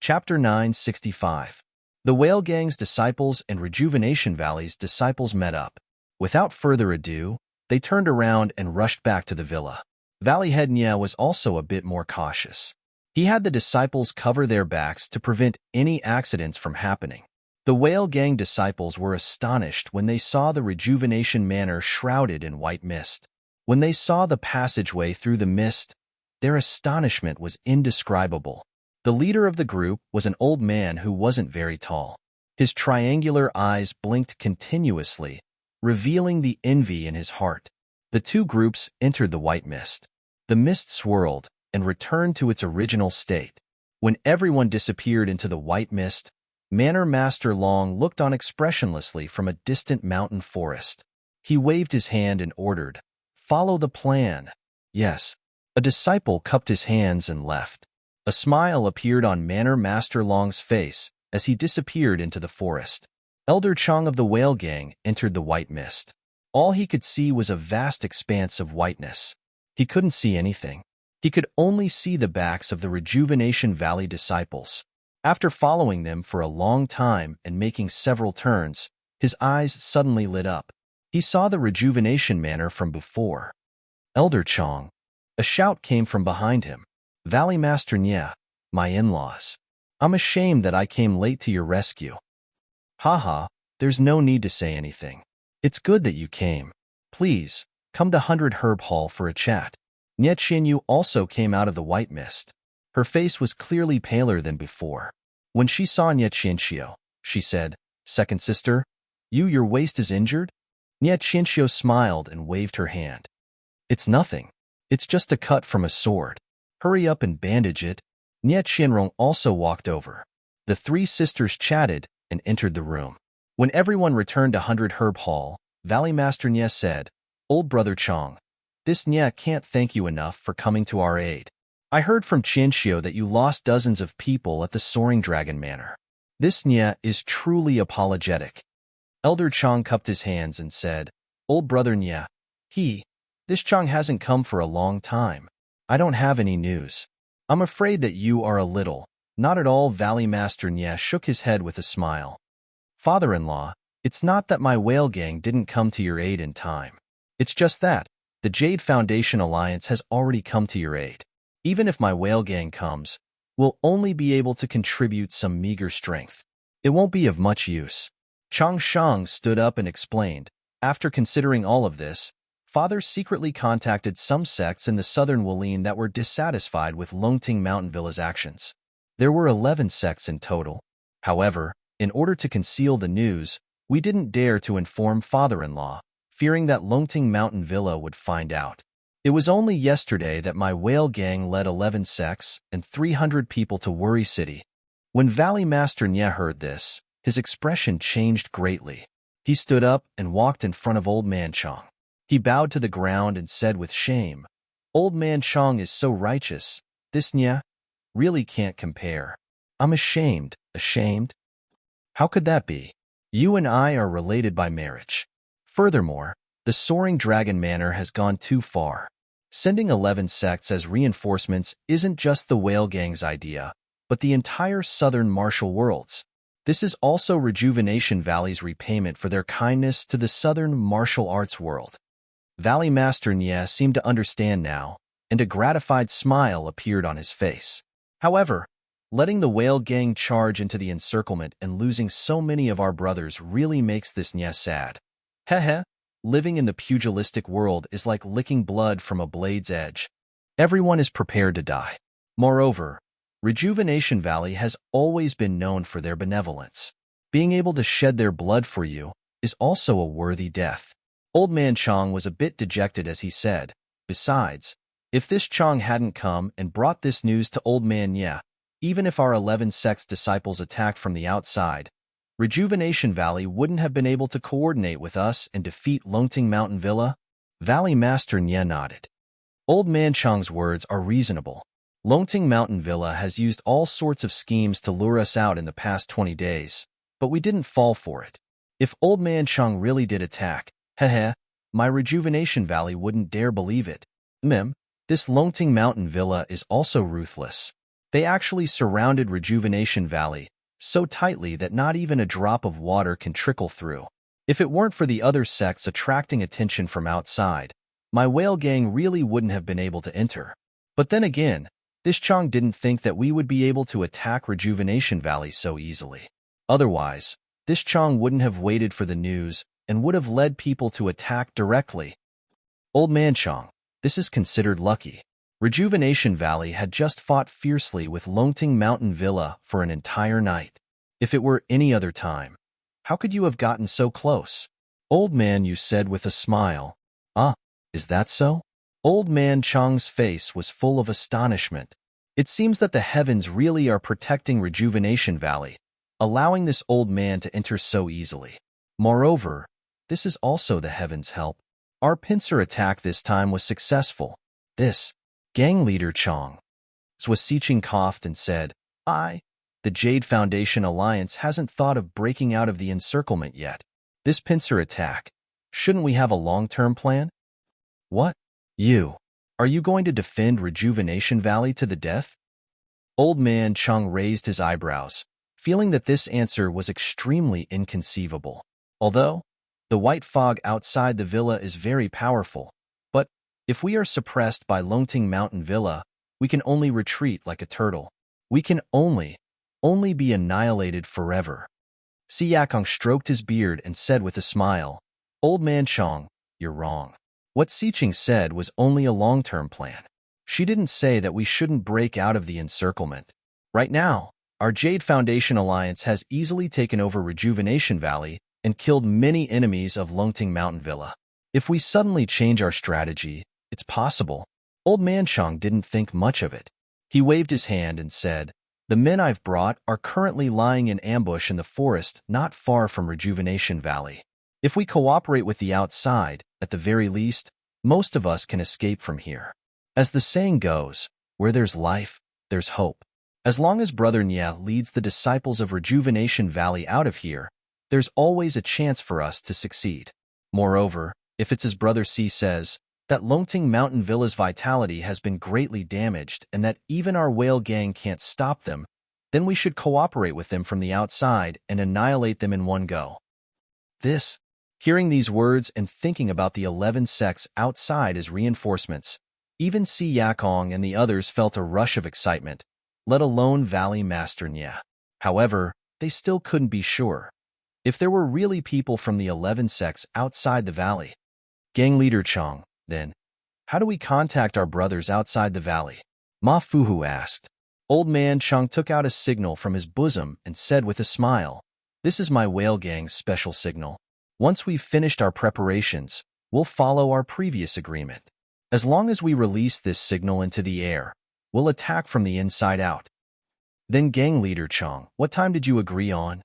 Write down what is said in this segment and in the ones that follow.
Chapter 965. The Whale Gang's disciples and Rejuvenation Valley's disciples met up. Without further ado, they turned around and rushed back to the villa. Valley Head Nya was also a bit more cautious. He had the disciples cover their backs to prevent any accidents from happening. The Whale Gang disciples were astonished when they saw the Rejuvenation Manor shrouded in white mist. When they saw the passageway through the mist, their astonishment was indescribable. The leader of the group was an old man who wasn't very tall. His triangular eyes blinked continuously, revealing the envy in his heart. The two groups entered the white mist. The mist swirled and returned to its original state. When everyone disappeared into the white mist, Manor Master Long looked on expressionlessly from a distant mountain forest. He waved his hand and ordered, "Follow the plan." Yes. A disciple cupped his hands and left. A smile appeared on Manor Master Long's face as he disappeared into the forest. Elder Chong of the Whale Gang entered the white mist. All he could see was a vast expanse of whiteness. He couldn't see anything. He could only see the backs of the Rejuvenation Valley disciples. After following them for a long time and making several turns, his eyes suddenly lit up. He saw the Rejuvenation Manor from before. "Elder Chong." A shout came from behind him. "Valley Master Nya, my in-laws. I'm ashamed that I came late to your rescue." "Haha, there's no need to say anything. It's good that you came. Please, come to 100 Herb Hall for a chat." Nya Qianyu also came out of the white mist. Her face was clearly paler than before. When she saw Nya Qianxiu, she said, "Second sister, your waist is injured?" Nya Qianxiu smiled and waved her hand. "It's nothing. It's just a cut from a sword. Hurry up and bandage it." Nya Qianrong also walked over. The three sisters chatted and entered the room. When everyone returned to 100 Herb Hall, Valley Master Nya said, "Old brother Chong, this Nya can't thank you enough for coming to our aid. I heard from Qianxiu that you lost dozens of people at the Soaring Dragon Manor. This Nya is truly apologetic." Elder Chong cupped his hands and said, "Old brother Nya, this Chong hasn't come for a long time. I don't have any news. I'm afraid that you are a little." "Not at all." Valley Master Nya shook his head with a smile. "Father-in-law, it's not that my Whale Gang didn't come to your aid in time. It's just that the Jade Foundation Alliance has already come to your aid. Even if my Whale Gang comes, we'll only be able to contribute some meager strength. It won't be of much use." Chang Shang stood up and explained, "After considering all of this, Father secretly contacted some sects in the southern Wolin that were dissatisfied with Longting Mountain Villa's actions. There were 11 sects in total. However, in order to conceal the news, we didn't dare to inform father-in-law, fearing that Longting Mountain Villa would find out. It was only yesterday that my Whale Gang led 11 sects and 300 people to Worry City." When Valley Master Nya heard this, his expression changed greatly. He stood up and walked in front of Old Man Chong. He bowed to the ground and said with shame, "Old Man Chong is so righteous. This Nya really can't compare. I'm ashamed." "Ashamed? How could that be? You and I are related by marriage. Furthermore, the Soaring Dragon Manor has gone too far. Sending 11 sects as reinforcements isn't just the Whale Gang's idea, but the entire southern martial world's. This is also Rejuvenation Valley's repayment for their kindness to the southern martial arts world." Valley Master Nya seemed to understand now, and a gratified smile appeared on his face. "However, letting the Whale Gang charge into the encirclement and losing so many of our brothers really makes this Nya sad. Heh. Living in the pugilistic world is like licking blood from a blade's edge. Everyone is prepared to die. Moreover, Rejuvenation Valley has always been known for their benevolence. Being able to shed their blood for you is also a worthy death." Old Man Chong was a bit dejected as he said, "Besides, if this Chong hadn't come and brought this news to Old Man Nya, even if our 11 sects disciples attacked from the outside, Rejuvenation Valley wouldn't have been able to coordinate with us and defeat Longting Mountain Villa." Valley Master Nya nodded. Old Man Chong's words are reasonable. Longting Mountain Villa has used all sorts of schemes to lure us out in the past 20 days, but we didn't fall for it. If Old Man Chong really did attack, my Rejuvenation Valley wouldn't dare believe it. This Longting Mountain Villa is also ruthless. They actually surrounded Rejuvenation Valley so tightly that not even a drop of water can trickle through. If it weren't for the other sects attracting attention from outside, my whale gang really wouldn't have been able to enter. But then again, this Chang didn't think that we would be able to attack Rejuvenation Valley so easily. Otherwise, this Chang wouldn't have waited for the news and would have led people to attack directly. Old Man Chang, this is considered lucky. Rejuvenation Valley had just fought fiercely with Longting Mountain Villa for an entire night. If it were any other time, how could you have gotten so close? Old Man, you said with a smile. Ah, is that so? Old Man Chang's face was full of astonishment. It seems that the heavens really are protecting Rejuvenation Valley, allowing this old man to enter so easily. Moreover, this is also the heavens' help. Our pincer attack this time was successful. This, gang leader Chang. Swasiching coughed and said, the Jade Foundation Alliance hasn't thought of breaking out of the encirclement yet. This pincer attack, shouldn't we have a long-term plan? What? Are you going to defend Rejuvenation Valley to the death? Old Man Chang raised his eyebrows, feeling that this answer was extremely inconceivable. Although, the white fog outside the villa is very powerful, but if we are suppressed by Longting Mountain Villa, we can only retreat like a turtle. We can only be annihilated forever. Si Yakong stroked his beard and said with a smile, Old Man Chang, you're wrong. What Siching said was only a long-term plan. She didn't say that we shouldn't break out of the encirclement. Right now, our Jade Foundation Alliance has easily taken over Rejuvenation Valley and killed many enemies of Longting Mountain Villa. If we suddenly change our strategy, it's possible. Old Man Chang didn't think much of it. He waved his hand and said, the men I've brought are currently lying in ambush in the forest not far from Rejuvenation Valley. If we cooperate with the outside, at the very least, most of us can escape from here. As the saying goes, where there's life, there's hope. As long as Brother Nye leads the disciples of Rejuvenation Valley out of here, there's always a chance for us to succeed. Moreover, if it's as Brother C says, that Longting Mountain Villa's vitality has been greatly damaged and that even our whale gang can't stop them, then we should cooperate with them from the outside and annihilate them in one go. Hearing these words and thinking about the 11 sects outside as reinforcements, even Si Yakong and the others felt a rush of excitement, let alone Valley Master Nye. However, they still couldn't be sure. If there were really people from the 11 sects outside the valley, gang leader Chang, then, how do we contact our brothers outside the valley? Ma Fuhu asked. Old Man Chang took out a signal from his bosom and said with a smile, this is my whale gang's special signal. Once we've finished our preparations, we'll follow our previous agreement. As long as we release this signal into the air, we'll attack from the inside out. Then gang leader Chang, what time did you agree on?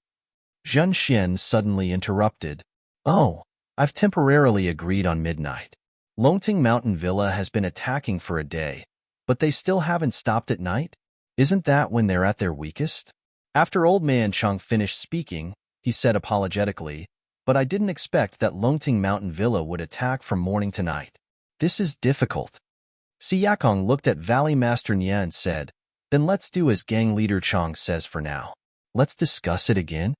Zhen Xian suddenly interrupted. Oh, I've temporarily agreed on midnight. Longting Mountain Villa has been attacking for a day, but they still haven't stopped at night? Isn't that when they're at their weakest? After Old Man Chang finished speaking, he said apologetically, but I didn't expect that Longting Mountain Villa would attack from morning to night. This is difficult. Si Yakong looked at Valley Master Nye and said, then let's do as gang leader Chang says for now. Let's discuss it again?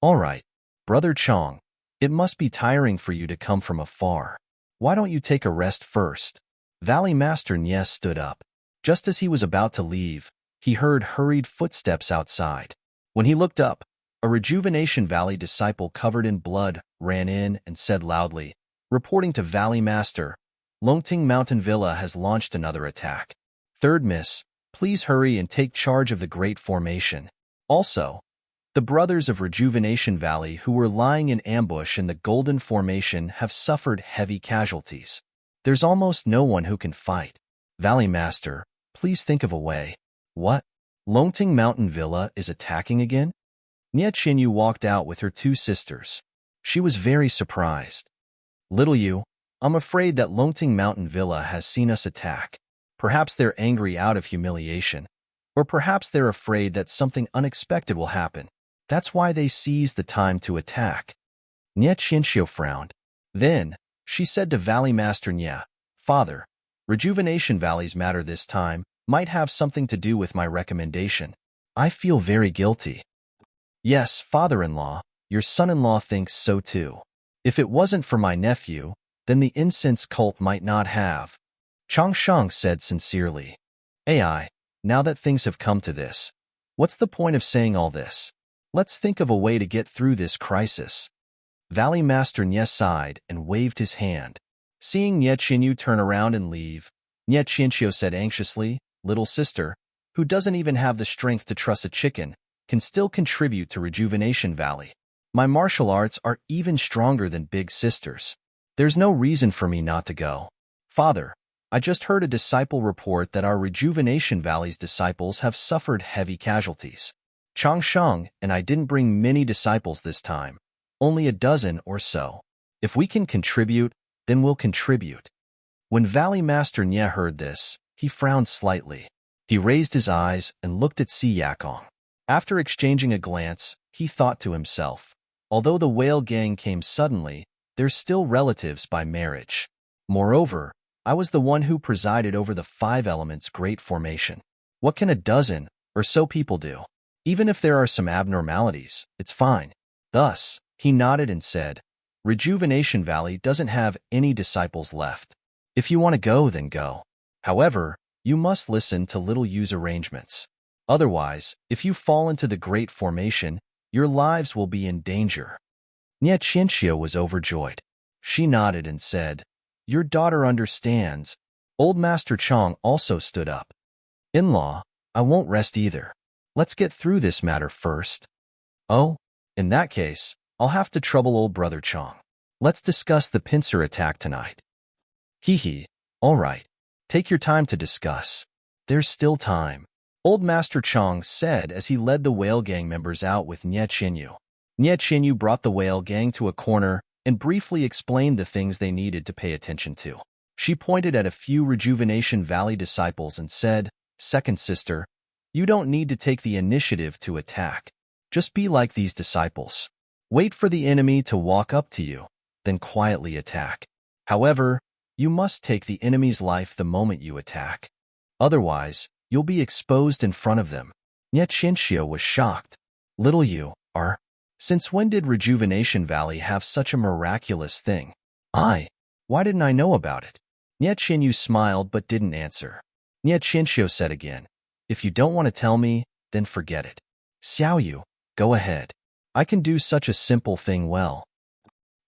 All right, Brother Chang, it must be tiring for you to come from afar. Why don't you take a rest first? Valley Master Nye stood up. Just as he was about to leave, he heard hurried footsteps outside. When he looked up, a Rejuvenation Valley disciple covered in blood ran in and said loudly, reporting to Valley Master, Longting Mountain Villa has launched another attack. Third Miss, please hurry and take charge of the Great Formation. Also, the brothers of Rejuvenation Valley who were lying in ambush in the Golden Formation have suffered heavy casualties. There's almost no one who can fight. Valley Master, please think of a way. What? Longting Mountain Villa is attacking again? Nye Chinyu walked out with her two sisters. She was very surprised. Little you, I'm afraid that Longting Mountain Villa has seen us attack. Perhaps they're angry out of humiliation. Or perhaps they're afraid that something unexpected will happen. That's why they seized the time to attack. Nye Chinyu frowned. Then, she said to Valley Master Nye, Father, Rejuvenation Valleys matter this time, might have something to do with my recommendation. I feel very guilty. Yes, father-in-law, your son-in-law thinks so too. If it wasn't for my nephew, then the incense cult might not have. Changsheng said sincerely. AI, now that things have come to this, what's the point of saying all this? Let's think of a way to get through this crisis. Valley Master Nye sighed and waved his hand. Seeing Nye Qinyu turn around and leave, Nye Qinxiu said anxiously, little sister, who doesn't even have the strength to truss a chicken, can still contribute to Rejuvenation Valley. My martial arts are even stronger than big sister's. There's no reason for me not to go. Father, I just heard a disciple report that our Rejuvenation Valley's disciples have suffered heavy casualties. Changsheng and I didn't bring many disciples this time, only a dozen or so. If we can contribute, then we'll contribute. When Valley Master Nye heard this, he frowned slightly. He raised his eyes and looked at Si Yakong. After exchanging a glance, he thought to himself, although the whale gang came suddenly, they're still relatives by marriage. Moreover, I was the one who presided over the 5 elements great formation. What can a dozen or so people do? Even if there are some abnormalities, it's fine. Thus, he nodded and said, Rejuvenation Valley doesn't have any disciples left. If you want to go, then go. However, you must listen to Little Yu's arrangements. Otherwise, if you fall into the Great Formation, your lives will be in danger. Nye Qinxiu was overjoyed. She nodded and said, Your daughter understands. Old Master Chong also stood up. In-law, I won't rest either. Let's get through this matter first. Oh, in that case, I'll have to trouble old brother Chong. Let's discuss the pincer attack tonight. Hee, all right. Take your time to discuss. There's still time. Old Master Chong said as he led the whale gang members out with Nye Qinyu. Nye Qinyu brought the whale gang to a corner and briefly explained the things they needed to pay attention to. She pointed at a few Rejuvenation Valley disciples and said, Second sister, you don't need to take the initiative to attack. Just be like these disciples. Wait for the enemy to walk up to you, then quietly attack. However, you must take the enemy's life the moment you attack. Otherwise, you'll be exposed in front of them. Nye Qinxiu was shocked. Little Yu, since when did Rejuvenation Valley have such a miraculous thing? Why didn't I know about it? Nye Qinyu smiled but didn't answer. Nye Qinxiu said again, If you don't want to tell me, then forget it. Xiao Yu, go ahead. I can do such a simple thing well.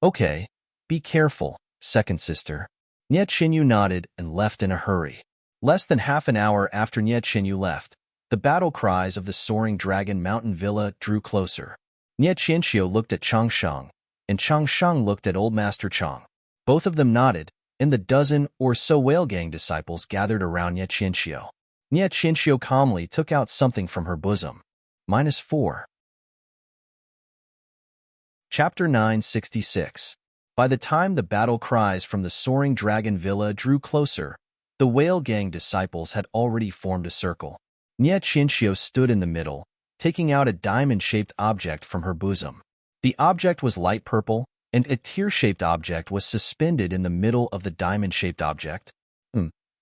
Okay, be careful, second sister. Nye Qinyu nodded and left in a hurry. Less than half an hour after Nye Qinyu left, the battle cries of the Soaring Dragon Mountain Villa drew closer. Nye Qinxiu looked at Changsheng, and Changsheng looked at Old Master Chong. Both of them nodded, and the dozen or so whale gang disciples gathered around Nye Qinxiu. Nye Qinxiu calmly took out something from her bosom. -4. Chapter 966. By the time the battle cries from the Soaring Dragon Villa drew closer, the whale gang disciples had already formed a circle. Nye Qinxiu stood in the middle, taking out a diamond-shaped object from her bosom. The object was light purple, and a tear-shaped object was suspended in the middle of the diamond-shaped object.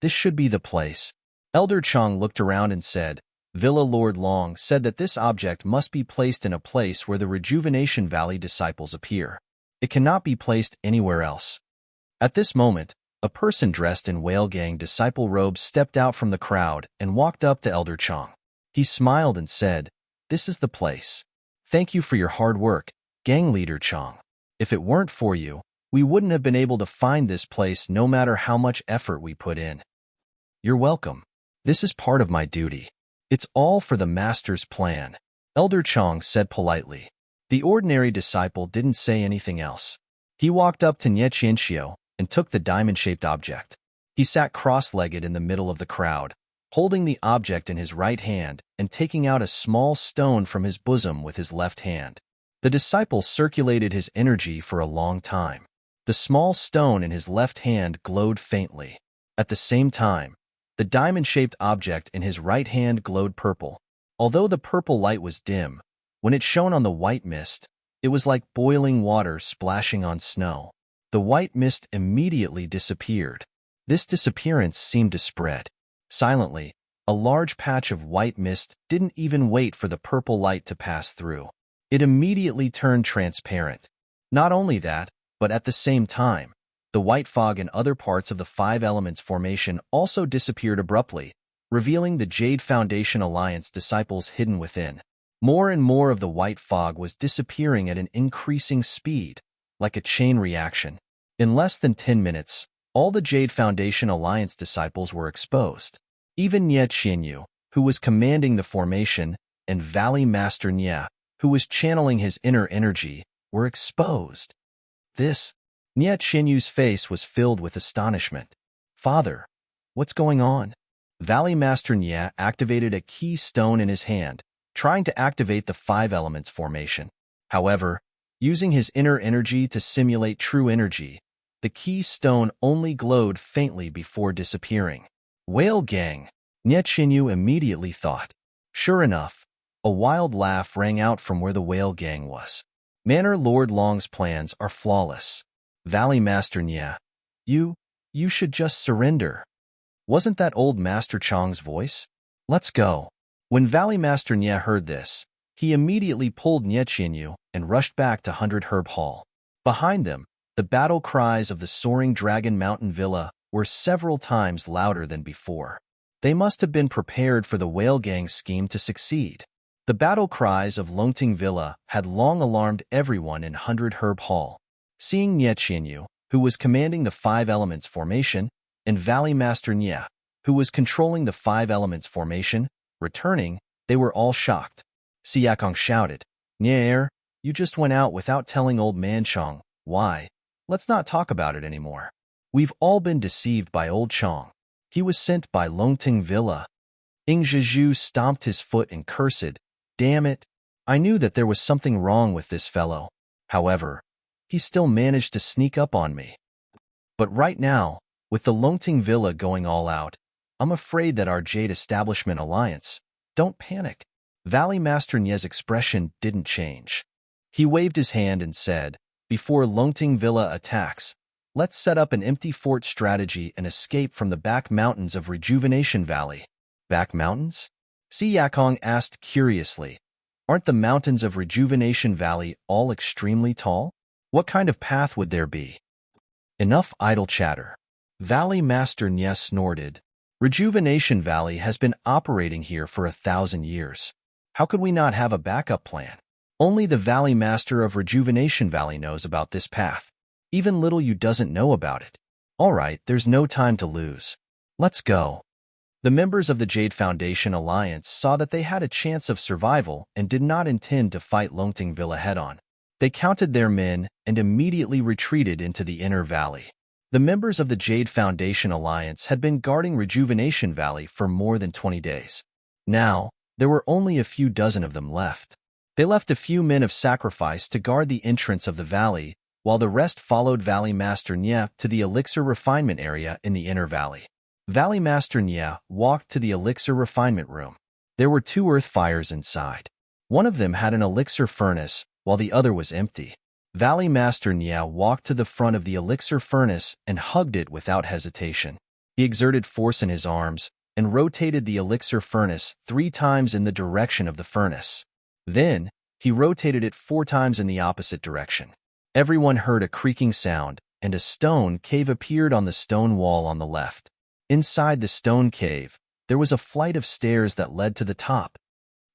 This should be the place. Elder Chong looked around and said, Villa Lord Long said that this object must be placed in a place where the Rejuvenation Valley disciples appear. It cannot be placed anywhere else. At this moment, a person dressed in whale gang disciple robes stepped out from the crowd and walked up to Elder Chong. He smiled and said, This is the place. Thank you for your hard work, gang leader Chong. If it weren't for you, we wouldn't have been able to find this place no matter how much effort we put in. You're welcome. This is part of my duty. It's all for the master's plan, Elder Chong said politely. The ordinary disciple didn't say anything else. He walked up to Nye Qinxiu and took the diamond-shaped object. He sat cross-legged in the middle of the crowd, holding the object in his right hand and taking out a small stone from his bosom with his left hand. The disciple circulated his energy for a long time. The small stone in his left hand glowed faintly. At the same time, the diamond-shaped object in his right hand glowed purple. Although the purple light was dim, when it shone on the white mist, it was like boiling water splashing on snow. The white mist immediately disappeared. This disappearance seemed to spread. Silently, A large patch of white mist didn't even wait for the purple light to pass through. It immediately turned transparent. Not only that, but at the same time, the white fog in other parts of the Five Elements formation also disappeared abruptly, revealing the Jade Foundation Alliance disciples hidden within. More and more of the white fog was disappearing at an increasing speed, like a chain reaction. In less than 10 minutes, all the Jade Foundation Alliance disciples were exposed. Even Nie Qianyu, who was commanding the formation, and Valley Master Nie, who was channeling his inner energy, were exposed. Nie Qianyu's face was filled with astonishment. Father, what's going on? Valley Master Nie activated a key stone in his hand, trying to activate the Five Elements formation. However, using his inner energy to simulate true energy, the key stone only glowed faintly before disappearing. Whale Gang, Nie Qianyu immediately thought. Sure enough, a wild laugh rang out from where the Whale Gang was. Manor Lord Long's plans are flawless. Valley Master Nie, you should just surrender. Wasn't that old Master Chang's voice? Let's go. When Valley Master Nie heard this, he immediately pulled Nie Qianyu and rushed back to 100 Herb Hall. Behind them, the battle cries of the soaring Dragon Mountain Villa were several times louder than before. They must have been prepared for the Whale Gang's scheme to succeed. The battle cries of Longting Villa had long alarmed everyone in 100 Herb Hall. Seeing Nie Qianyu, who was commanding the Five Elements formation, and Valley Master Nie, who was controlling the Five Elements formation, returning, they were all shocked. Siakong shouted, Nie, you just went out without telling old man Chong. Why? Let's not talk about it anymore. We've all been deceived by old Chong. He was sent by Longting Villa. Ing Zhizhu stomped his foot and cursed, damn it, I knew that there was something wrong with this fellow. However, he still managed to sneak up on me. But right now, with the Longting Villa going all out, I'm afraid that our Jade Establishment Alliance. Don't panic. Valley Master Nie's expression didn't change. He waved his hand and said, before Longting Villa attacks, let's set up an empty fort strategy and escape from the back mountains of Rejuvenation Valley. Back mountains? Si Yakong asked curiously. Aren't the mountains of Rejuvenation Valley all extremely tall? What kind of path would there be? Enough idle chatter. Valley Master Nie snorted. Rejuvenation Valley has been operating here for 1,000 years. How could we not have a backup plan? Only the Valley Master of Rejuvenation Valley knows about this path. Even Little You doesn't know about it. All right, there's no time to lose. Let's go. The members of the Jade Foundation Alliance saw that they had a chance of survival and did not intend to fight Longting Villa head-on. They counted their men and immediately retreated into the inner valley. The members of the Jade Foundation Alliance had been guarding Rejuvenation Valley for more than 20 days. Now, there were only a few dozen of them left. They left a few men of sacrifice to guard the entrance of the valley, while the rest followed Valley Master Nie to the elixir refinement area in the inner valley. Valley Master Nie walked to the elixir refinement room. There were 2 earth fires inside. One of them had an elixir furnace, while the other was empty. Valley Master Nie walked to the front of the elixir furnace and hugged it without hesitation. He exerted force in his arms and rotated the elixir furnace 3 times in the direction of the furnace. Then, he rotated it 4 times in the opposite direction. Everyone heard a creaking sound, and a stone cave appeared on the stone wall on the left. Inside the stone cave, there was a flight of stairs that led to the top.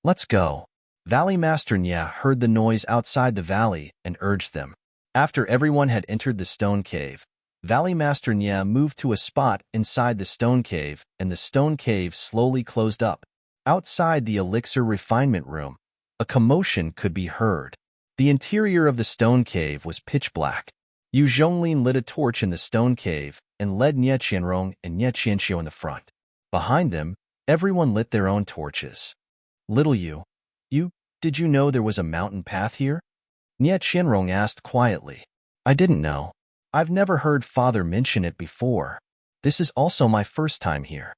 Let's go. Valley Master Nie heard the noise outside the valley and urged them. After everyone had entered the stone cave, Valley Master Nie moved to a spot inside the stone cave, and the stone cave slowly closed up. Outside the elixir refinement room, a commotion could be heard. The interior of the stone cave was pitch black. Yu Zhonglin lit a torch in the stone cave and led Nie Qianrong and Nie Qianxiu in the front. Behind them, everyone lit their own torches. Little Yu, did you know there was a mountain path here? Nie Qianrong asked quietly. I didn't know. I've never heard Father mention it before. This is also my first time here.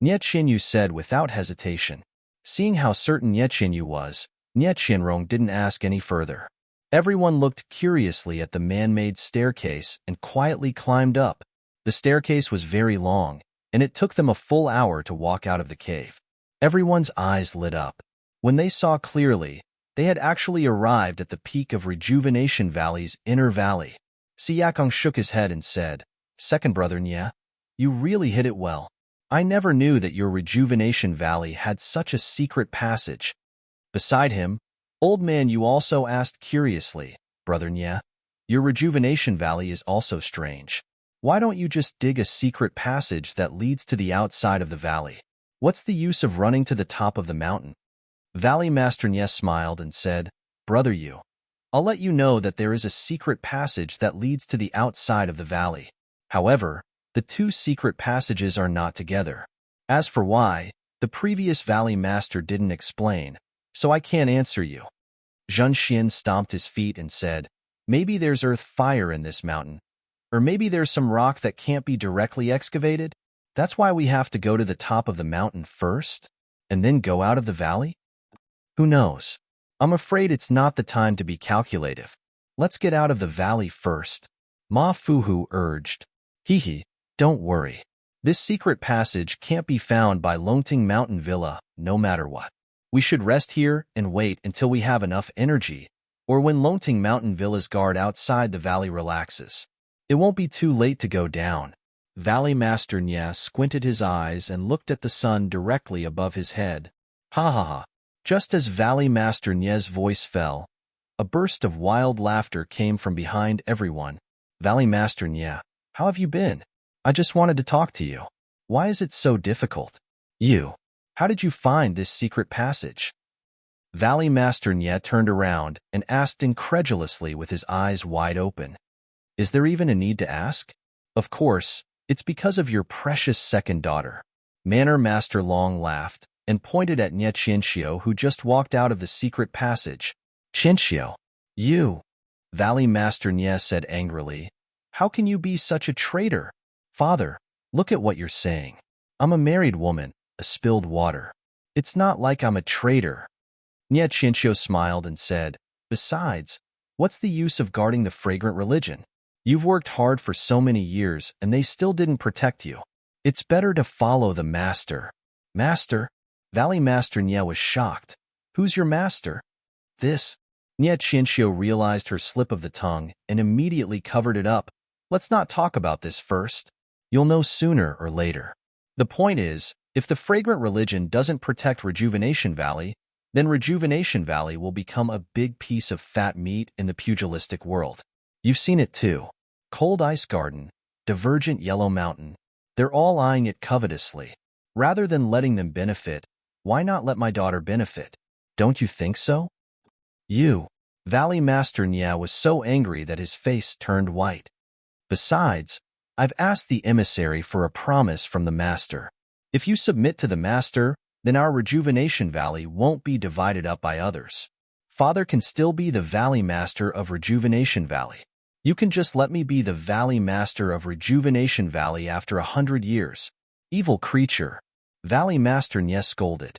Nie Qianyu said without hesitation. Seeing how certain Nie Qianyu was, Nie Qianrong didn't ask any further. Everyone looked curiously at the man-made staircase and quietly climbed up. The staircase was very long, and it took them a full hour to walk out of the cave. Everyone's eyes lit up. When they saw clearly, they had actually arrived at the peak of Rejuvenation Valley's inner valley. Siakong shook his head and said, "Second brother Nya, you really hit it well. I never knew that your Rejuvenation Valley had such a secret passage." Beside him, Old Man Yu also asked curiously, "Brother Nya, your Rejuvenation Valley is also strange. Why don't you just dig a secret passage that leads to the outside of the valley? What's the use of running to the top of the mountain?" Valley Master Nye smiled and said, "Brother Yu, I'll let you know that there is a secret passage that leads to the outside of the valley. However, the two secret passages are not together. As for why, the previous Valley Master didn't explain, so I can't answer you." Zhun Xian stomped his feet and said, "Maybe there's earth fire in this mountain. Or maybe there's some rock that can't be directly excavated. That's why we have to go to the top of the mountain first, and then go out of the valley? Who knows? I'm afraid it's not the time to be calculative. Let's get out of the valley first," Ma Fuhu urged. "Hee, don't worry. This secret passage can't be found by Longting Mountain Villa, no matter what. We should rest here and wait until we have enough energy, or when Longting Mountain Villa's guard outside the valley relaxes. It won't be too late to go down." Valley Master Nya squinted his eyes and looked at the sun directly above his head. "Ha ha ha." Just as Valley Master Nye's voice fell, a burst of wild laughter came from behind everyone. "Valley Master Nye, how have you been? I just wanted to talk to you. Why is it so difficult? You, how did you find this secret passage?" Valley Master Nye turned around and asked incredulously with his eyes wide open. "Is there even a need to ask? Of course, it's because of your precious second daughter." Manor Master Long laughed and pointed at Nye Qianxiu, who just walked out of the secret passage. "Qianxiu, you," Valley Master Nye said angrily, "how can you be such a traitor? Father, look at what you're saying. I'm a married woman, a spilled water. It's not like I'm a traitor." Nye Qianxiu smiled and said, "Besides, what's the use of guarding the fragrant religion? You've worked hard for so many years and they still didn't protect you. It's better to follow the master." "Master?" Valley Master Nye was shocked. "Who's your master?" "This." Nye Qianxiu realized her slip of the tongue and immediately covered it up. "Let's not talk about this first. You'll know sooner or later. The point is, if the fragrant religion doesn't protect Rejuvenation Valley, then Rejuvenation Valley will become a big piece of fat meat in the pugilistic world. You've seen it too. Cold Ice Garden, Divergent Yellow Mountain, they're all eyeing it covetously. Rather than letting them benefit, why not let my daughter benefit? Don't you think so?" "You." Valley Master Nye was so angry that his face turned white. "Besides, I've asked the emissary for a promise from the master. If you submit to the master, then our Rejuvenation Valley won't be divided up by others. Father can still be the Valley Master of Rejuvenation Valley. You can just let me be the Valley Master of Rejuvenation Valley after 100 years. Evil creature." Valley Master Nye scolded.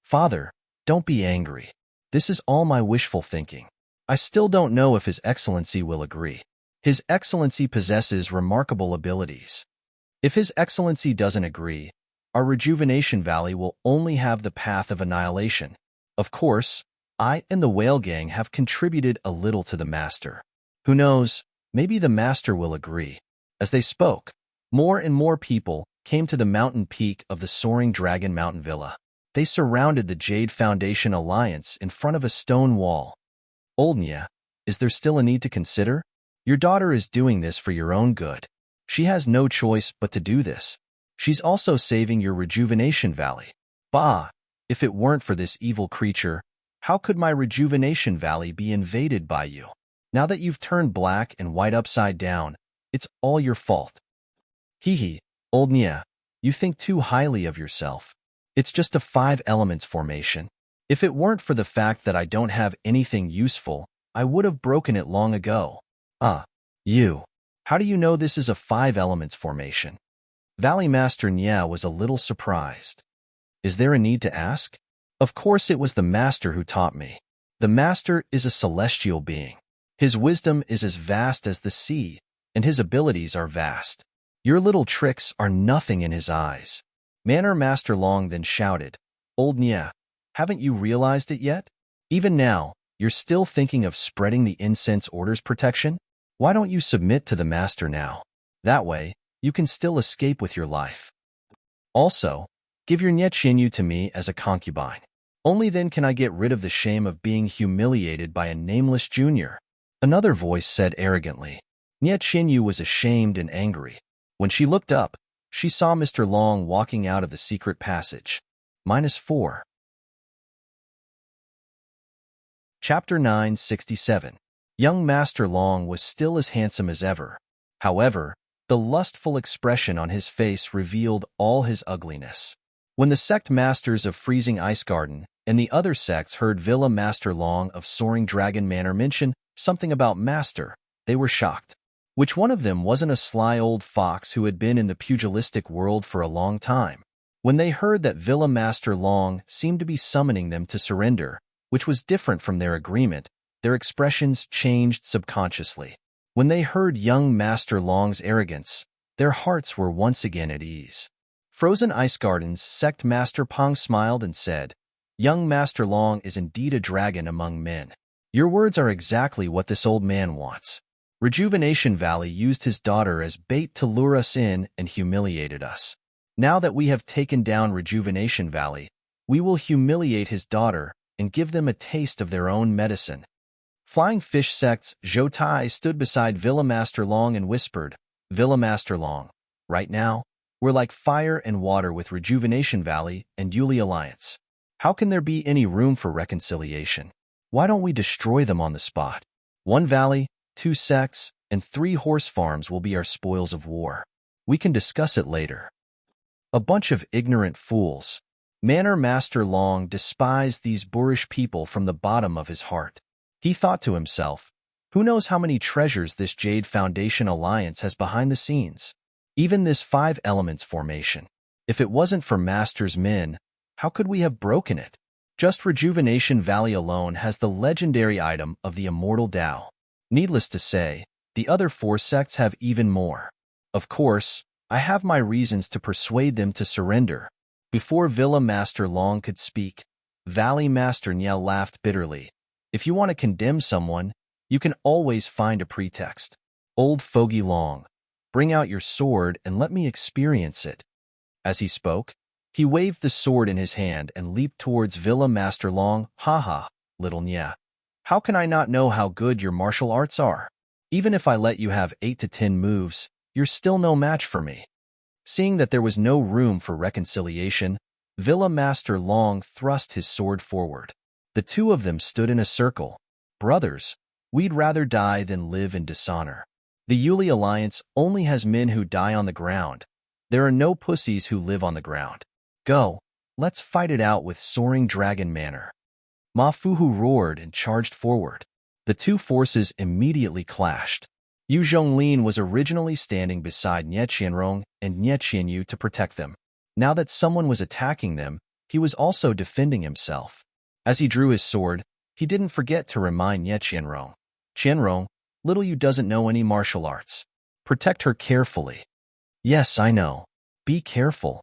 "Father, don't be angry. This is all my wishful thinking. I still don't know if His Excellency will agree. His Excellency possesses remarkable abilities. If His Excellency doesn't agree, our Rejuvenation Valley will only have the path of annihilation. Of course, I and the Whale Gang have contributed a little to the Master. Who knows, maybe the Master will agree." As they spoke, more and more people came to the mountain peak of the Soaring Dragon Mountain Villa. They surrounded the Jade Foundation Alliance in front of a stone wall. "Old Nya, is there still a need to consider? Your daughter is doing this for your own good. She has no choice but to do this. She's also saving your Rejuvenation Valley. Bah, if it weren't for this evil creature, how could my Rejuvenation Valley be invaded by you? Now that you've turned black and white upside down, it's all your fault." "Hee, Old Nya, you think too highly of yourself. It's just a 5 elements formation. If it weren't for the fact that I don't have anything useful, I would have broken it long ago." You. How do you know this is a 5 elements formation?" Valley Master Nye was a little surprised. "Is there a need to ask? Of course it was the Master who taught me. The Master is a celestial being. His wisdom is as vast as the sea, and his abilities are vast. Your little tricks are nothing in his eyes. Manor Master Long then shouted, Old Nya, haven't you realized it yet? Even now, you're still thinking of spreading the incense order's protection? Why don't you submit to the master now? That way, you can still escape with your life. Also, give your Nye Chinyu to me as a concubine. Only then can I get rid of the shame of being humiliated by a nameless junior. Another voice said arrogantly. Nye Chinyu was ashamed and angry. When she looked up, she saw Mr. Long walking out of the secret passage. -4. Chapter 967. Young Master Long was still as handsome as ever. However, the lustful expression on his face revealed all his ugliness. When the sect masters of Freezing Ice Garden and the other sects heard Villa Master Long of Soaring Dragon Manor mention something about Master, they were shocked. Which one of them wasn't a sly old fox who had been in the pugilistic world for a long time? When they heard that Villa Master Long seemed to be summoning them to surrender, which was different from their agreement, their expressions changed subconsciously. When they heard young Master Long's arrogance, their hearts were once again at ease. Frozen Ice Garden's sect master Pong smiled and said, Young Master Long is indeed a dragon among men. Your words are exactly what this old man wants. Rejuvenation Valley used his daughter as bait to lure us in and humiliated us. Now that we have taken down Rejuvenation Valley, we will humiliate his daughter and give them a taste of their own medicine. Flying Fish Sect's Zhou Tai stood beside Villa Master Long and whispered, Villa Master Long, right now, we're like fire and water with Rejuvenation Valley and Yuli Alliance. How can there be any room for reconciliation? Why don't we destroy them on the spot? 1 valley, 2 sects, and 3 horse farms will be our spoils of war. We can discuss it later. A bunch of ignorant fools. Manor Master Long despised these boorish people from the bottom of his heart. He thought to himself, who knows how many treasures this Jade Foundation Alliance has behind the scenes? Even this 5 elements formation. If it wasn't for Master's men, how could we have broken it? Just Rejuvenation Valley alone has the legendary item of the Immortal Tao. Needless to say, the other 4 sects have even more. Of course, I have my reasons to persuade them to surrender. Before Villa Master Long could speak, Valley Master Niel laughed bitterly. If you want to condemn someone, you can always find a pretext. Old Fogey Long, bring out your sword and let me experience it. As he spoke, he waved the sword in his hand and leaped towards Villa Master Long. Ha, little Nya. How can I not know how good your martial arts are? Even if I let you have 8 to 10 moves, you're still no match for me. Seeing that there was no room for reconciliation, Villa Master Long thrust his sword forward. The 2 of them stood in a circle. Brothers, we'd rather die than live in dishonor. The Yuli Alliance only has men who die on the ground. There are no pussies who live on the ground. Go, let's fight it out with Soaring Dragon Manor. Ma Fuhu roared and charged forward. The 2 forces immediately clashed. Yu Zhonglin was originally standing beside Nye Qianrong and Nye Qianyu to protect them. Now that someone was attacking them, he was also defending himself. As he drew his sword, he didn't forget to remind Nye Qianrong. Qianrong, little Yu doesn't know any martial arts. Protect her carefully. Yes, I know. Be careful.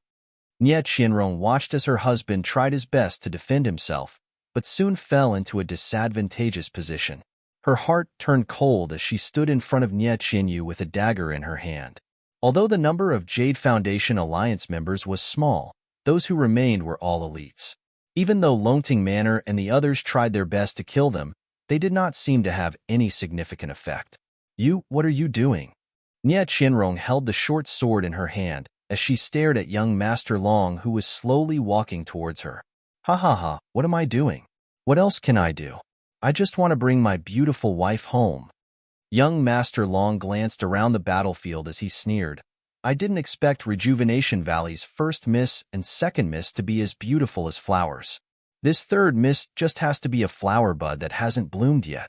Nye Qianrong watched as her husband tried his best to defend himself, but soon fell into a disadvantageous position. Her heart turned cold as she stood in front of Nye Qianyu with a dagger in her hand. Although the number of Jade Foundation Alliance members was small, those who remained were all elites. Even though Longting Manor and the others tried their best to kill them, they did not seem to have any significant effect. You, what are you doing? Nye Qianrong held the short sword in her hand as she stared at young Master Long who was slowly walking towards her. Ha, what am I doing? What else can I do? I just want to bring my beautiful wife home. Young Master Long glanced around the battlefield as he sneered. I didn't expect Rejuvenation Valley's first miss and second miss to be as beautiful as flowers. This third miss just has to be a flower bud that hasn't bloomed yet.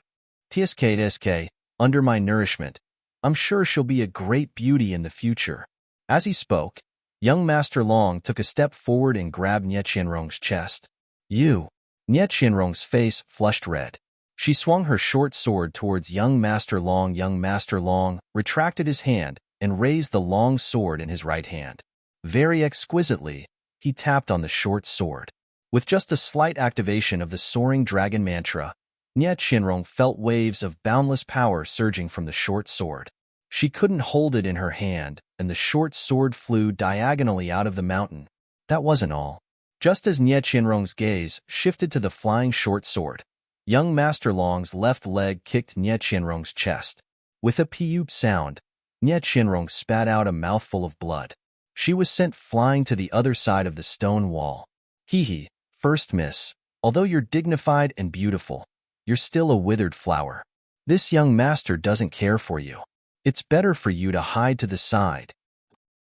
TSK, under my nourishment, I'm sure she'll be a great beauty in the future. As he spoke, young Master Long took a step forward and grabbed Nye Qianrong's chest. You. Nye Qianrong's face flushed red. She swung her short sword towards young Master Long. Young Master Long retracted his hand and raised the long sword in his right hand. Very exquisitely, he tapped on the short sword. With just a slight activation of the soaring dragon mantra, Nie Qinrong felt waves of boundless power surging from the short sword. She couldn't hold it in her hand, and the short sword flew diagonally out of the mountain. That wasn't all. Just as Nie Qinrong's gaze shifted to the flying short sword, young Master Long's left leg kicked Nie Qinrong's chest. With a peep sound, Nie Qinrong spat out a mouthful of blood. She was sent flying to the other side of the stone wall. Hee, first miss, although you're dignified and beautiful, you're still a withered flower. This young master doesn't care for you. It's better for you to hide to the side.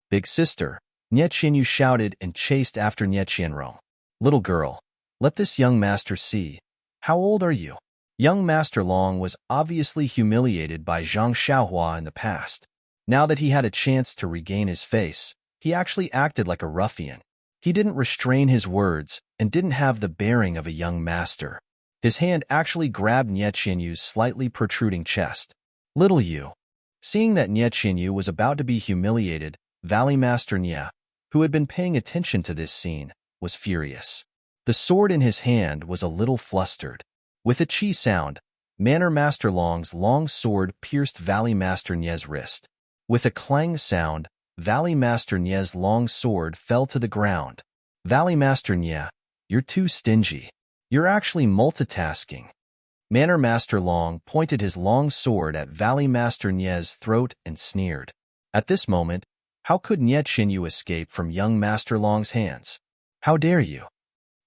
Big sister, Nie Qinyu shouted and chased after Nie Qinrong. Little girl, let this young master see. How old are you? Young Master Long was obviously humiliated by Zhang Xiaohua in the past. Now that he had a chance to regain his face, he actually acted like a ruffian. He didn't restrain his words and didn't have the bearing of a young master. His hand actually grabbed Nie Qinyu's slightly protruding chest. Little you. Seeing that Nie Qinyu was about to be humiliated, Valley Master Nie, who had been paying attention to this scene, was furious. The sword in his hand was a little flustered. With a chi sound, Manor Master Long's long sword pierced Valley Master Nie's wrist. With a clang sound, Valley Master Nie's long sword fell to the ground. Valley Master Nie, you're too stingy. You're actually multitasking. Manor Master Long pointed his long sword at Valley Master Nie's throat and sneered. At this moment, how could Nie Qinyu escape from young Master Long's hands? How dare you?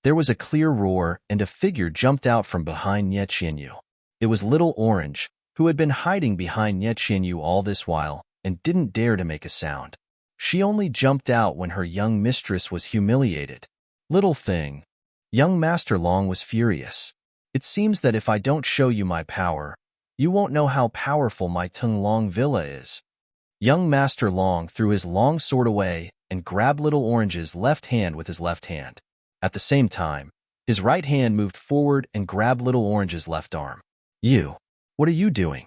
There was a clear roar, and a figure jumped out from behind Nie Qinyu. It was Little Orange, who had been hiding behind Nie Qinyu all this while and didn't dare to make a sound. She only jumped out when her young mistress was humiliated. Little thing. Young Master Long was furious. It seems that if I don't show you my power, you won't know how powerful my Tung Long Villa is. Young Master Long threw his long sword away and grabbed Little Orange's left hand with his left hand. At the same time, his right hand moved forward and grabbed Little Orange's left arm. You, what are you doing?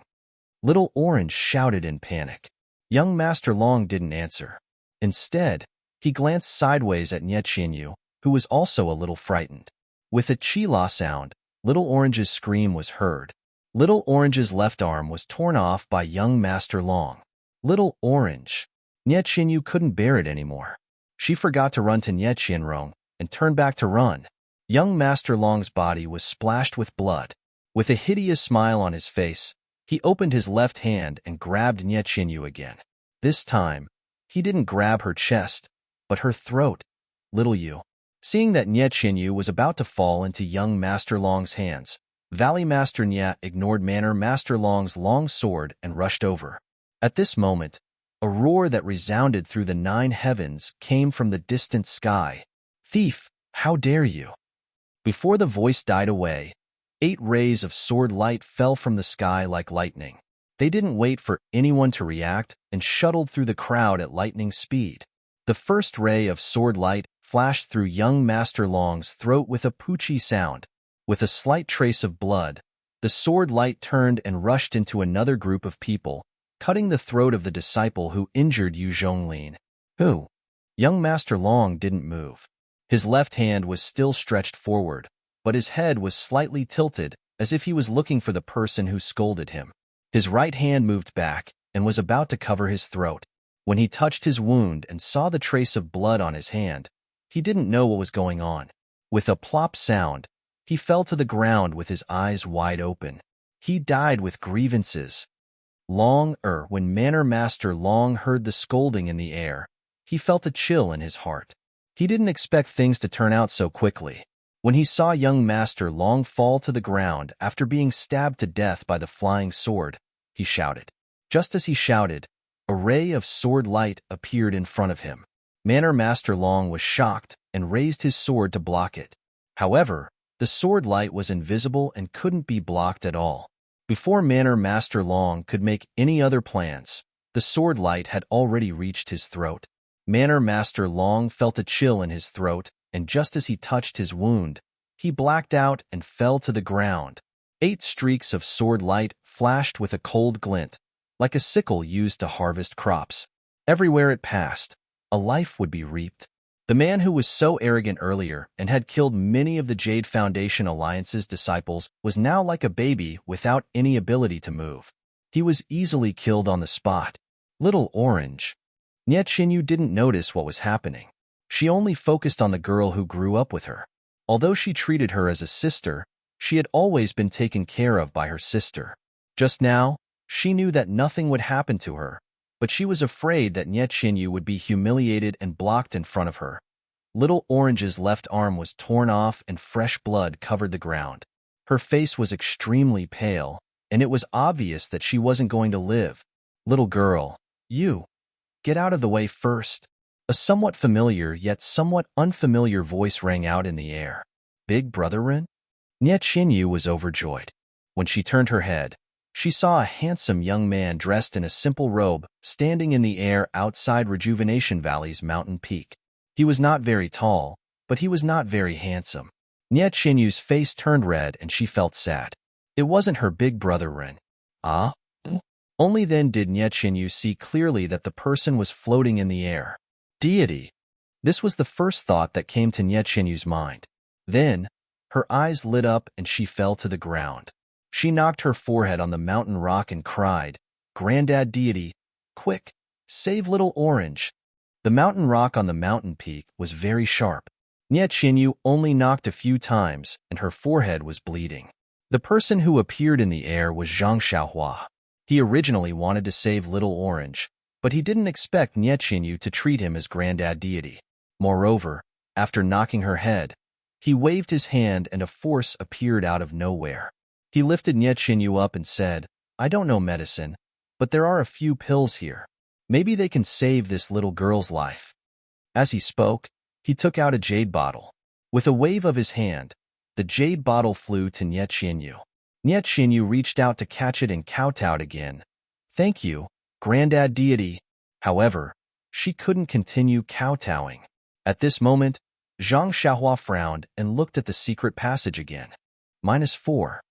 Little Orange shouted in panic. Young Master Long didn't answer. Instead, he glanced sideways at Nie Qinyu, who was also a little frightened. With a chi-la sound, Little Orange's scream was heard. Little Orange's left arm was torn off by young Master Long. Little Orange. Nie Qinyu couldn't bear it anymore. She forgot to run to Nie Qinrong and turned back to run. Young Master Long's body was splashed with blood. With a hideous smile on his face, he opened his left hand and grabbed Nie Qinyu again. This time, he didn't grab her chest, but her throat. Little you. Seeing that Nie Qinyu was about to fall into young Master Long's hands, Valley Master Nie ignored Manor Master Long's long sword and rushed over. At this moment, a roar that resounded through the 9 heavens came from the distant sky. Thief, how dare you? Before the voice died away, 8 rays of sword light fell from the sky like lightning. They didn't wait for anyone to react and shuttled through the crowd at lightning speed. The first ray of sword light flashed through young Master Long's throat with a poochie sound. With a slight trace of blood, the sword light turned and rushed into another group of people, cutting the throat of the disciple who injured Yu Zhonglin. Who? Young Master Long didn't move. His left hand was still stretched forward, but his head was slightly tilted, as if he was looking for the person who scolded him. His right hand moved back and was about to cover his throat. When he touched his wound and saw the trace of blood on his hand, he didn't know what was going on. With a plop sound, he fell to the ground with his eyes wide open. He died with grievances. When Manor Master Long heard the scolding in the air, he felt a chill in his heart. He didn't expect things to turn out so quickly. When he saw young Master Long fall to the ground after being stabbed to death by the flying sword, he shouted. Just as he shouted, a ray of sword light appeared in front of him. Manor Master Long was shocked and raised his sword to block it. However, the sword light was invisible and couldn't be blocked at all. Before Manor Master Long could make any other plans, the sword light had already reached his throat. Manor Master Long felt a chill in his throat, and just as he touched his wound, he blacked out and fell to the ground. 8 streaks of sword light flashed with a cold glint, like a sickle used to harvest crops. Everywhere it passed, a life would be reaped. The man who was so arrogant earlier and had killed many of the Jade Foundation Alliance's disciples was now like a baby without any ability to move. He was easily killed on the spot. Little Orange. Yet Xinyu didn't notice what was happening. She only focused on the girl who grew up with her. Although she treated her as a sister, she had always been taken care of by her sister. Just now, she knew that nothing would happen to her, but she was afraid that Nye Xinyu would be humiliated and blocked in front of her. Little Orange's left arm was torn off and fresh blood covered the ground. Her face was extremely pale, and it was obvious that she wasn't going to live. Little girl, you, get out of the way first. A somewhat familiar yet somewhat unfamiliar voice rang out in the air. Big Brother Ren? Nye Xinyu was overjoyed. When she turned her head, she saw a handsome young man dressed in a simple robe standing in the air outside Rejuvenation Valley's mountain peak. He was not very tall, but he was not very handsome. Nye Xinyu's face turned red and she felt sad. It wasn't her big brother Ren. Ah? Only then did Nye Xinyu see clearly that the person was floating in the air. Deity. This was the first thought that came to Nye Xinyu's mind. Then, her eyes lit up and she fell to the ground. She knocked her forehead on the mountain rock and cried, "Granddad Deity, quick, save little Orange." The mountain rock on the mountain peak was very sharp. Nye Xinyu only knocked a few times and her forehead was bleeding. The person who appeared in the air was Zhang Xiaohua. He originally wanted to save little Orange, but he didn't expect Nye Xinyu to treat him as Granddad Deity. Moreover, after knocking her head, he waved his hand and a force appeared out of nowhere. He lifted Nye Xinyu up and said, "I don't know medicine, but there are a few pills here. Maybe they can save this little girl's life." As he spoke, he took out a jade bottle. With a wave of his hand, the jade bottle flew to Nye Xinyu. Nye Xinyu reached out to catch it and kowtowed again. "Thank you, Granddad Deity." However, she couldn't continue kowtowing. At this moment, Zhang Xiaohua frowned and looked at the secret passage again. -4.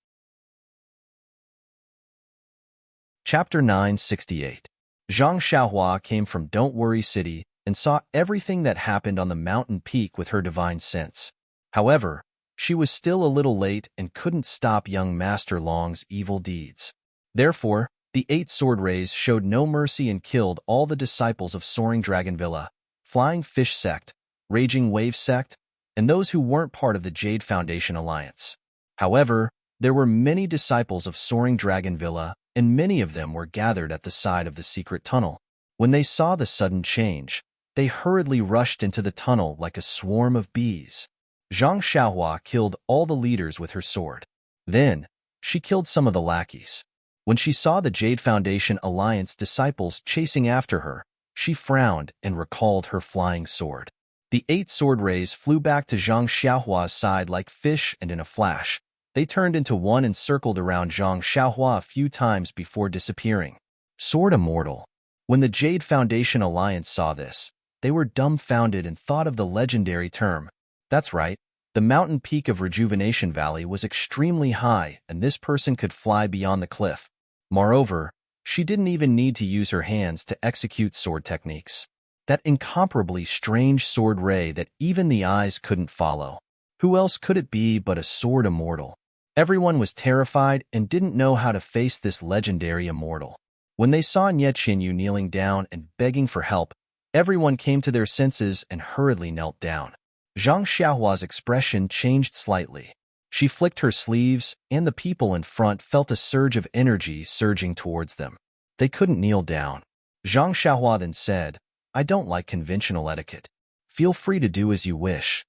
Chapter 968. Zhang Xiaohua came from Don't Worry City and saw everything that happened on the mountain peak with her divine sense. However, she was still a little late and couldn't stop young Master Long's evil deeds. Therefore, the 8 sword rays showed no mercy and killed all the disciples of Soaring Dragon Villa, Flying Fish Sect, Raging Wave Sect, and those who weren't part of the Jade Foundation Alliance. However, there were many disciples of Soaring Dragon Villa, and many of them were gathered at the side of the secret tunnel. When they saw the sudden change, they hurriedly rushed into the tunnel like a swarm of bees. Zhang Xiaohua killed all the leaders with her sword. Then, she killed some of the lackeys. When she saw the Jade Foundation Alliance disciples chasing after her, she frowned and recalled her flying sword. The 8 sword rays flew back to Zhang Xiaohua's side like fish, and in a flash, they turned into one and circled around Zhang Xiaohua a few times before disappearing. Sword Immortal. When the Jade Foundation Alliance saw this, they were dumbfounded and thought of the legendary term. That's right, the mountain peak of Rejuvenation Valley was extremely high and this person could fly beyond the cliff. Moreover, she didn't even need to use her hands to execute sword techniques. That incomparably strange sword ray that even the eyes couldn't follow. Who else could it be but a sword immortal? Everyone was terrified and didn't know how to face this legendary immortal. When they saw Nye Xinyu kneeling down and begging for help, everyone came to their senses and hurriedly knelt down. Zhang Xiaohua's expression changed slightly. She flicked her sleeves, and the people in front felt a surge of energy surging towards them. They couldn't kneel down. Zhang Xiaohua then said, "I don't like conventional etiquette. Feel free to do as you wish."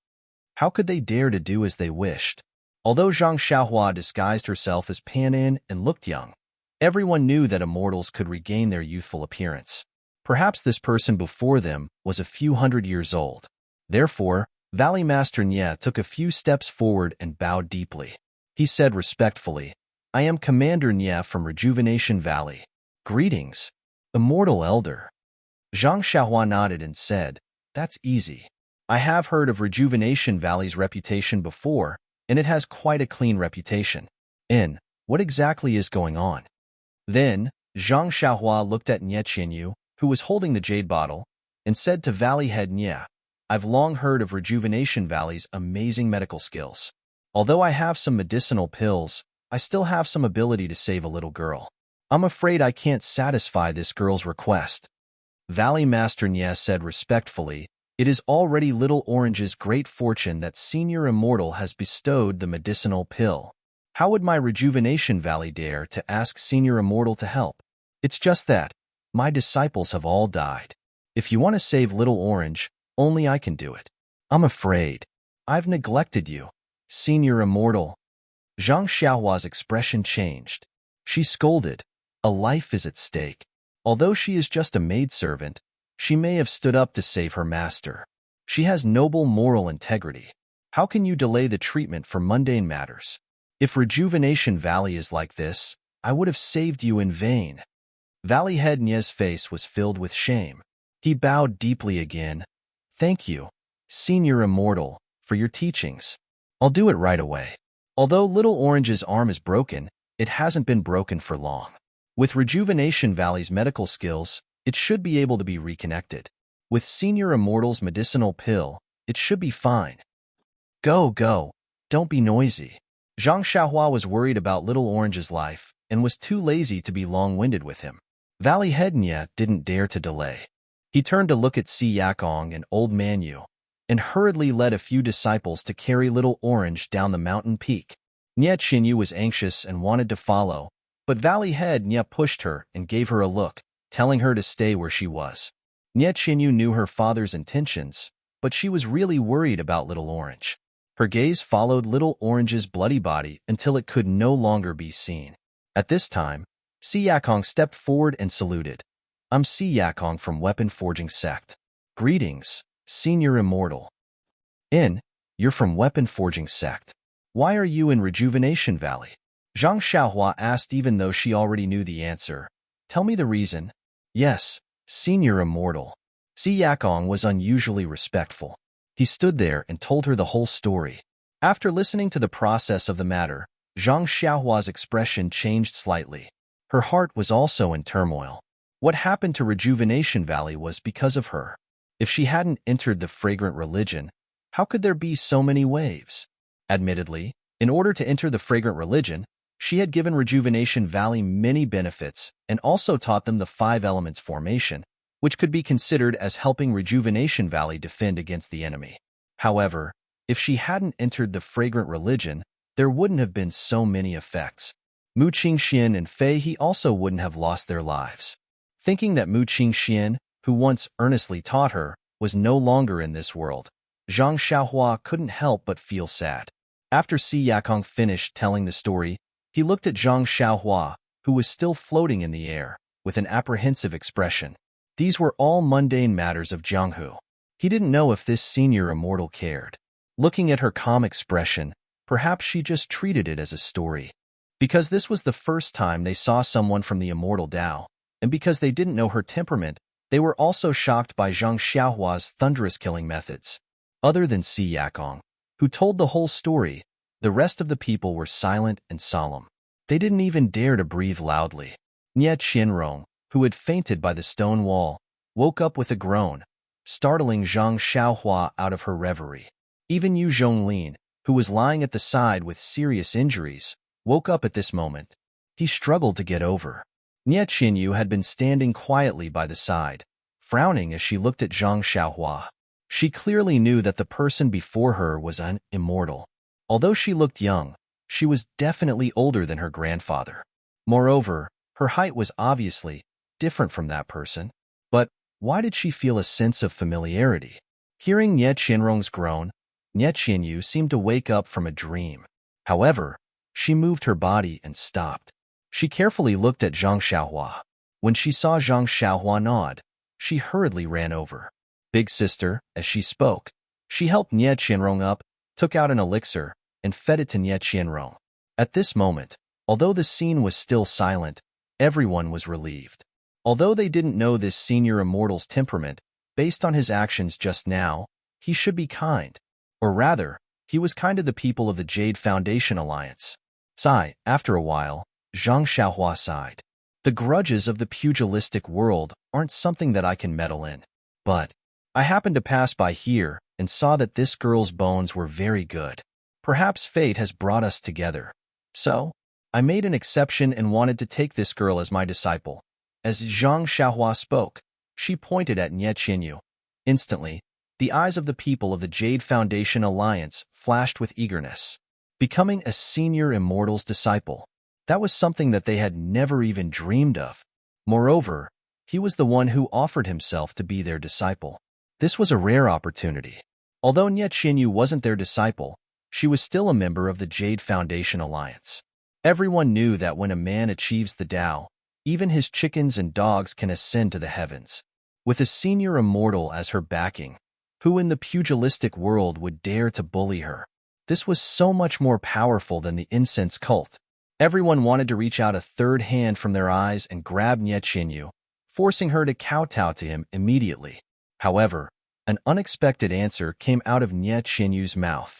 How could they dare to do as they wished? Although Zhang Xiaohua disguised herself as Panin and looked young, everyone knew that immortals could regain their youthful appearance. Perhaps this person before them was a few hundred years old. Therefore, Valley Master Nye took a few steps forward and bowed deeply. He said respectfully, "I am Commander Nye from Rejuvenation Valley. Greetings, Immortal Elder." Zhang Xiaohua nodded and said, "That's easy. I have heard of Rejuvenation Valley's reputation before, and it has quite a clean reputation. And what exactly is going on?" Then, Zhang Xiaohua looked at Nye Xinyu, who was holding the jade bottle, and said to Valley Head Nya, "I've long heard of Rejuvenation Valley's amazing medical skills. Although I have some medicinal pills, I still have some ability to save a little girl. I'm afraid I can't satisfy this girl's request." Valley Master Nya said respectfully, "It is already Little Orange's great fortune that Senior Immortal has bestowed the medicinal pill. How would my Rejuvenation Valley dare to ask Senior Immortal to help? It's just that my disciples have all died. If you want to save Little Orange, only I can do it. I'm afraid I've neglected you, Senior Immortal." Zhang Xiaohua's expression changed. She scolded, "A life is at stake. Although she is just a maidservant, she may have stood up to save her master. She has noble moral integrity. How can you delay the treatment for mundane matters? If Rejuvenation Valley is like this, I would have saved you in vain." Valley Head Nye's face was filled with shame. He bowed deeply again. "Thank you, Senior Immortal, for your teachings. I'll do it right away." Although Little Orange's arm is broken, it hasn't been broken for long. With Rejuvenation Valley's medical skills, it should be able to be reconnected. With Senior Immortal's medicinal pill, it should be fine. Go, don't be noisy." Zhang Xiaohua was worried about Little Orange's life and was too lazy to be long-winded with him. Valley Head Nya didn't dare to delay. He turned to look at Si Yakong and Old Man Yu, and hurriedly led a few disciples to carry Little Orange down the mountain peak. Nye Qinyu was anxious and wanted to follow, but Valley Head Nya pushed her and gave her a look, telling her to stay where she was. Nye Qinyu knew her father's intentions, but she was really worried about Little Orange. Her gaze followed Little Orange's bloody body until it could no longer be seen. At this time, Si Yakong stepped forward and saluted. "I'm Si Yakong from Weapon Forging Sect. Greetings, Senior Immortal." You're from Weapon Forging Sect. Why are you in Rejuvenation Valley?" Zhang Xiaohua asked, even though she already knew the answer. "Tell me the reason." "Yes, Senior Immortal." Si Yakong was unusually respectful. He stood there and told her the whole story. After listening to the process of the matter, Zhang Xiaohua's expression changed slightly. Her heart was also in turmoil. What happened to Rejuvenation Valley was because of her. If she hadn't entered the fragrant religion, how could there be so many waves? Admittedly, in order to enter the fragrant religion, she had given Rejuvenation Valley many benefits and also taught them the 5 elements formation, which could be considered as helping Rejuvenation Valley defend against the enemy. However, if she hadn't entered the fragrant religion, there wouldn't have been so many effects. Mu Qingxian and Fei He also wouldn't have lost their lives. Thinking that Mu Qingxian, who once earnestly taught her, was no longer in this world, Zhang Xiaohua couldn't help but feel sad. After Si Yakong finished telling the story, he looked at Zhang Xiaohua, who was still floating in the air, with an apprehensive expression. These were all mundane matters of Jianghu. He didn't know if this Senior Immortal cared. Looking at her calm expression, perhaps she just treated it as a story. Because this was the first time they saw someone from the Immortal Dao, and because they didn't know her temperament, they were also shocked by Zhang Xiaohua's thunderous killing methods. Other than Si Yakong, who told the whole story, the rest of the people were silent and solemn. They didn't even dare to breathe loudly. Nye Qianrong, who had fainted by the stone wall, woke up with a groan, startling Zhang Xiaohua out of her reverie. Even Yu Zhonglin, who was lying at the side with serious injuries, woke up at this moment. He struggled to get over. Nye Qinyu had been standing quietly by the side, frowning as she looked at Zhang Xiaohua. She clearly knew that the person before her was an immortal. Although she looked young, she was definitely older than her grandfather. Moreover, her height was obviously different from that person. But why did she feel a sense of familiarity? Hearing Nye Qianrong's groan, Nye Qinyu seemed to wake up from a dream. However, she moved her body and stopped. She carefully looked at Zhang Xiaohua. When she saw Zhang Xiaohua nod, she hurriedly ran over. "Big sister," as she spoke, she helped Nye Qianrong up, took out an elixir, and fed it to Nye Qianrong. At this moment, although the scene was still silent, everyone was relieved. Although they didn't know this Senior Immortal's temperament, based on his actions just now, he should be kind. Or rather, he was kind to the people of the Jade Foundation Alliance. Sigh, after a while, Zhang Xiaohua sighed. The grudges of the pugilistic world aren't something that I can meddle in. But I happened to pass by here and saw that this girl's bones were very good. Perhaps fate has brought us together. So, I made an exception and wanted to take this girl as my disciple. As Zhang Xiaohua spoke, she pointed at Nie Qinyu. Instantly, the eyes of the people of the Jade Foundation Alliance flashed with eagerness. Becoming a senior immortal's disciple. That was something that they had never even dreamed of. Moreover, he was the one who offered himself to be their disciple. This was a rare opportunity. Although Nie Qinyu wasn't their disciple, she was still a member of the Jade Foundation Alliance. Everyone knew that when a man achieves the Tao, even his chickens and dogs can ascend to the heavens. With a senior immortal as her backing, who in the pugilistic world would dare to bully her? This was so much more powerful than the incense cult. Everyone wanted to reach out a third hand from their eyes and grab Nie Qinyu, forcing her to kowtow to him immediately. However, an unexpected answer came out of Nie Qinyu's mouth.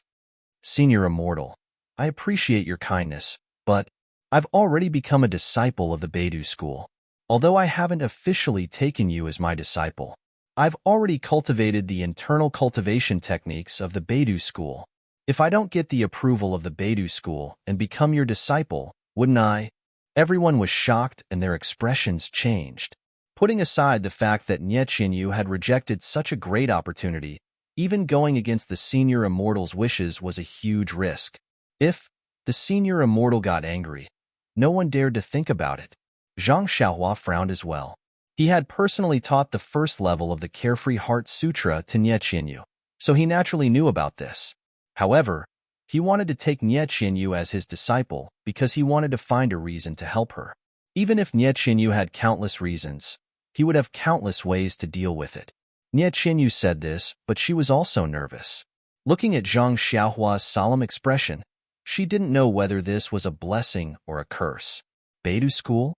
Senior Immortal, I appreciate your kindness, but I've already become a disciple of the Beidou school. Although I haven't officially taken you as my disciple, I've already cultivated the internal cultivation techniques of the Beidou school. If I don't get the approval of the Beidou school and become your disciple, wouldn't I? Everyone was shocked and their expressions changed. Putting aside the fact that Nie Qinyu had rejected such a great opportunity, even going against the senior immortal's wishes was a huge risk. If the senior immortal got angry, no one dared to think about it. Zhang Xiaohua frowned as well. He had personally taught the first level of the Carefree Heart Sutra to Nie Qinyu, so he naturally knew about this. However, he wanted to take Nie Qinyu as his disciple because he wanted to find a reason to help her. Even if Nie Qinyu had countless reasons, he would have countless ways to deal with it. Nie Qinyu said this, but she was also nervous. Looking at Zhang Xiaohua's solemn expression, she didn't know whether this was a blessing or a curse. Beidou school?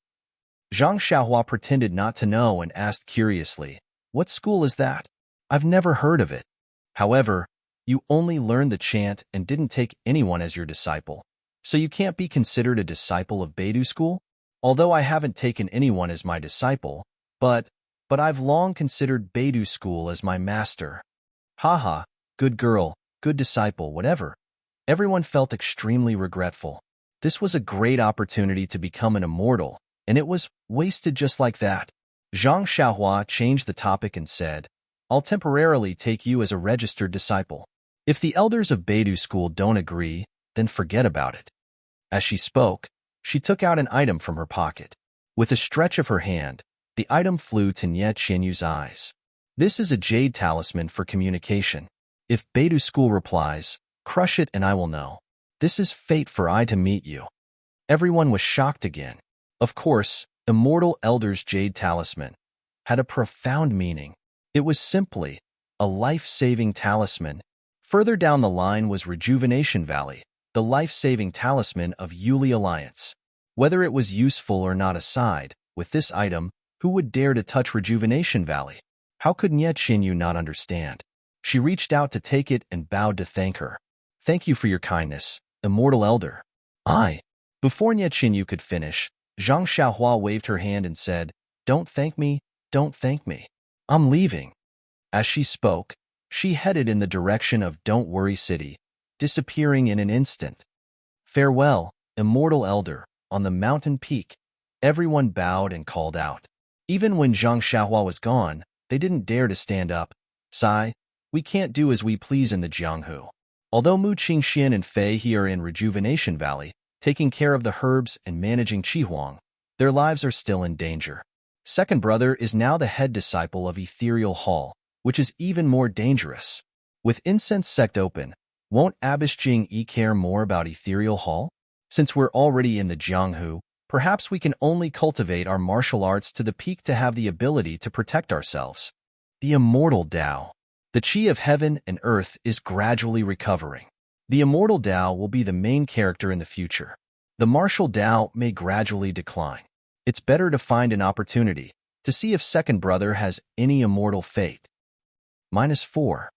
Zhang Xiaohua pretended not to know and asked curiously, "What school is that? I've never heard of it." However, you only learned the chant and didn't take anyone as your disciple, so you can't be considered a disciple of Beidou school? Although I haven't taken anyone as my disciple, but I've long considered Beidou school as my master. Haha, good girl, good disciple, whatever. Everyone felt extremely regretful. This was a great opportunity to become an immortal, and it was wasted just like that. Zhang Xiaohua changed the topic and said, I'll temporarily take you as a registered disciple. If the elders of Beidou school don't agree, then forget about it. As she spoke, she took out an item from her pocket. With a stretch of her hand, the item flew to Nie Qinyu's eyes. This is a jade talisman for communication. If Beidou school replies, crush it and I will know. This is fate for I to meet you. Everyone was shocked again. Of course, Immortal Elder's jade talisman had a profound meaning. It was simply a life-saving talisman. Further down the line was Rejuvenation Valley, the life-saving talisman of Yuli Alliance. Whether it was useful or not aside, with this item, who would dare to touch Rejuvenation Valley? How could Nie Qinyu not understand? She reached out to take it and bowed to thank her. Thank you for your kindness, Immortal Elder. Before Nie Qinyu could finish, Zhang Xiaohua waved her hand and said, Don't thank me, don't thank me. I'm leaving. As she spoke, she headed in the direction of Don't Worry City, disappearing in an instant. Farewell, Immortal Elder. On the mountain peak, everyone bowed and called out. Even when Zhang Xiaohua was gone, they didn't dare to stand up. Sigh, we can't do as we please in the Jianghu. Although Mu Qingxian and Fei He are in Rejuvenation Valley, taking care of the herbs and managing Qihuang, their lives are still in danger. Second brother is now the head disciple of Ethereal Hall, which is even more dangerous. With Incense Sect open, won't Abishjing care more about Ethereal Hall? Since we're already in the Jianghu, perhaps we can only cultivate our martial arts to the peak to have the ability to protect ourselves. The Immortal Tao. The Qi of heaven and earth is gradually recovering. The Immortal Tao will be the main character in the future. The martial Tao may gradually decline. It's better to find an opportunity to see if second brother has any immortal fate. -4.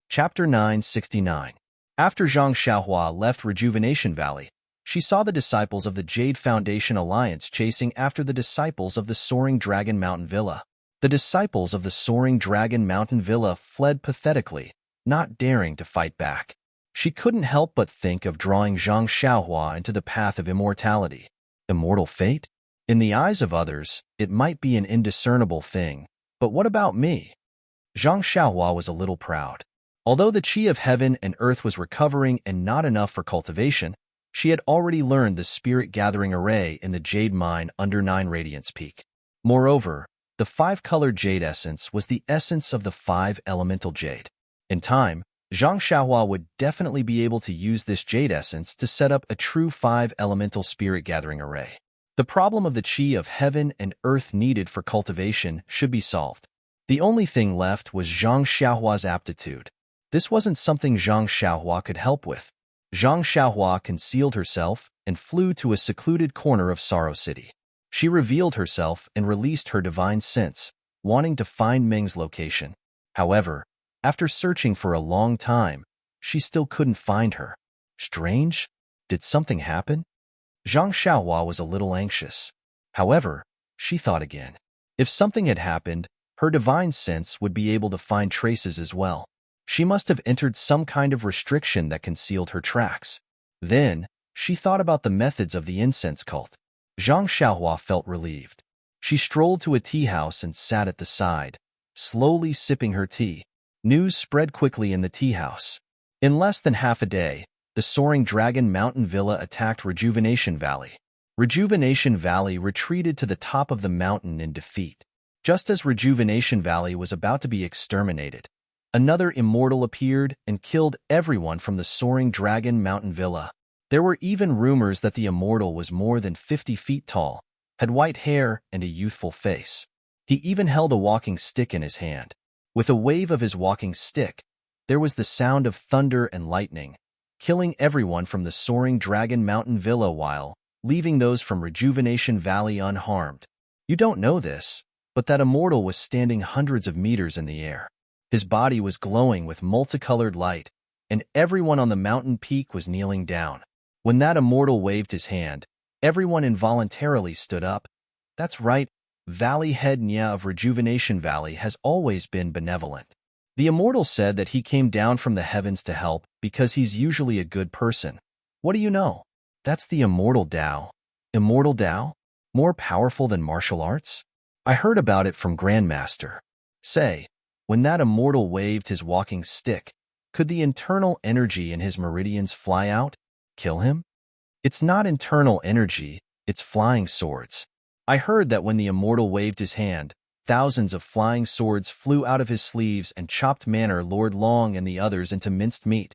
Chapter 969. After Zhang Xiaohua left Rejuvenation Valley, She saw the disciples of the Jade Foundation Alliance chasing after the disciples of the Soaring Dragon Mountain Villa. The disciples of the Soaring Dragon Mountain Villa fled pathetically, not daring to fight back. She couldn't help but think of drawing Zhang Xiaohua into the path of immortality. Immortal fate? In the eyes of others, it might be an indiscernible thing, but what about me? Zhang Xiaohua was a little proud. Although the qi of heaven and earth was recovering and not enough for cultivation, she had already learned the spirit-gathering array in the jade mine under 9 Radiance Peak. Moreover, the 5-colored jade essence was the essence of the 5 elemental jade. In time, Zhang Xiaohua would definitely be able to use this jade essence to set up a true 5 elemental spirit-gathering array. The problem of the qi of heaven and earth needed for cultivation should be solved. The only thing left was Zhang Xiaohua's aptitude. This wasn't something Zhang Xiaohua could help with. Zhang Xiaohua concealed herself and flew to a secluded corner of Sorrow City. She revealed herself and released her divine sense, wanting to find Ming's location. However, after searching for a long time, she still couldn't find her. Strange? Did something happen? Zhang Xiaohua was a little anxious. However, she thought again. If something had happened, her divine sense would be able to find traces as well. She must have entered some kind of restriction that concealed her tracks. Then, she thought about the methods of the incense cult. Zhang Xiaohua felt relieved. She strolled to a tea house and sat at the side, slowly sipping her tea. News spread quickly in the tea house. In less than half a day, the Soaring Dragon Mountain Villa attacked Rejuvenation Valley. Rejuvenation Valley retreated to the top of the mountain in defeat. Just as Rejuvenation Valley was about to be exterminated, another immortal appeared and killed everyone from the Soaring Dragon Mountain Villa. There were even rumors that the immortal was more than 50 feet tall, had white hair and a youthful face. He even held a walking stick in his hand. With a wave of his walking stick, there was the sound of thunder and lightning, killing everyone from the Soaring Dragon Mountain Villa while leaving those from Rejuvenation Valley unharmed. You don't know this, but that immortal was standing hundreds of meters in the air. His body was glowing with multicolored light, and everyone on the mountain peak was kneeling down. When that immortal waved his hand, everyone involuntarily stood up. That's right, Valley Head Nya of Rejuvenation Valley has always been benevolent. The immortal said that he came down from the heavens to help because he's usually a good person. What do you know? That's the immortal Tao. Immortal Tao? More powerful than martial arts? I heard about it from Grandmaster. Say, when that immortal waved his walking stick, could the internal energy in his meridians fly out? Kill him? It's not internal energy, it's flying swords. I heard that when the immortal waved his hand, thousands of flying swords flew out of his sleeves and chopped Manor Lord Long and the others into minced meat.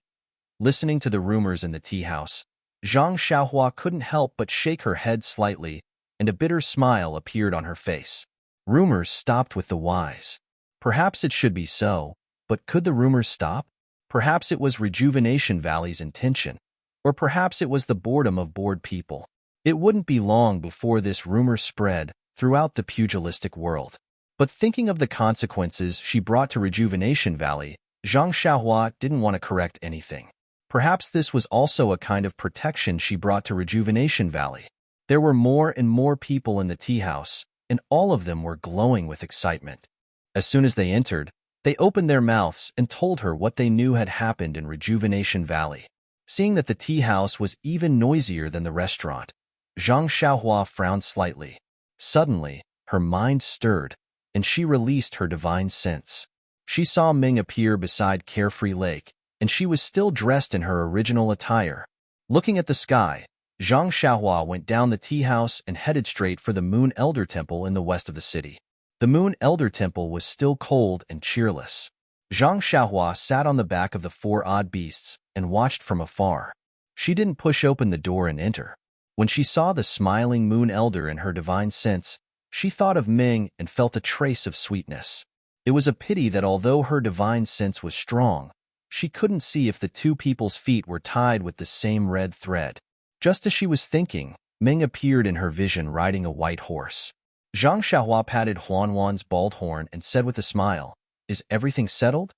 Listening to the rumors in the tea house, Zhang Xiaohua couldn't help but shake her head slightly, and a bitter smile appeared on her face. Rumors stopped with the wise. Perhaps it should be so, but could the rumors stop? Perhaps it was Rejuvenation Valley's intention, or perhaps it was the boredom of bored people. It wouldn't be long before this rumor spread throughout the pugilistic world. But thinking of the consequences she brought to Rejuvenation Valley, Zhang Xiaohua didn't want to correct anything. Perhaps this was also a kind of protection she brought to Rejuvenation Valley. There were more and more people in the tea house, and all of them were glowing with excitement. As soon as they entered, they opened their mouths and told her what they knew had happened in Rejuvenation Valley. Seeing that the tea house was even noisier than the restaurant, Zhang Xiaohua frowned slightly. Suddenly, her mind stirred, and she released her divine sense. She saw Ming appear beside Carefree Lake, and she was still dressed in her original attire. Looking at the sky, Zhang Xiaohua went down the tea house and headed straight for the Moon Elder Temple in the west of the city. The Moon Elder Temple was still cold and cheerless. Zhang Xiaohua sat on the back of the 4 odd beasts and watched from afar. She didn't push open the door and enter. When she saw the smiling Moon Elder in her divine sense, she thought of Ming and felt a trace of sweetness. It was a pity that although her divine sense was strong, she couldn't see if the 2 people's feet were tied with the same red thread. Just as she was thinking, Ming appeared in her vision riding a white horse. Zhang Xiaohua patted Huanwan's bald horn and said with a smile, "Is everything settled?"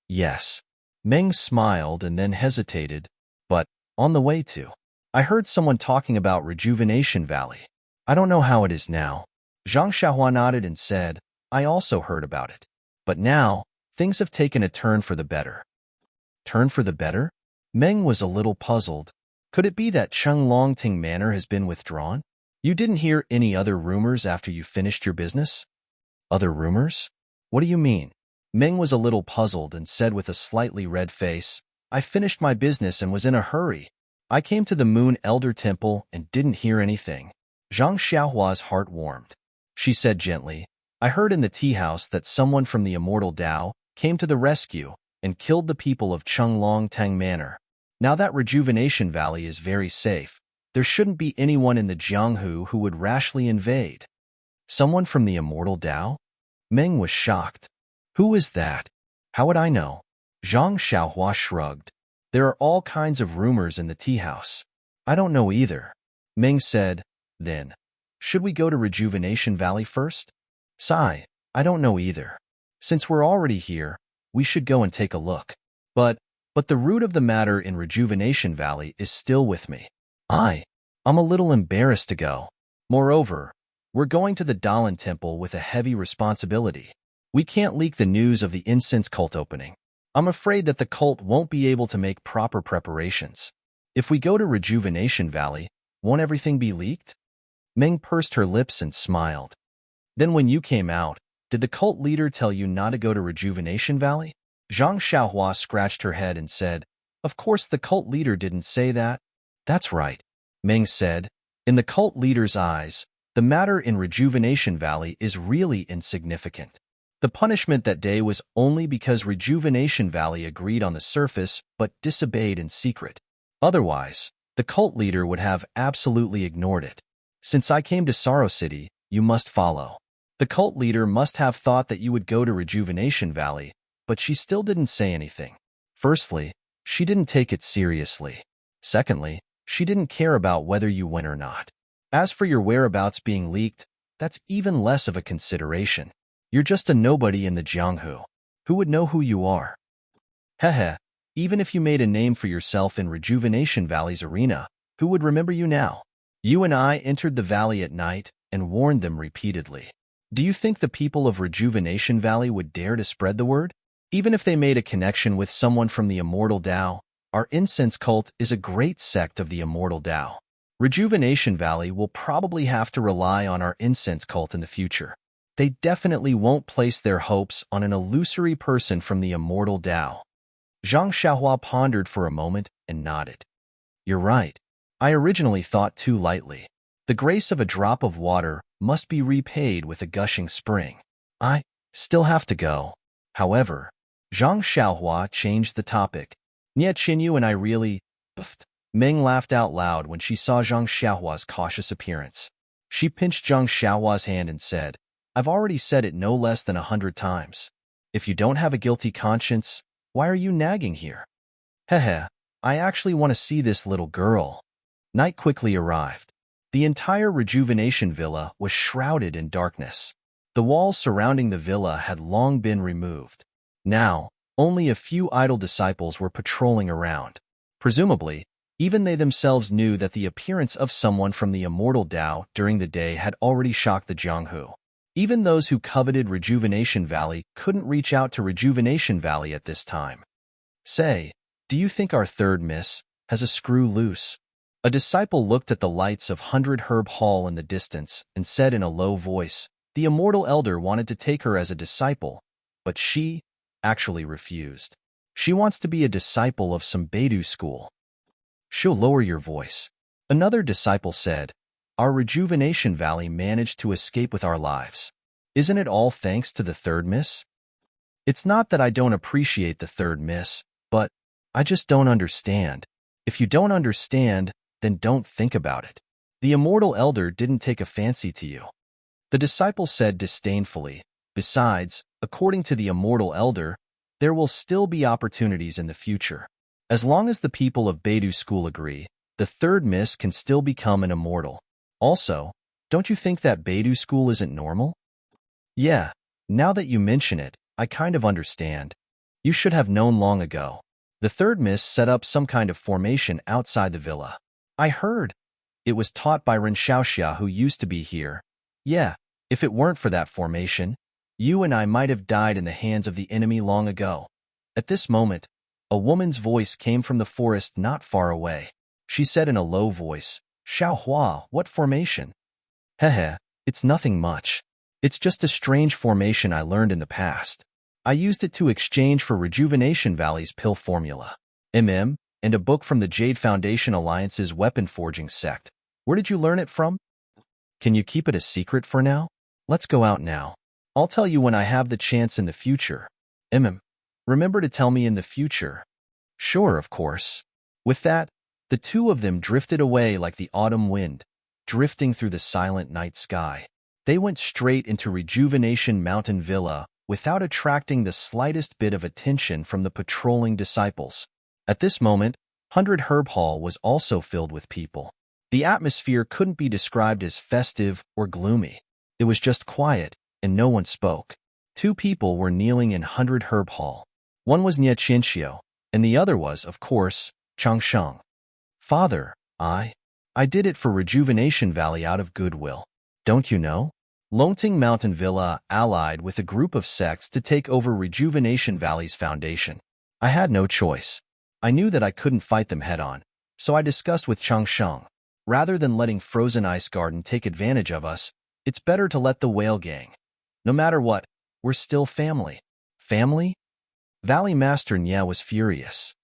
Yes. Ming smiled and then hesitated, but on the way to. I heard someone talking about Rejuvenation Valley. I don't know how it is now. Zhang Xiaohua nodded and said, I also heard about it. But now, things have taken a turn for the better. Turn for the better? Meng was a little puzzled. Could it be that Longting Manor has been withdrawn? You didn't hear any other rumors after you finished your business? Other rumors? What do you mean? Meng was a little puzzled and said with a slightly red face, I finished my business and was in a hurry. I came to the Moon Elder Temple and didn't hear anything. Zhang Xiaohua's heart warmed. She said gently, I heard in the tea house that someone from the Immortal Tao came to the rescue and killed the people of Longting Manor. Now that Rejuvenation Valley is very safe, there shouldn't be anyone in the Jianghu who would rashly invade. Someone from the Immortal Tao? Meng was shocked. Who is that? How would I know? Zhang Xiaohua shrugged. There are all kinds of rumors in the tea house. I don't know either. Meng said, then, should we go to Rejuvenation Valley first? Sigh, I don't know either. Since we're already here, we should go and take a look. But the root of the matter in Rejuvenation Valley is still with me. I'm a little embarrassed to go. Moreover, we're going to the Dalan Temple with a heavy responsibility. We can't leak the news of the incense cult opening. I'm afraid that the cult won't be able to make proper preparations. If we go to Rejuvenation Valley, won't everything be leaked? Meng pursed her lips and smiled. Then when you came out, did the cult leader tell you not to go to Rejuvenation Valley? Zhang Xiaohua scratched her head and said, Of course the cult leader didn't say that. That's right, Meng said. In the cult leader's eyes, the matter in Rejuvenation Valley is really insignificant. The punishment that day was only because Rejuvenation Valley agreed on the surface but disobeyed in secret. Otherwise, the cult leader would have absolutely ignored it. Since I came to Sorrow City, you must follow. The cult leader must have thought that you would go to Rejuvenation Valley, but she still didn't say anything. Firstly, she didn't take it seriously. Secondly, she didn't care about whether you went or not. As for your whereabouts being leaked, that's even less of a consideration. You're just a nobody in the Jianghu. Who would know who you are? Heh, even if you made a name for yourself in Rejuvenation Valley's arena, who would remember you now? You and I entered the valley at night and warned them repeatedly. Do you think the people of Rejuvenation Valley would dare to spread the word? Even if they made a connection with someone from the Immortal Tao, our incense cult is a great sect of the Immortal Tao. Rejuvenation Valley will probably have to rely on our incense cult in the future. They definitely won't place their hopes on an illusory person from the Immortal Tao. Zhang Xiaohua pondered for a moment and nodded. You're right. I originally thought too lightly. The grace of a drop of water must be repaid with a gushing spring. I still have to go. However, Zhang Xiaohua changed the topic. Nie Qinyu and I really... Buffed. Meng laughed out loud when she saw Zhang Xiaohua's cautious appearance. She pinched Zhang Xiaohua's hand and said, I've already said it no less than 100 times. If you don't have a guilty conscience, why are you nagging here? Heh, I actually want to see this little girl. Night quickly arrived. The entire Rejuvenation Villa was shrouded in darkness. The walls surrounding the villa had long been removed. Now, only a few idle disciples were patrolling around. Presumably, even they themselves knew that the appearance of someone from the Immortal Tao during the day had already shocked the Jianghu. Even those who coveted Rejuvenation Valley couldn't reach out to Rejuvenation Valley at this time. Say, do you think our third miss has a screw loose? A disciple looked at the lights of 100 Herb Hall in the distance and said in a low voice, the Immortal Elder wanted to take her as a disciple, but she actually refused. She wants to be a disciple of some Beidou school. She'll lower your voice. Another disciple said, our Rejuvenation Valley managed to escape with our lives. Isn't it all thanks to the third miss? It's not that I don't appreciate the third miss, but I just don't understand. If you don't understand, then don't think about it. The Immortal Elder didn't take a fancy to you. The disciple said disdainfully, besides, according to the Immortal Elder, there will still be opportunities in the future. As long as the people of Beidou School agree, the third miss can still become an immortal. Also, don't you think that Beidou School isn't normal? Yeah, now that you mention it, I kind of understand. You should have known long ago. The third miss set up some kind of formation outside the villa. I heard. It was taught by Ren Xiaoxia, who used to be here. Yeah, if it weren't for that formation, you and I might have died in the hands of the enemy long ago. At this moment, a woman's voice came from the forest not far away. She said in a low voice, Xiaohua, what formation? Hehe, it's nothing much. It's just a strange formation I learned in the past. I used it to exchange for Rejuvenation Valley's pill formula. And a book from the Jade Foundation Alliance's weapon forging sect. Where did you learn it from? Can you keep it a secret for now? Let's go out now. I'll tell you when I have the chance in the future. Remember to tell me in the future. Sure, of course. With that, the two of them drifted away like the autumn wind, drifting through the silent night sky. They went straight into Rejuvenation Mountain Villa without attracting the slightest bit of attention from the patrolling disciples. At this moment, 100 Herb Hall was also filled with people. The atmosphere couldn't be described as festive or gloomy. It was just quiet, and no one spoke. Two people were kneeling in 100 Herb Hall. One was Nie Qianxiu, and the other was, of course, Changsheng. Father, I did it for Rejuvenation Valley out of goodwill. Don't you know? Longting Mountain Villa allied with a group of sects to take over Rejuvenation Valley's foundation. I had no choice. I knew that I couldn't fight them head-on, so I discussed with Changsheng. Rather than letting Frozen Ice Garden take advantage of us, it's better to let the Whale Gang. No matter what, we're still family. Family? Valley Master Nya was furious.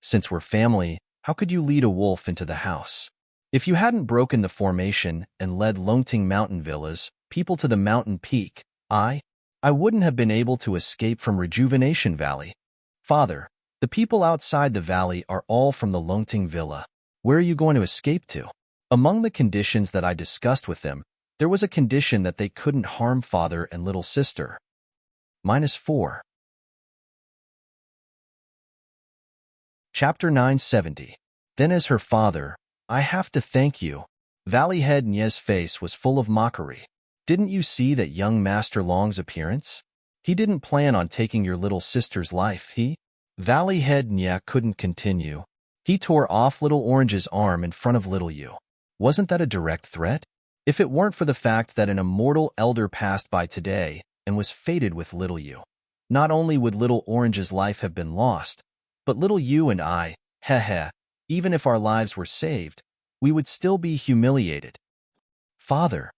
Since we're family, how could you lead a wolf into the house? If you hadn't broken the formation and led Longting Mountain Villas, people to the mountain peak, I wouldn't have been able to escape from Rejuvenation Valley. Father, the people outside the valley are all from the Longting Villa. Where are you going to escape to? Among the conditions that I discussed with them, there was a condition that they couldn't harm father and little sister. -4. Chapter 970. Then as her father, I have to thank you. Valley Head Nye's face was full of mockery. Didn't you see that young Master Long's appearance? He didn't plan on taking your little sister's life, Valley Head Nye couldn't continue. He tore off Little Orange's arm in front of Little Yu. Wasn't that a direct threat? If it weren't for the fact that an immortal elder passed by today and was fated with Little Yu, not only would Little Orange's life have been lost, but Little Yu and I, even if our lives were saved, we would still be humiliated. Father,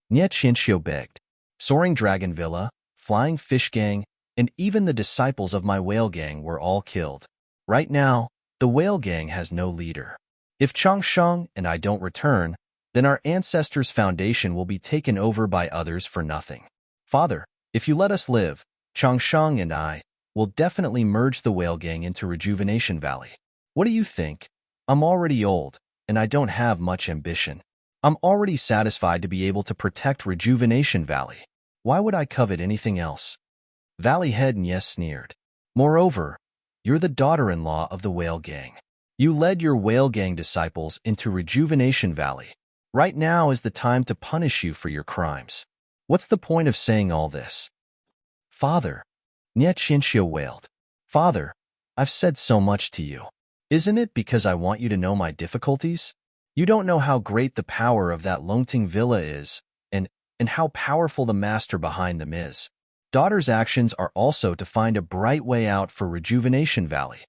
Nye Qianxiu begged. Soaring Dragon Villa, Flying Fish Gang, and even the disciples of my Whale Gang were all killed. Right now, the Whale Gang has no leader. If Changsheng and I don't return, then our ancestors' foundation will be taken over by others for nothing. Father, if you let us live, Changsheng and I will definitely merge the Whale Gang into Rejuvenation Valley. What do you think? I'm already old, and I don't have much ambition. I'm already satisfied to be able to protect Rejuvenation Valley. Why would I covet anything else? Valley Head Nye sneered. Moreover, you're the daughter-in-law of the Whale Gang. You led your Whale Gang disciples into Rejuvenation Valley. Right now is the time to punish you for your crimes. What's the point of saying all this? Father, Nye Qianxiu wailed. Father, I've said so much to you. Isn't it because I want you to know my difficulties? You don't know how great the power of that Longting Villa is, and how powerful the master behind them is. Daughter's actions are also to find a bright way out for Rejuvenation Valley.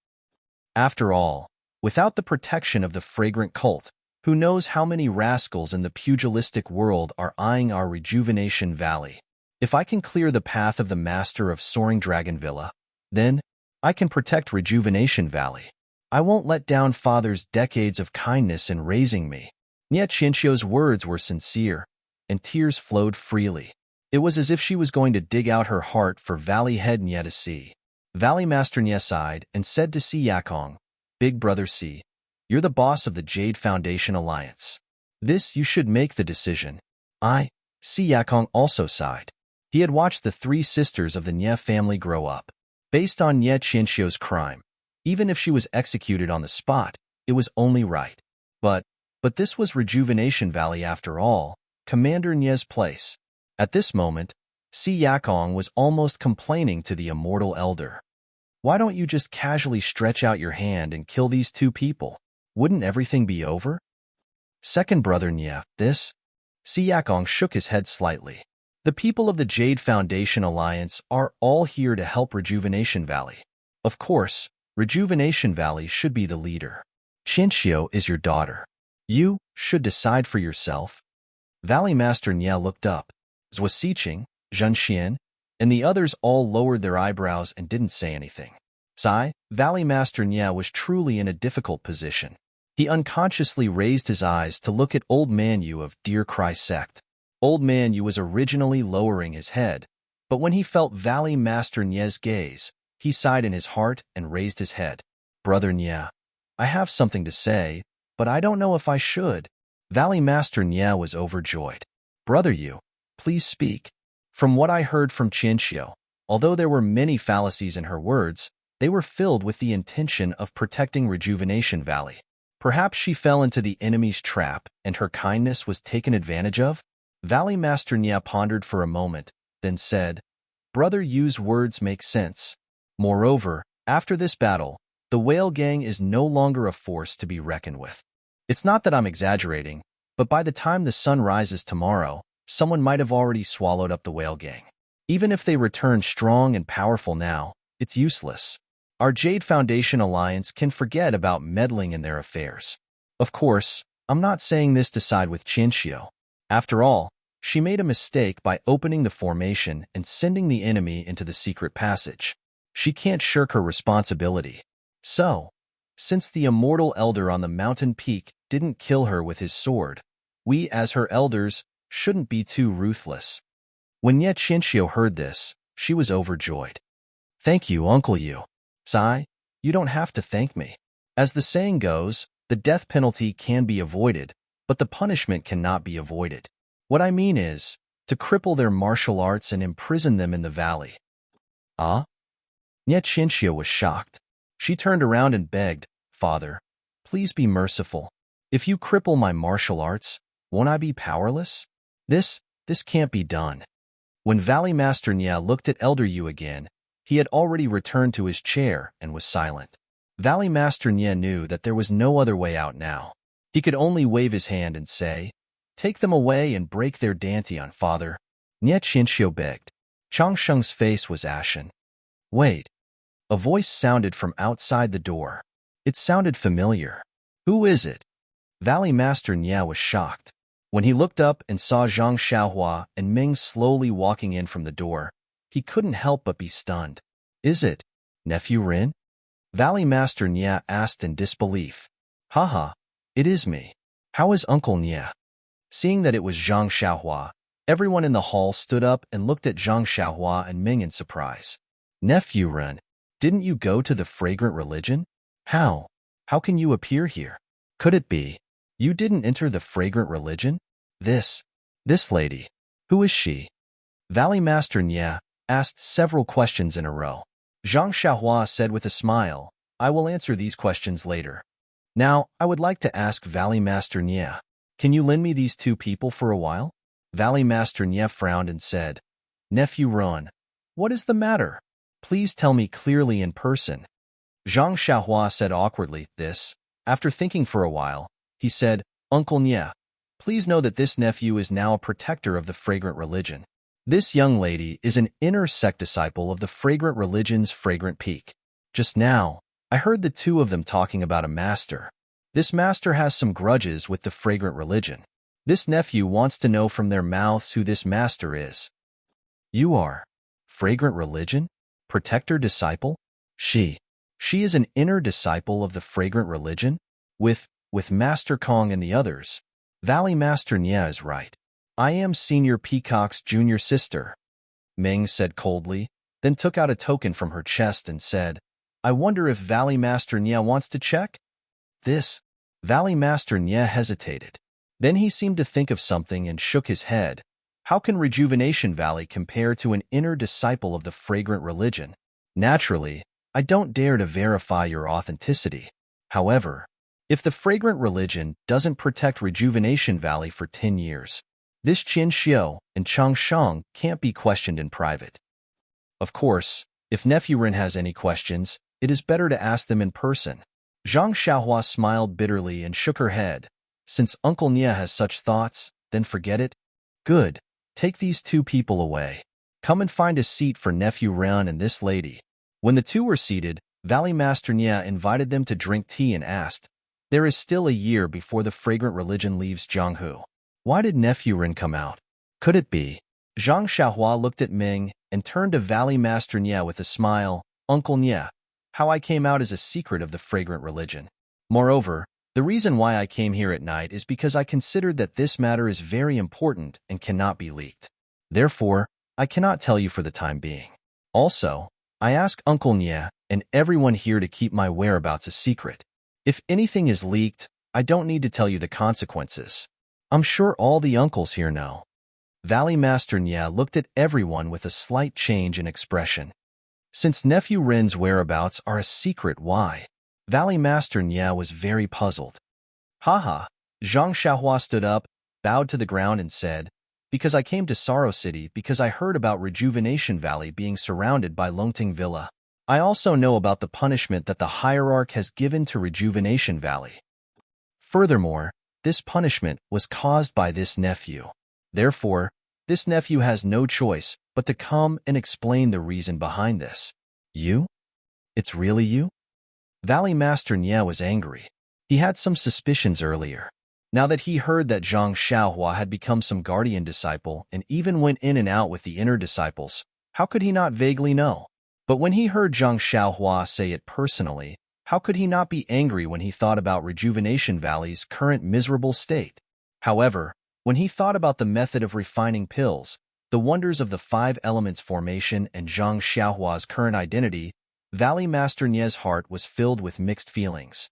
After all, without the protection of the fragrant cult, who knows how many rascals in the pugilistic world are eyeing our Rejuvenation Valley? If I can clear the path of the master of Soaring Dragon Villa, then I can protect Rejuvenation Valley. I won't let down father's decades of kindness in raising me. Nye Qianxiu's words were sincere, and tears flowed freely. It was as if she was going to dig out her heart for Valley Head Nye to see. Valley Master Nye sighed and said to Si Yakong, Big Brother Si, you're the boss of the Jade Foundation Alliance. This you should make the decision. Si Yakong also sighed. He had watched the three sisters of the Nye family grow up. Based on Nye Qianxiu's crime, even if she was executed on the spot, it was only right. But this was Rejuvenation Valley after all, Commander Nye's place. At this moment, Si Yakong was almost complaining to the immortal elder. Why don't you just casually stretch out your hand and kill these two people? Wouldn't everything be over? Second brother Nya, this? Siyakong shook his head slightly. The people of the Jade Foundation Alliance are all here to help Rejuvenation Valley. Of course, Rejuvenation Valley should be the leader. Chinchio is your daughter. You should decide for yourself. Valley Master Nya looked up. Zhou Siqing, Zhen Xian, and the others all lowered their eyebrows and didn't say anything. Valley Master Nya was truly in a difficult position. He unconsciously raised his eyes to look at Old Man Yu of Deer Cry Sect. Old Man Yu was originally lowering his head, but when he felt Valley Master Nya's gaze, he sighed in his heart and raised his head. Brother Nya, I have something to say, but I don't know if I should. Valley Master Nya was overjoyed. Brother Yu, please speak. From what I heard from Chinchio, although there were many fallacies in her words, they were filled with the intention of protecting Rejuvenation Valley. Perhaps she fell into the enemy's trap and her kindness was taken advantage of? Valley Master Nya pondered for a moment, then said, Brother Yu's words make sense. Moreover, after this battle, the Whale Gang is no longer a force to be reckoned with. It's not that I'm exaggerating, but by the time the sun rises tomorrow, someone might have already swallowed up the Whale Gang. Even if they return strong and powerful now, it's useless. Our Jade Foundation Alliance can forget about meddling in their affairs. Of course, I'm not saying this to side with Chinchio. After all, she made a mistake by opening the formation and sending the enemy into the secret passage. She can't shirk her responsibility. So, since the immortal elder on the mountain peak didn't kill her with his sword, we as her elders shouldn't be too ruthless. When Nye Chinchio heard this, she was overjoyed. Thank you, Uncle Yu. You don't have to thank me. As the saying goes, the death penalty can be avoided, but the punishment cannot be avoided. What I mean is, to cripple their martial arts and imprison them in the valley. Nye Chinchio was shocked. She turned around and begged, Father, please be merciful. If you cripple my martial arts, won't I be powerless? This can't be done. When Valley Master Nya looked at Elder Yu again, he had already returned to his chair and was silent. Valley Master Nya knew that there was no other way out now. He could only wave his hand and say, Take them away and break their dantian, Father. Nye Chinchio begged. Changsheng's face was ashen. Wait. A voice sounded from outside the door. It sounded familiar. Who is it? Valley Master Nya was shocked. When he looked up and saw Zhang Xiaohua and Ming slowly walking in from the door, he couldn't help but be stunned. Is it Nephew Rin? Valley Master Nya asked in disbelief. Haha, it is me. How is Uncle Nya? Seeing that it was Zhang Xiaohua, everyone in the hall stood up and looked at Zhang Xiaohua and Ming in surprise. Nephew Rin, didn't you go to the Fragrant Religion? How? How can you appear here? Could it be you didn't enter the Fragrant Religion? This lady, who is she? Valley Master Nya asked several questions in a row. Zhang Xiaohua said with a smile, I will answer these questions later. Now, I would like to ask Valley Master Nya, can you lend me these two people for a while? Valley Master Nya frowned and said, Nephew Ron, what is the matter? Please tell me clearly in person. Zhang Xiaohua said awkwardly, after thinking for a while, he said, Uncle Nya, please know that this nephew is now a protector of the Fragrant Religion. This young lady is an inner sect disciple of the Fragrant Religion's Fragrant Peak. Just now, I heard the two of them talking about a master. This master has some grudges with the Fragrant Religion. This nephew wants to know from their mouths who this master is. You are Fragrant Religion? Protector disciple? She is an inner disciple of the Fragrant Religion? With Master Kong and the others. Valley Master Nya is right. I am Senior Peacock's junior sister, Ming said coldly, then took out a token from her chest and said, I wonder if Valley Master Nya wants to check? Valley Master Nya hesitated. Then he seemed to think of something and shook his head. How can Rejuvenation Valley compare to an inner disciple of the Fragrant Religion? Naturally, I don't dare to verify your authenticity. However, if the Fragrant Religion doesn't protect Rejuvenation Valley for 10 years, this Chinchio and Changsheng can't be questioned in private. Of course, if Nephew Rin has any questions, it is better to ask them in person. Zhang Xiaohua smiled bitterly and shook her head. Since Uncle Nya has such thoughts, then forget it. Good. Take these two people away. Come and find a seat for Nephew Ren and this lady. When the two were seated, Valley Master Nya invited them to drink tea and asked, there is still a year before the fragrant religion leaves Jianghu. Why did Nephew Ren come out? Could it be? Zhang Xiaohua looked at Ming and turned to Valley Master Nya with a smile. Uncle Nya, how I came out is a secret of the fragrant religion. Moreover, the reason why I came here at night is because I considered that this matter is very important and cannot be leaked. Therefore, I cannot tell you for the time being. Also, I ask Uncle Nya and everyone here to keep my whereabouts a secret. If anything is leaked, I don't need to tell you the consequences. I'm sure all the uncles here know. Valley Master Nya looked at everyone with a slight change in expression. Since Nephew Ren's whereabouts are a secret, why? Valley Master Nya was very puzzled. Haha, Zhang Xiaohua stood up, bowed to the ground and said, because I came to Sorrow City because I heard about Rejuvenation Valley being surrounded by Longting Villa. I also know about the punishment that the hierarch has given to Rejuvenation Valley. Furthermore, this punishment was caused by this nephew. Therefore, this nephew has no choice but to come and explain the reason behind this. You? It's really you? Valley Master Nya was angry. He had some suspicions earlier. Now that he heard that Zhang Xiaohua had become some guardian disciple and even went in and out with the inner disciples, how could he not vaguely know? But when he heard Zhang Xiaohua say it personally, how could he not be angry when he thought about Rejuvenation Valley's current miserable state? However, when he thought about the method of refining pills, the wonders of the 5 elements formation and Zhang Xiaohua's current identity, Valley Master Nye's heart was filled with mixed feelings.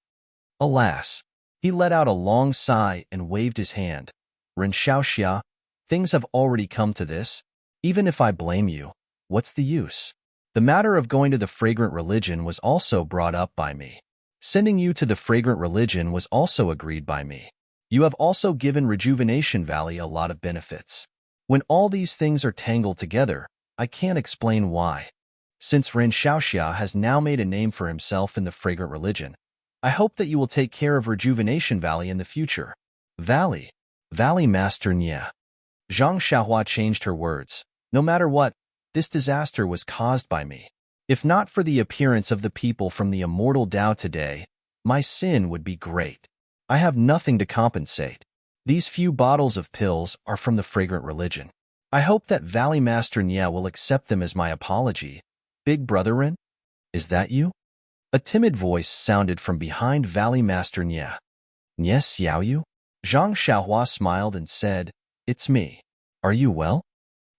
Alas! He let out a long sigh and waved his hand. Ren Xiaoxia, things have already come to this. Even if I blame you, what's the use? The matter of going to the fragrant religion was also brought up by me. Sending you to the fragrant religion was also agreed by me. You have also given Rejuvenation Valley a lot of benefits. When all these things are tangled together, I can't explain why. Since Ren Xiaoxia has now made a name for himself in the fragrant religion, I hope that you will take care of Rejuvenation Valley in the future. Valley Master Nya. Zhang Xiaohua changed her words. No matter what, this disaster was caused by me. If not for the appearance of the people from the immortal Tao today, my sin would be great. I have nothing to compensate. These few bottles of pills are from the fragrant religion. I hope that Valley Master Nya will accept them as my apology. Big Brother Ren? Is that you? A timid voice sounded from behind Valley Master Nya. Nye Xiaoyu? Zhang Xiaohua smiled and said, it's me. Are you well?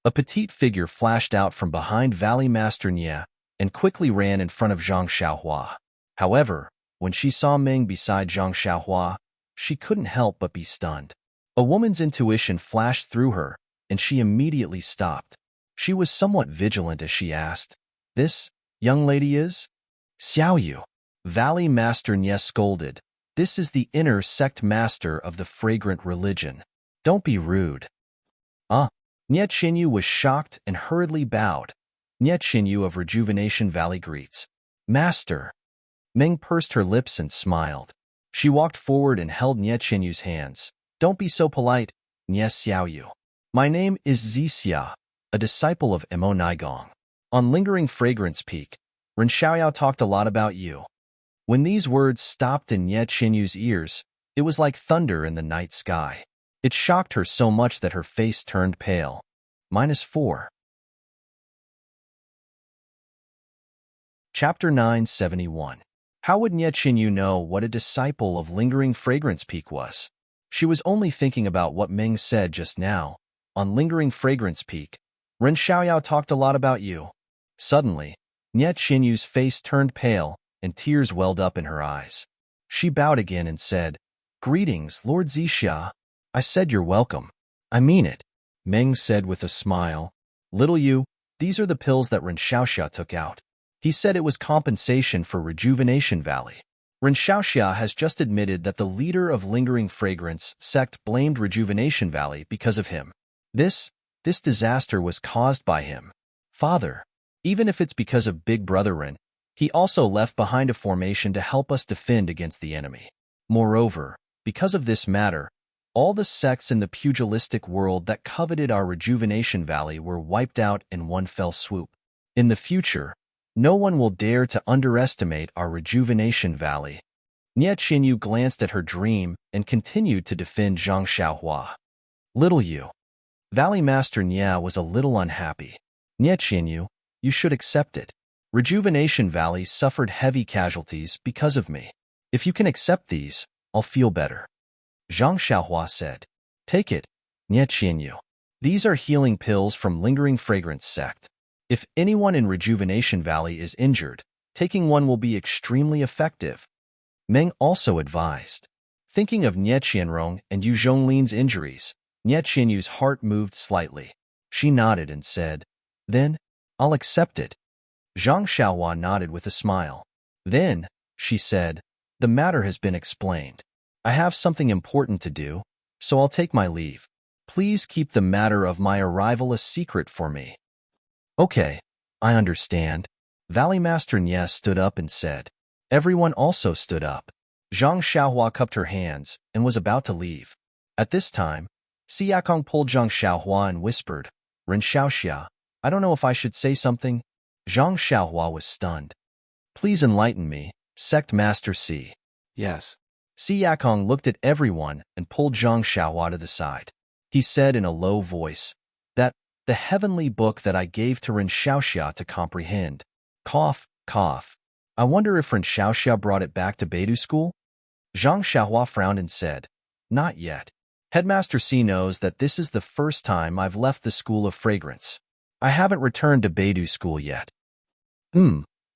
A petite figure flashed out from behind Valley Master Nya and quickly ran in front of Zhang Xiaohua. However, when she saw Ming beside Zhang Xiaohua, she couldn't help but be stunned. A woman's intuition flashed through her, and she immediately stopped. She was somewhat vigilant as she asked, this young lady is? Xiaoyu. Valley Master Nya scolded. This is the inner sect master of the fragrant religion. Don't be rude. Nye Qinyu was shocked and hurriedly bowed. Nye Qinyu of Rejuvenation Valley greets. Master. Ming pursed her lips and smiled. She walked forward and held Nye Qinyu's hands. Don't be so polite, Nye Xiaoyu. My name is Zixia, a disciple of Mo Naigong. On Lingering Fragrance Peak, Ren Xiaoyao talked a lot about you. When these words stopped in Nye Qinyu's ears, it was like thunder in the night sky. It shocked her so much that her face turned pale. -4. Chapter 971. How would Nye Qinyu know what a disciple of Lingering Fragrance Peak was? She was only thinking about what Ming said just now. On Lingering Fragrance Peak, Ren Xiaoyao talked a lot about you. Suddenly, Nye Qinyu's face turned pale and tears welled up in her eyes. She bowed again and said, Greetings, Lord Zixia. I said you're welcome. I mean it. Ming said with a smile. Little you, these are the pills that Ren Xiaoxia took out. He said it was compensation for Rejuvenation Valley. Ren Xiaoxia has just admitted that the leader of Lingering Fragrance sect blamed Rejuvenation Valley because of him. This disaster was caused by him. Father, even if it's because of Big Brother Ren, he also left behind a formation to help us defend against the enemy. Moreover, Because of this matter, all the sects in the pugilistic world that coveted our rejuvenation valley were wiped out in one fell swoop. In the future, no one will dare to underestimate our rejuvenation valley. Nie Qinyu glanced at her dream and continued to defend Zhang Xiaohua. Little you. Valley Master Nie was a little unhappy. Nie Qinyu, you should accept it. Rejuvenation Valley suffered heavy casualties because of me. If you can accept these, I'll feel better. Zhang Xiaohua said. Take it, Nie Qinyu. These are healing pills from Lingering Fragrance sect. If anyone in Rejuvenation Valley is injured, taking one will be extremely effective. Meng also advised. Thinking of Nie Qianrong and Yu Zhonglin's injuries, Nie Qinyu's heart moved slightly. She nodded and said, Then, I'll accept it. Zhang Xiaohua nodded with a smile. Then, she said, the matter has been explained. I have something important to do, so I'll take my leave. Please keep the matter of my arrival a secret for me. Okay, I understand. Valley Master Nie stood up and said. Everyone also stood up. Zhang Xiaohua cupped her hands and was about to leave. At this time, Siakong pulled Zhang Xiaohua and whispered, Ren Xiaoxia, I don't know if I should say something. Zhang Xiaohua was stunned. Please enlighten me, Sect Master Si. Yes. Siakong looked at everyone and pulled Zhang Xiaohua to the side. He said in a low voice, that the heavenly book that I gave to Ren Xiaoxia to comprehend. Cough, cough. I wonder if Ren Xiaoxia brought it back to Beidou School? Zhang Xiaohua frowned and said, Not yet. Headmaster Si knows that this is the first time I've left the School of Fragrance. I haven't returned to Beidou School yet.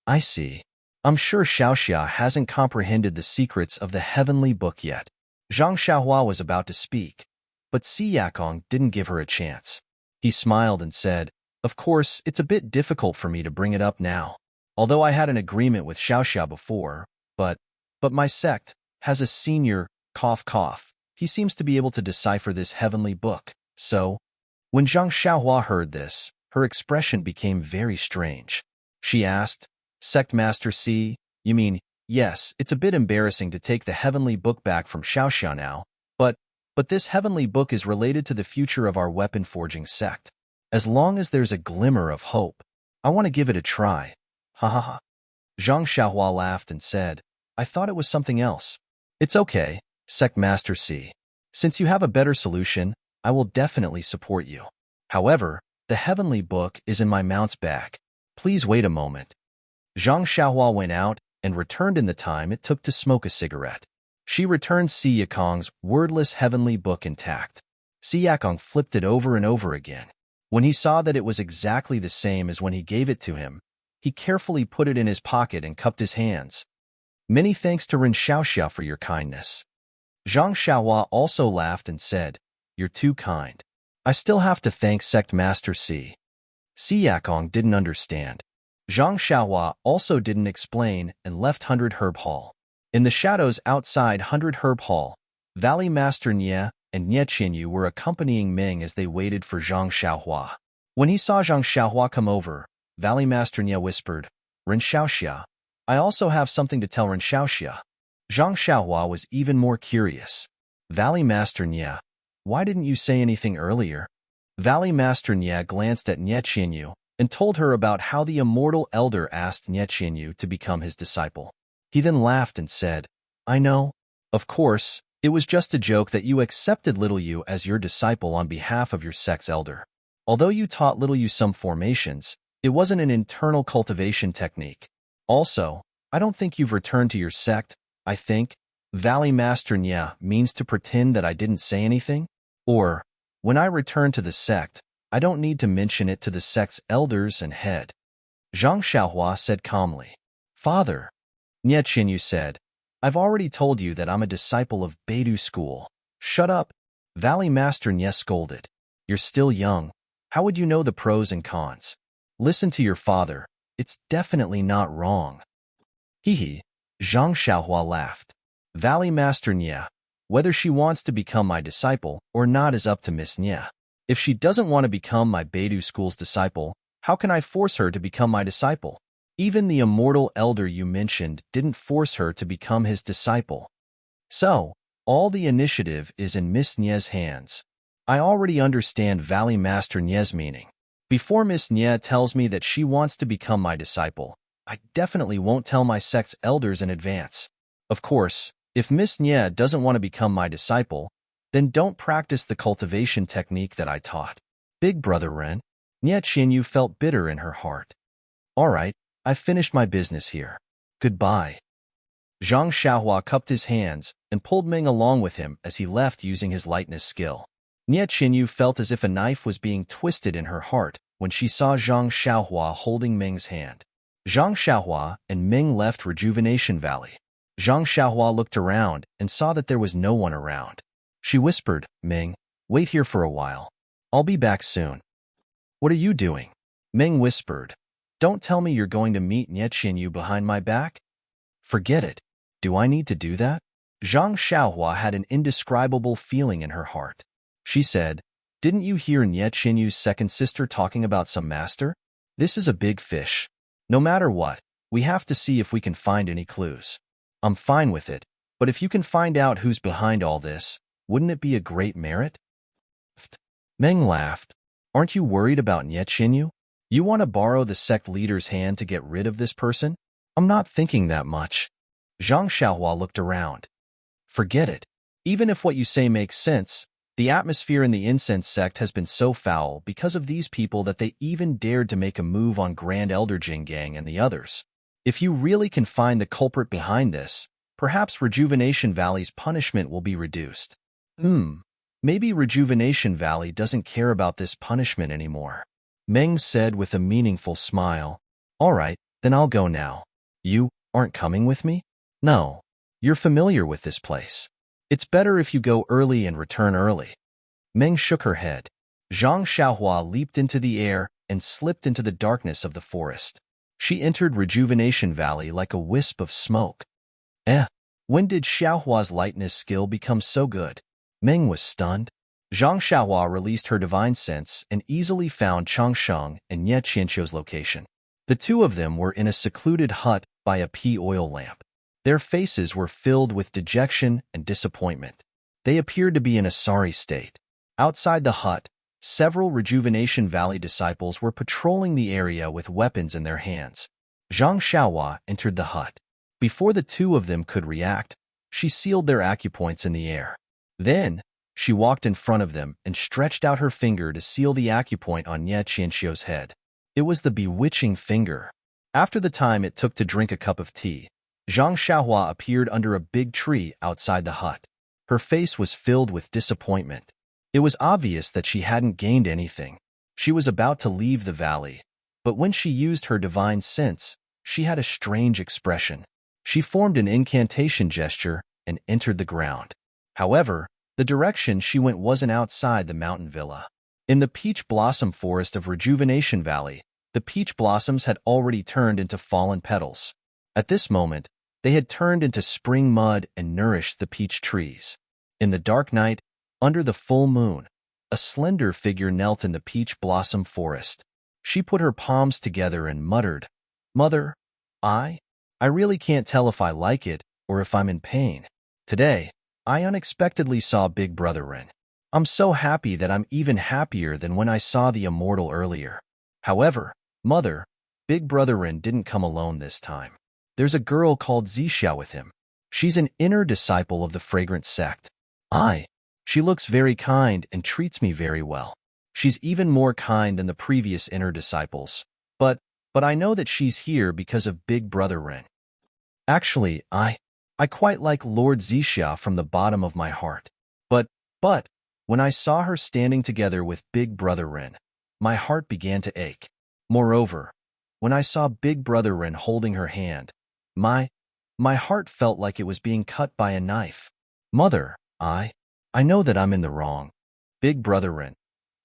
I see. I'm sure Xiaoxia hasn't comprehended the secrets of the heavenly book yet. Zhang Xiaohua was about to speak, but Siyakong didn't give her a chance. He smiled and said, Of course, it's a bit difficult for me to bring it up now. Although I had an agreement with Xiaoxia before, but my sect has a senior, cough cough. He seems to be able to decipher this heavenly book. So, when Zhang Xiaohua heard this, her expression became very strange. She asked, Sect Master Si, you mean, yes, it's a bit embarrassing to take the heavenly book back from Xiaoxia now, but this heavenly book is related to the future of our weapon forging sect. As long as there's a glimmer of hope, I want to give it a try. Ha ha ha. Zhang Xiaohua laughed and said, I thought it was something else. It's okay, Sect Master Si. Since you have a better solution, I will definitely support you. However, the heavenly book is in my mount's bag. Please wait a moment. Zhang Xiaohua went out and returned in the time it took to smoke a cigarette. She returned Siyakong's wordless heavenly book intact. Siyakong flipped it over and over again. When he saw that it was exactly the same as when he gave it to him, he carefully put it in his pocket and cupped his hands. Many thanks to Ren Xiaoxia for your kindness. Zhang Xiaohua also laughed and said, You're too kind. I still have to thank Sect Master Si. Siyakong didn't understand. Zhang Xiaohua also didn't explain and left 100 Herb Hall. In the shadows outside 100 Herb Hall, Valley Master Nie and Nie Qinyu were accompanying Ming as they waited for Zhang Xiaohua. When he saw Zhang Xiaohua come over, Valley Master Nie whispered, Ren Xiaoxia, I also have something to tell Ren Xiaoxia. Zhang Xiaohua was even more curious. Valley Master Nie, why didn't you say anything earlier? Valley Master Nie glanced at Nie Qinyu and told her about how the immortal elder asked Nie Qinyu to become his disciple. He then laughed and said, I know. Of course, it was just a joke that you accepted Little Yu as your disciple on behalf of your sect's elder. Although you taught Little Yu some formations, it wasn't an internal cultivation technique. Also, I don't think you've returned to your sect. I think Valley Master Nie means to pretend that I didn't say anything? Or, when I return to the sect, I don't need to mention it to the sect's elders and head. Zhang Xiaohua said calmly. Father, Nie Qinyu said, I've already told you that I'm a disciple of Beidou School. Shut up. Valley Master Nie scolded. You're still young. How would you know the pros and cons? Listen to your father. It's definitely not wrong. Hee. Zhang Xiaohua laughed. Valley Master Nie, whether she wants to become my disciple or not is up to Miss Nie. If she doesn't want to become my Beidou School's disciple, how can I force her to become my disciple? Even the immortal elder you mentioned didn't force her to become his disciple. So, All the initiative is in Miss Nie's hands. I already understand Valley Master Nie's meaning. Before Miss Nie tells me that she wants to become my disciple, I definitely won't tell my sect's elders in advance. Of course, if Miss Nie doesn't want to become my disciple, then don't practice the cultivation technique that I taught. Big Brother Ren. Nie Qianyu felt bitter in her heart. All right, I've finished my business here. Goodbye. Zhang Xiaohua cupped his hands and pulled Ming along with him as he left using his lightness skill. Nie Qianyu felt as if a knife was being twisted in her heart when she saw Zhang Xiaohua holding Ming's hand. Zhang Xiaohua and Ming left Rejuvenation Valley. Zhang Xiaohua looked around and saw that there was no one around. She whispered, Ming, wait here for a while. I'll be back soon. What are you doing? Ming whispered. Don't tell me you're going to meet Nie Qianyu behind my back? Forget it. Do I need to do that? Zhang Xiaohua had an indescribable feeling in her heart. She said, didn't you hear Nie Qianyu's second sister talking about some master? This is a big fish. No matter what, we have to see if we can find any clues. I'm fine with it, but if you can find out who's behind all this, wouldn't it be a great merit? Meng laughed. Aren't you worried about Nie Qianyu? You want to borrow the sect leader's hand to get rid of this person? I'm not thinking that much. Zhang Xiaohua looked around. Forget it. Even if what you say makes sense, the atmosphere in the incense sect has been so foul because of these people that they even dared to make a move on Grand Elder Jingang and the others. If you really can find the culprit behind this, perhaps Rejuvenation Valley's punishment will be reduced. Maybe Rejuvenation Valley doesn't care about this punishment anymore. Meng said with a meaningful smile. All right, then I'll go now. You aren't coming with me? No. You're familiar with this place. It's better if you go early and return early. Meng shook her head. Zhang Xiaohua leaped into the air and slipped into the darkness of the forest. She entered Rejuvenation Valley like a wisp of smoke. When did Xiaohua's lightness skill become so good? Meng was stunned. Zhang Xiaohua released her divine sense and easily found Changsheng and Nie Qianqiu's location. The two of them were in a secluded hut by a pea oil lamp. Their faces were filled with dejection and disappointment. They appeared to be in a sorry state. Outside the hut, several Rejuvenation Valley disciples were patrolling the area with weapons in their hands. Zhang Xiaohua entered the hut. Before the two of them could react, she sealed their acupoints in the air. Then, she walked in front of them and stretched out her finger to seal the acupoint on Nie Qianqiu's head. It was the bewitching finger. After the time it took to drink a cup of tea, Zhang Xiaohua appeared under a big tree outside the hut. Her face was filled with disappointment. It was obvious that she hadn't gained anything. She was about to leave the valley, but when she used her divine sense, she had a strange expression. She formed an incantation gesture and entered the ground. However, the direction she went wasn't outside the mountain villa. In the peach blossom forest of Rejuvenation Valley, the peach blossoms had already turned into fallen petals. At this moment, they had turned into spring mud and nourished the peach trees. In the dark night, under the full moon, a slender figure knelt in the peach blossom forest. She put her palms together and muttered, Mother, I really can't tell if I like it or if I'm in pain. Today, I unexpectedly saw Big Brother Ren. I'm so happy that I'm even happier than when I saw the immortal earlier. However, Mother, Big Brother Ren didn't come alone this time. There's a girl called Zixia with him. She's an inner disciple of the fragrant sect. She looks very kind and treats me very well. She's even more kind than the previous inner disciples. But I know that she's here because of Big Brother Ren. Actually, I quite like Lord Zixia from the bottom of my heart. But, when I saw her standing together with Big Brother Ren, my heart began to ache. Moreover, when I saw Big Brother Ren holding her hand, my heart felt like it was being cut by a knife. Mother, I know that I'm in the wrong. Big Brother Ren,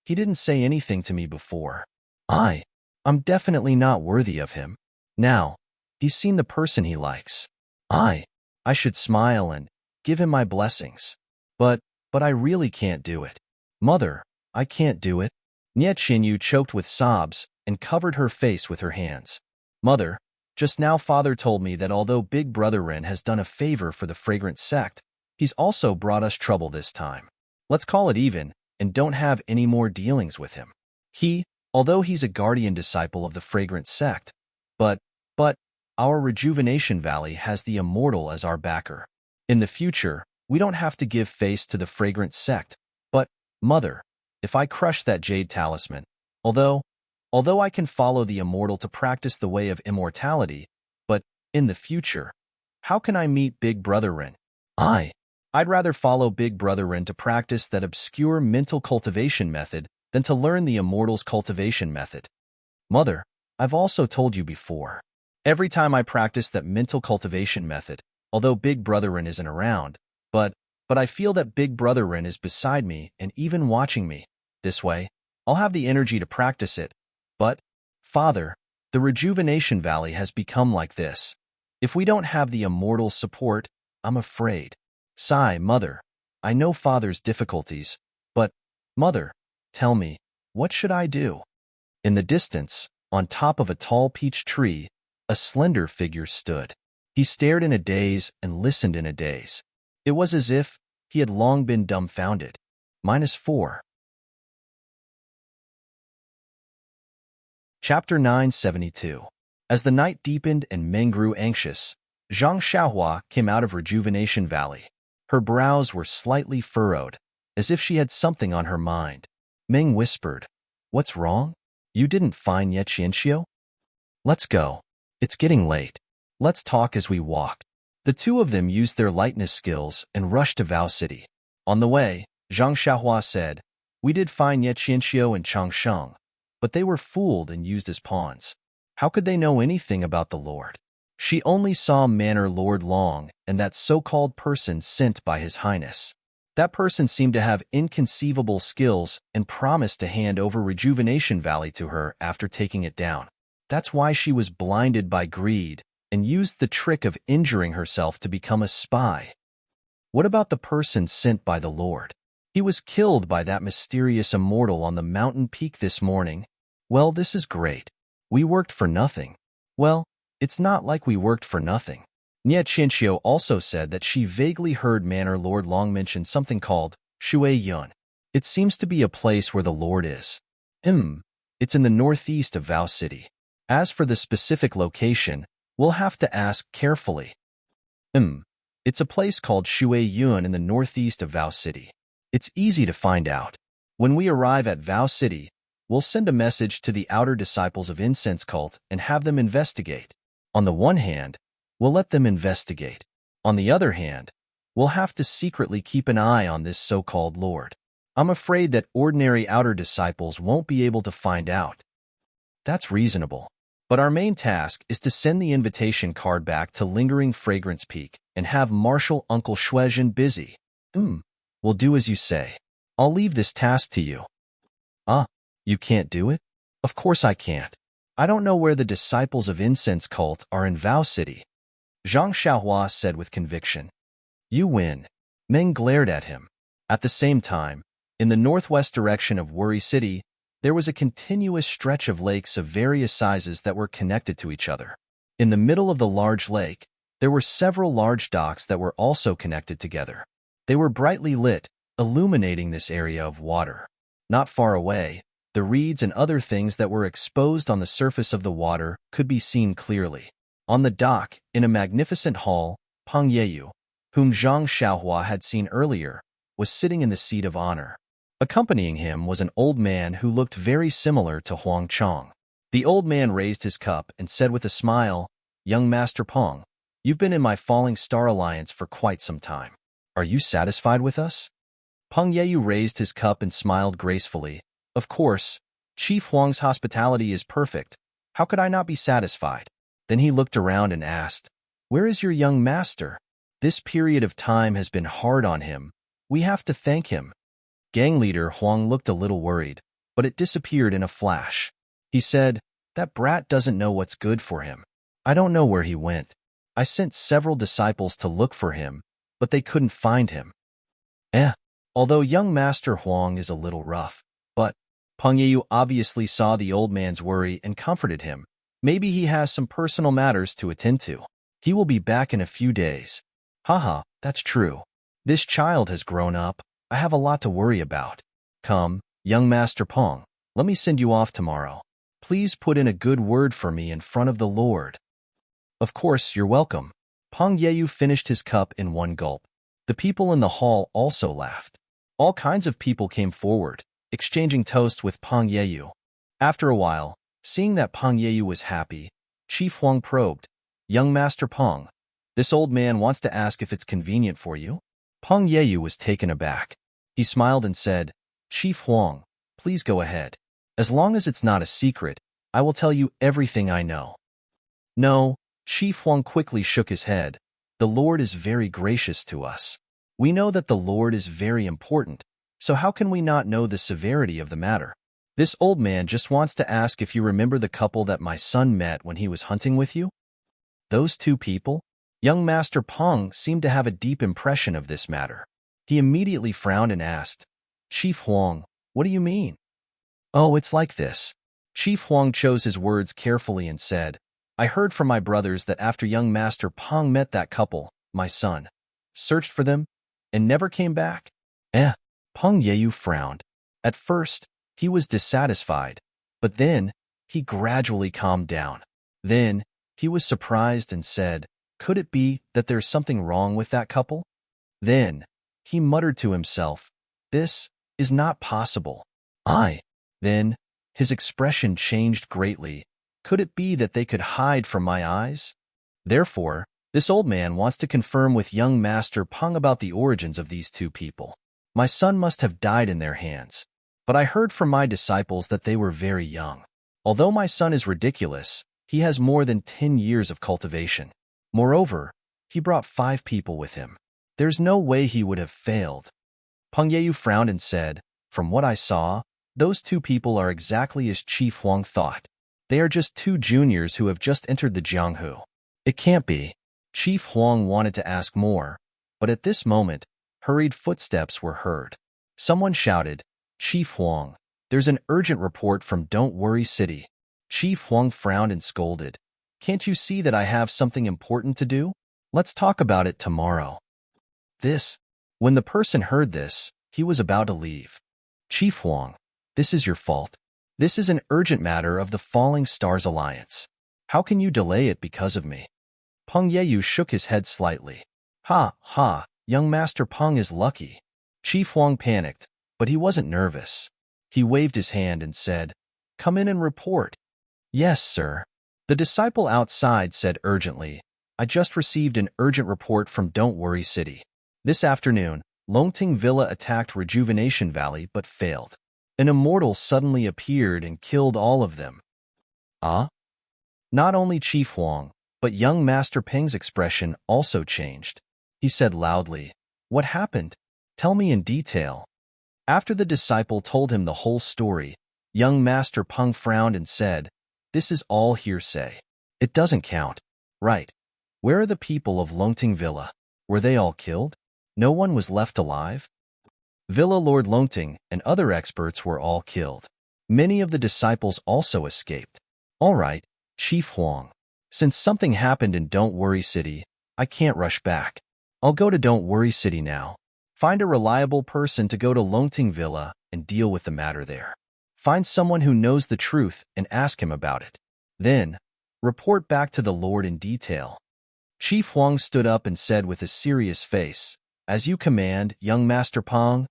he didn't say anything to me before. I'm definitely not worthy of him. Now, he's seen the person he likes. I should smile and give him my blessings. But I really can't do it. Mother, I can't do it. Nie Qianyu choked with sobs and covered her face with her hands. Mother, just now Father told me that although Big Brother Ren has done a favor for the fragrant sect, He's also brought us trouble this time. Let's call it even and don't have any more dealings with him. Although he's a guardian disciple of the fragrant sect, but our Rejuvenation Valley has the immortal as our backer. In the future, we don't have to give face to the fragrant sect, but, Mother, if I crush that jade talisman, although I can follow the immortal to practice the way of immortality, but in the future, how can I meet Big Brother Ren? I'd rather follow Big Brother Ren to practice that obscure mental cultivation method than to learn the immortal's cultivation method. Mother, I've also told you before. Every time I practice that mental cultivation method, although Big Brother Ren isn't around, but I feel that Big Brother Ren is beside me and even watching me. This way, I'll have the energy to practice it. But, Father, the Rejuvenation Valley has become like this. If we don't have the immortal's support, I'm afraid. Sigh, Mother. I know Father's difficulties, but, Mother, tell me, what should I do? In the distance, on top of a tall peach tree, a slender figure stood. He stared in a daze and listened in a daze. It was as if he had long been dumbfounded. -4. Chapter 972. As the night deepened and Meng grew anxious, Zhang Xiaohua came out of Rejuvenation Valley. Her brows were slightly furrowed, as if she had something on her mind. Meng whispered, "What's wrong? You didn't find Ye Qianxiu? Let's go. It's getting late. Let's talk as we walk." The two of them used their lightness skills and rushed to Vow City. On the way, Zhang Xiaohua said, "We did find Ye Qianxiu and Changsheng, but they were fooled and used as pawns. How could they know anything about the Lord? She only saw Manor Lord Long and that so-called person sent by His Highness. That person seemed to have inconceivable skills and promised to hand over Rejuvenation Valley to her after taking it down. That's why she was blinded by greed and used the trick of injuring herself to become a spy. What about the person sent by the Lord? He was killed by that mysterious immortal on the mountain peak this morning. Well, this is great. We worked for nothing. Well, it's not like we worked for nothing." Nye Qianxiu also said that she vaguely heard Manor Lord Long mention something called Shui Yun. It seems to be a place where the Lord is. It's in the northeast of Vow City. As for the specific location, we'll have to ask carefully. It's a place called Shui Yun in the northeast of Vow City. It's easy to find out. When we arrive at Vow City, we'll send a message to the outer disciples of Incense Cult and have them investigate. On the one hand, we'll let them investigate. On the other hand, we'll have to secretly keep an eye on this so-called Lord. I'm afraid that ordinary outer disciples won't be able to find out. That's reasonable. But our main task is to send the invitation card back to Lingering Fragrance Peak and have Marshal Uncle Shuezhen busy. We'll do as you say. I'll leave this task to you. You can't do it? Of course I can't. I don't know where the disciples of Incense Cult are in Vow City. Zhang Xiaohua said with conviction. You win. Meng glared at him. At the same time, in the northwest direction of Worry City, there was a continuous stretch of lakes of various sizes that were connected to each other. In the middle of the large lake, there were several large docks that were also connected together. They were brightly lit, illuminating this area of water. Not far away, the reeds and other things that were exposed on the surface of the water could be seen clearly. On the dock, in a magnificent hall, Peng Yeyu, whom Zhang Xiaohua had seen earlier, was sitting in the seat of honor. Accompanying him was an old man who looked very similar to Huang Chong. The old man raised his cup and said with a smile, "Young Master Peng, you've been in my Falling Star Alliance for quite some time. Are you satisfied with us?" Peng Yeyu raised his cup and smiled gracefully. Of course, Chief Huang's hospitality is perfect. How could I not be satisfied? Then he looked around and asked, "Where is your young master? This period of time has been hard on him. We have to thank him." Gang leader Huang looked a little worried, but it disappeared in a flash. He said, "That brat doesn't know what's good for him. I don't know where he went. I sent several disciples to look for him, but they couldn't find him." Although young Master Huang is a little rough, but Peng Yeyu obviously saw the old man's worry and comforted him. Maybe he has some personal matters to attend to. He will be back in a few days. Haha, that's true. This child has grown up. I have a lot to worry about. Come, young Master Pong, let me send you off tomorrow. Please put in a good word for me in front of the Lord. Of course, you're welcome. Pong Yeyu finished his cup in one gulp. The people in the hall also laughed. All kinds of people came forward, exchanging toasts with Pong Yeyu. After a while, seeing that Pong Yeyu was happy, Chief Huang probed, "Young Master Pong, this old man wants to ask if it's convenient for you?" Pong Yeyu was taken aback. He smiled and said, "Chief Huang, please go ahead. As long as it's not a secret, I will tell you everything I know." "No," Chief Huang quickly shook his head. "The Lord is very gracious to us. We know that the Lord is very important, so how can we not know the severity of the matter? This old man just wants to ask if you remember the couple that my son met when he was hunting with you?" Those two people? Young Master Pong seemed to have a deep impression of this matter. He immediately frowned and asked, "Chief Huang, what do you mean?" "Oh, it's like this." Chief Huang chose his words carefully and said, "I heard from my brothers that after young Master Pong met that couple, my son searched for them and never came back." Pong Yeyu frowned. At first, he was dissatisfied, but then he gradually calmed down. Then he was surprised and said, "Could it be that there's something wrong with that couple?" Then he muttered to himself, "This is not possible. Then his expression changed greatly. Could it be that they could hide from my eyes? Therefore, this old man wants to confirm with young Master Pong about the origins of these two people. My son must have died in their hands, but I heard from my disciples that they were very young. Although my son is ridiculous, he has more than 10 years of cultivation. Moreover, he brought 5 people with him. There's no way he would have failed." Peng Yeyu frowned and said, "From what I saw, those 2 people are exactly as Chief Huang thought. They are just 2 juniors who have just entered the Jianghu. It can't be." Chief Huang wanted to ask more, but at this moment, hurried footsteps were heard. Someone shouted, "Chief Huang, there's an urgent report from Don't Worry City." Chief Huang frowned and scolded, "Can't you see that I have something important to do? Let's talk about it tomorrow." When the person heard this, he was about to leave. "Chief Huang, this is your fault. This is an urgent matter of the Falling Stars Alliance. How can you delay it because of me?" Peng Yeyu shook his head slightly. Ha, young Master Peng is lucky." Chief Huang panicked, but he wasn't nervous. He waved his hand and said, "Come in and report." "Yes, sir." The disciple outside said urgently, "I just received an urgent report from Don't Worry City. This afternoon, Longting Villa attacked Rejuvenation Valley but failed. An immortal suddenly appeared and killed all of them." Not only Chief Huang, but young Master Peng's expression also changed. He said loudly, "What happened? Tell me in detail." After the disciple told him the whole story, young Master Peng frowned and said, "This is all hearsay. It doesn't count." "Right. Where are the people of Longting Villa? Were they all killed? No one was left alive?" Villa Lord Longting and other experts were all killed. Many of the disciples also escaped. "All right, Chief Huang. Since something happened in Don't Worry City, I can't rush back. I'll go to Don't Worry City now. Find a reliable person to go to Longting Villa and deal with the matter there. Find someone who knows the truth and ask him about it. Then, report back to the Lord in detail." Chief Huang stood up and said with a serious face, "As you command, young Master Pong."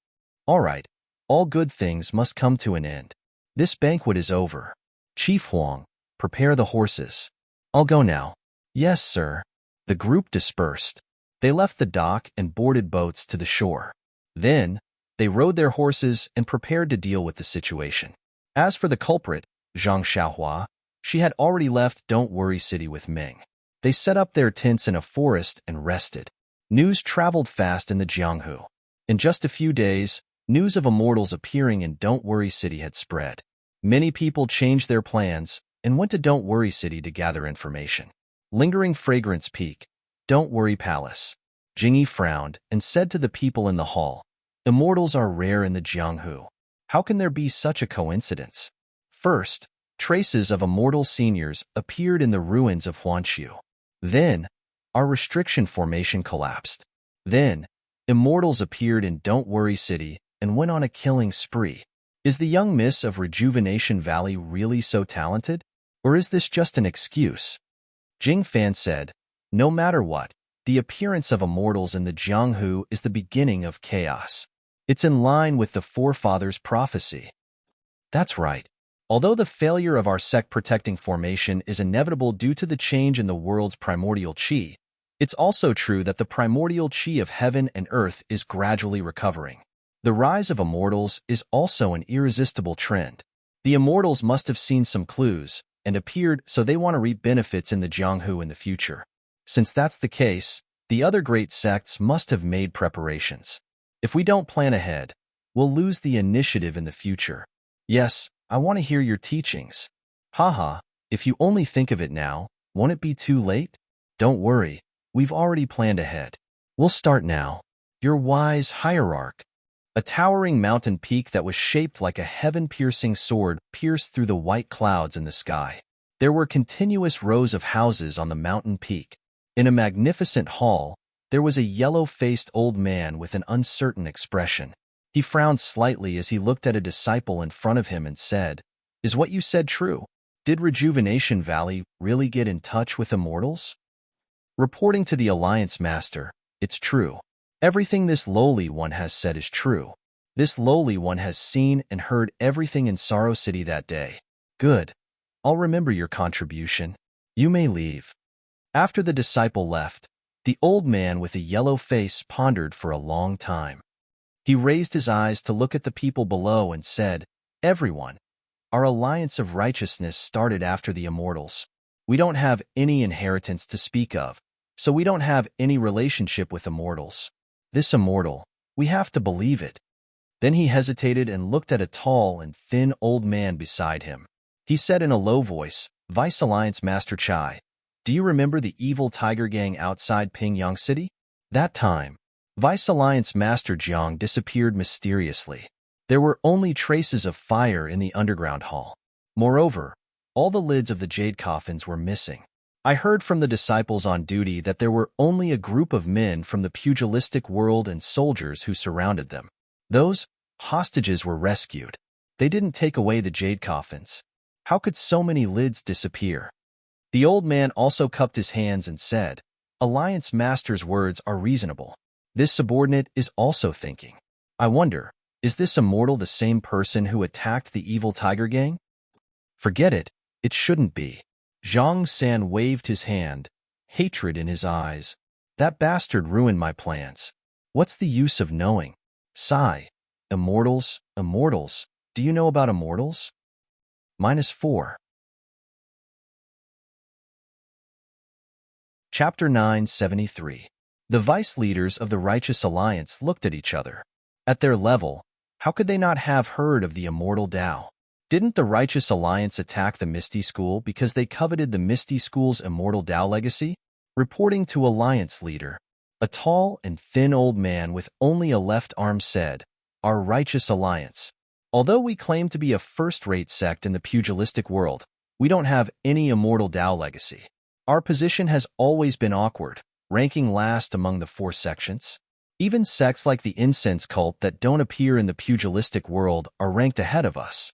"All right, all good things must come to an end. This banquet is over. Chief Huang, prepare the horses. I'll go now." "Yes, sir." The group dispersed. They left the dock and boarded boats to the shore. Then, they rode their horses and prepared to deal with the situation. As for the culprit, Zhang Xiaohua, she had already left Don't Worry City with Ming. They set up their tents in a forest and rested. News traveled fast in the Jianghu. In just a few days, news of immortals appearing in Don't Worry City had spread. Many people changed their plans and went to Don't Worry City to gather information. Lingering Fragrance Peak, Don't Worry Palace. Jingyi frowned and said to the people in the hall, "Immortals are rare in the Jianghu. How can there be such a coincidence?" First, traces of immortal seniors appeared in the ruins of Huanshu. Then, our restriction formation collapsed. Then, Immortals appeared in Don't Worry City and went on a killing spree. Is the young miss of Rejuvenation Valley really so talented? Or is this just an excuse? Jing Fan said, no matter what, the appearance of immortals in the Jianghu is the beginning of chaos. It's in line with the forefathers' prophecy. That's right. Although the failure of our sect-protecting formation is inevitable due to the change in the world's primordial qi, it's also true that the primordial qi of heaven and earth is gradually recovering. The rise of immortals is also an irresistible trend. The immortals must have seen some clues and appeared, so they want to reap benefits in the Jianghu in the future. Since that's the case, the other great sects must have made preparations. If we don't plan ahead, we'll lose the initiative in the future. Yes, I want to hear your teachings. Haha, if you only think of it now, won't it be too late? Don't worry, we've already planned ahead. We'll start now. Your wise hierarch. A towering mountain peak that was shaped like a heaven-piercing sword pierced through the white clouds in the sky. There were continuous rows of houses on the mountain peak. In a magnificent hall, there was a yellow-faced old man with an uncertain expression. He frowned slightly as he looked at a disciple in front of him and said, "Is what you said true? Did Rejuvenation Valley really get in touch with immortals?" Reporting to the Alliance Master, "It's true. Everything this lowly one has said is true. This lowly one has seen and heard everything in Sorrow City that day. Good. I'll remember your contribution. You may leave." After the disciple left, the old man with a yellow face pondered for a long time. He raised his eyes to look at the people below and said, "Everyone, our alliance of righteousness started after the immortals. We don't have any inheritance to speak of, so we don't have any relationship with immortals. This immortal, we have to believe it." Then he hesitated and looked at a tall and thin old man beside him. He said in a low voice, "Vice Alliance Master Chai, do you remember the evil tiger gang outside Pingyang City? That time, Vice Alliance Master Jiang disappeared mysteriously. There were only traces of fire in the underground hall. Moreover, all the lids of the jade coffins were missing. I heard from the disciples on duty that there were only a group of men from the pugilistic world and soldiers who surrounded them. Those hostages were rescued. They didn't take away the jade coffins. How could so many lids disappear?" The old man also cupped his hands and said, "Alliance Master's words are reasonable. This subordinate is also thinking. I wonder, is this immortal the same person who attacked the evil tiger gang? Forget it, it shouldn't be." Zhang San waved his hand, hatred in his eyes. "That bastard ruined my plans. What's the use of knowing? Sigh. Immortals, immortals. Do you know about immortals? -4. Chapter 973. The vice leaders of the Righteous Alliance looked at each other. At their level, how could they not have heard of the immortal Tao? Didn't the Righteous Alliance attack the Misty School because they coveted the Misty School's immortal Tao legacy? Reporting to Alliance leader, a tall and thin old man with only a left arm said, "Our Righteous Alliance. Although we claim to be a first-rate sect in the pugilistic world, we don't have any immortal Tao legacy. Our position has always been awkward, ranking last among the 4 sections. Even sects like the incense cult that don't appear in the pugilistic world are ranked ahead of us.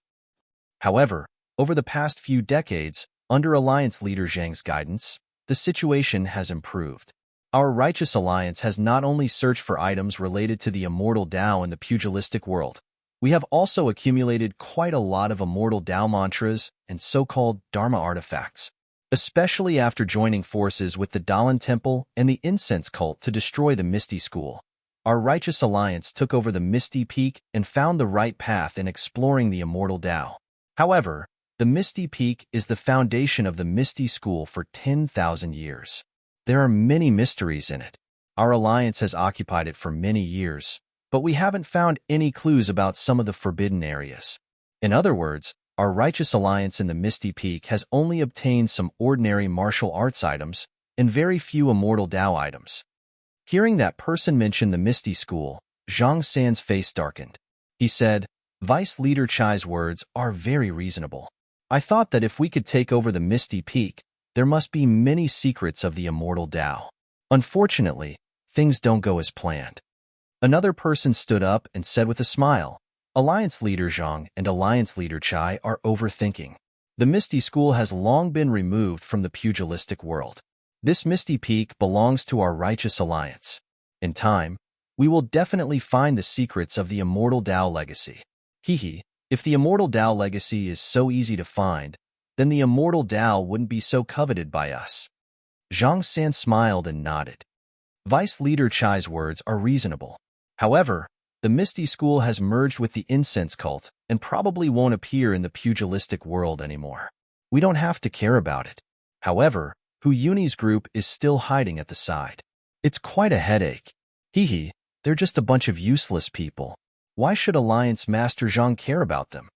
However, over the past few decades, under Alliance leader Zhang's guidance, the situation has improved. Our Righteous Alliance has not only searched for items related to the immortal Tao in the pugilistic world, we have also accumulated quite a lot of immortal Tao mantras and so-called Dharma artifacts, especially after joining forces with the Dalan Temple and the Incense Cult to destroy the Misty School. Our Righteous Alliance took over the Misty Peak and found the right path in exploring the immortal Tao. However, the Misty Peak is the foundation of the Misty School for 10,000 years. There are many mysteries in it. Our alliance has occupied it for many years, but we haven't found any clues about some of the forbidden areas. In other words, our Righteous Alliance in the Misty Peak has only obtained some ordinary martial arts items and very few immortal Tao items." Hearing that person mention the Misty School, Zhang San's face darkened. He said, "Vice Leader Chai's words are very reasonable. I thought that if we could take over the Misty Peak, there must be many secrets of the immortal Tao. Unfortunately, things don't go as planned." Another person stood up and said with a smile, Alliance Leader Zhang and Alliance Leader Chai are overthinking. The Misty School has long been removed from the pugilistic world. This Misty Peak belongs to our righteous alliance. In time, we will definitely find the secrets of the Immortal Tao legacy. Hehe, if the Immortal Tao legacy is so easy to find, then the Immortal Tao wouldn't be so coveted by us. Zhang San smiled and nodded. Vice Leader Chai's words are reasonable. However, the Misty School has merged with the incense cult and probably won't appear in the pugilistic world anymore. We don't have to care about it. However, Hu Yuni's group is still hiding at the side. It's quite a headache. Hehe, they're just a bunch of useless people. Why should Alliance Master Zhang care about them?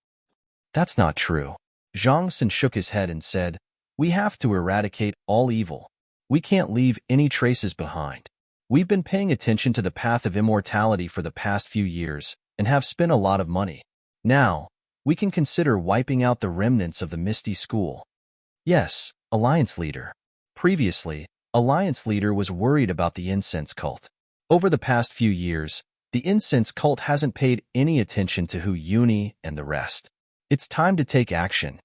That's not true. Zhang San shook his head and said, we have to eradicate all evil. We can't leave any traces behind. We've been paying attention to the path of immortality for the past few years and have spent a lot of money. Now, we can consider wiping out the remnants of the Misty School. Yes, Alliance Leader. Previously, Alliance Leader was worried about the incense cult. Over the past few years, the incense cult hasn't paid any attention to Hu Yuni and the rest. It's time to take action.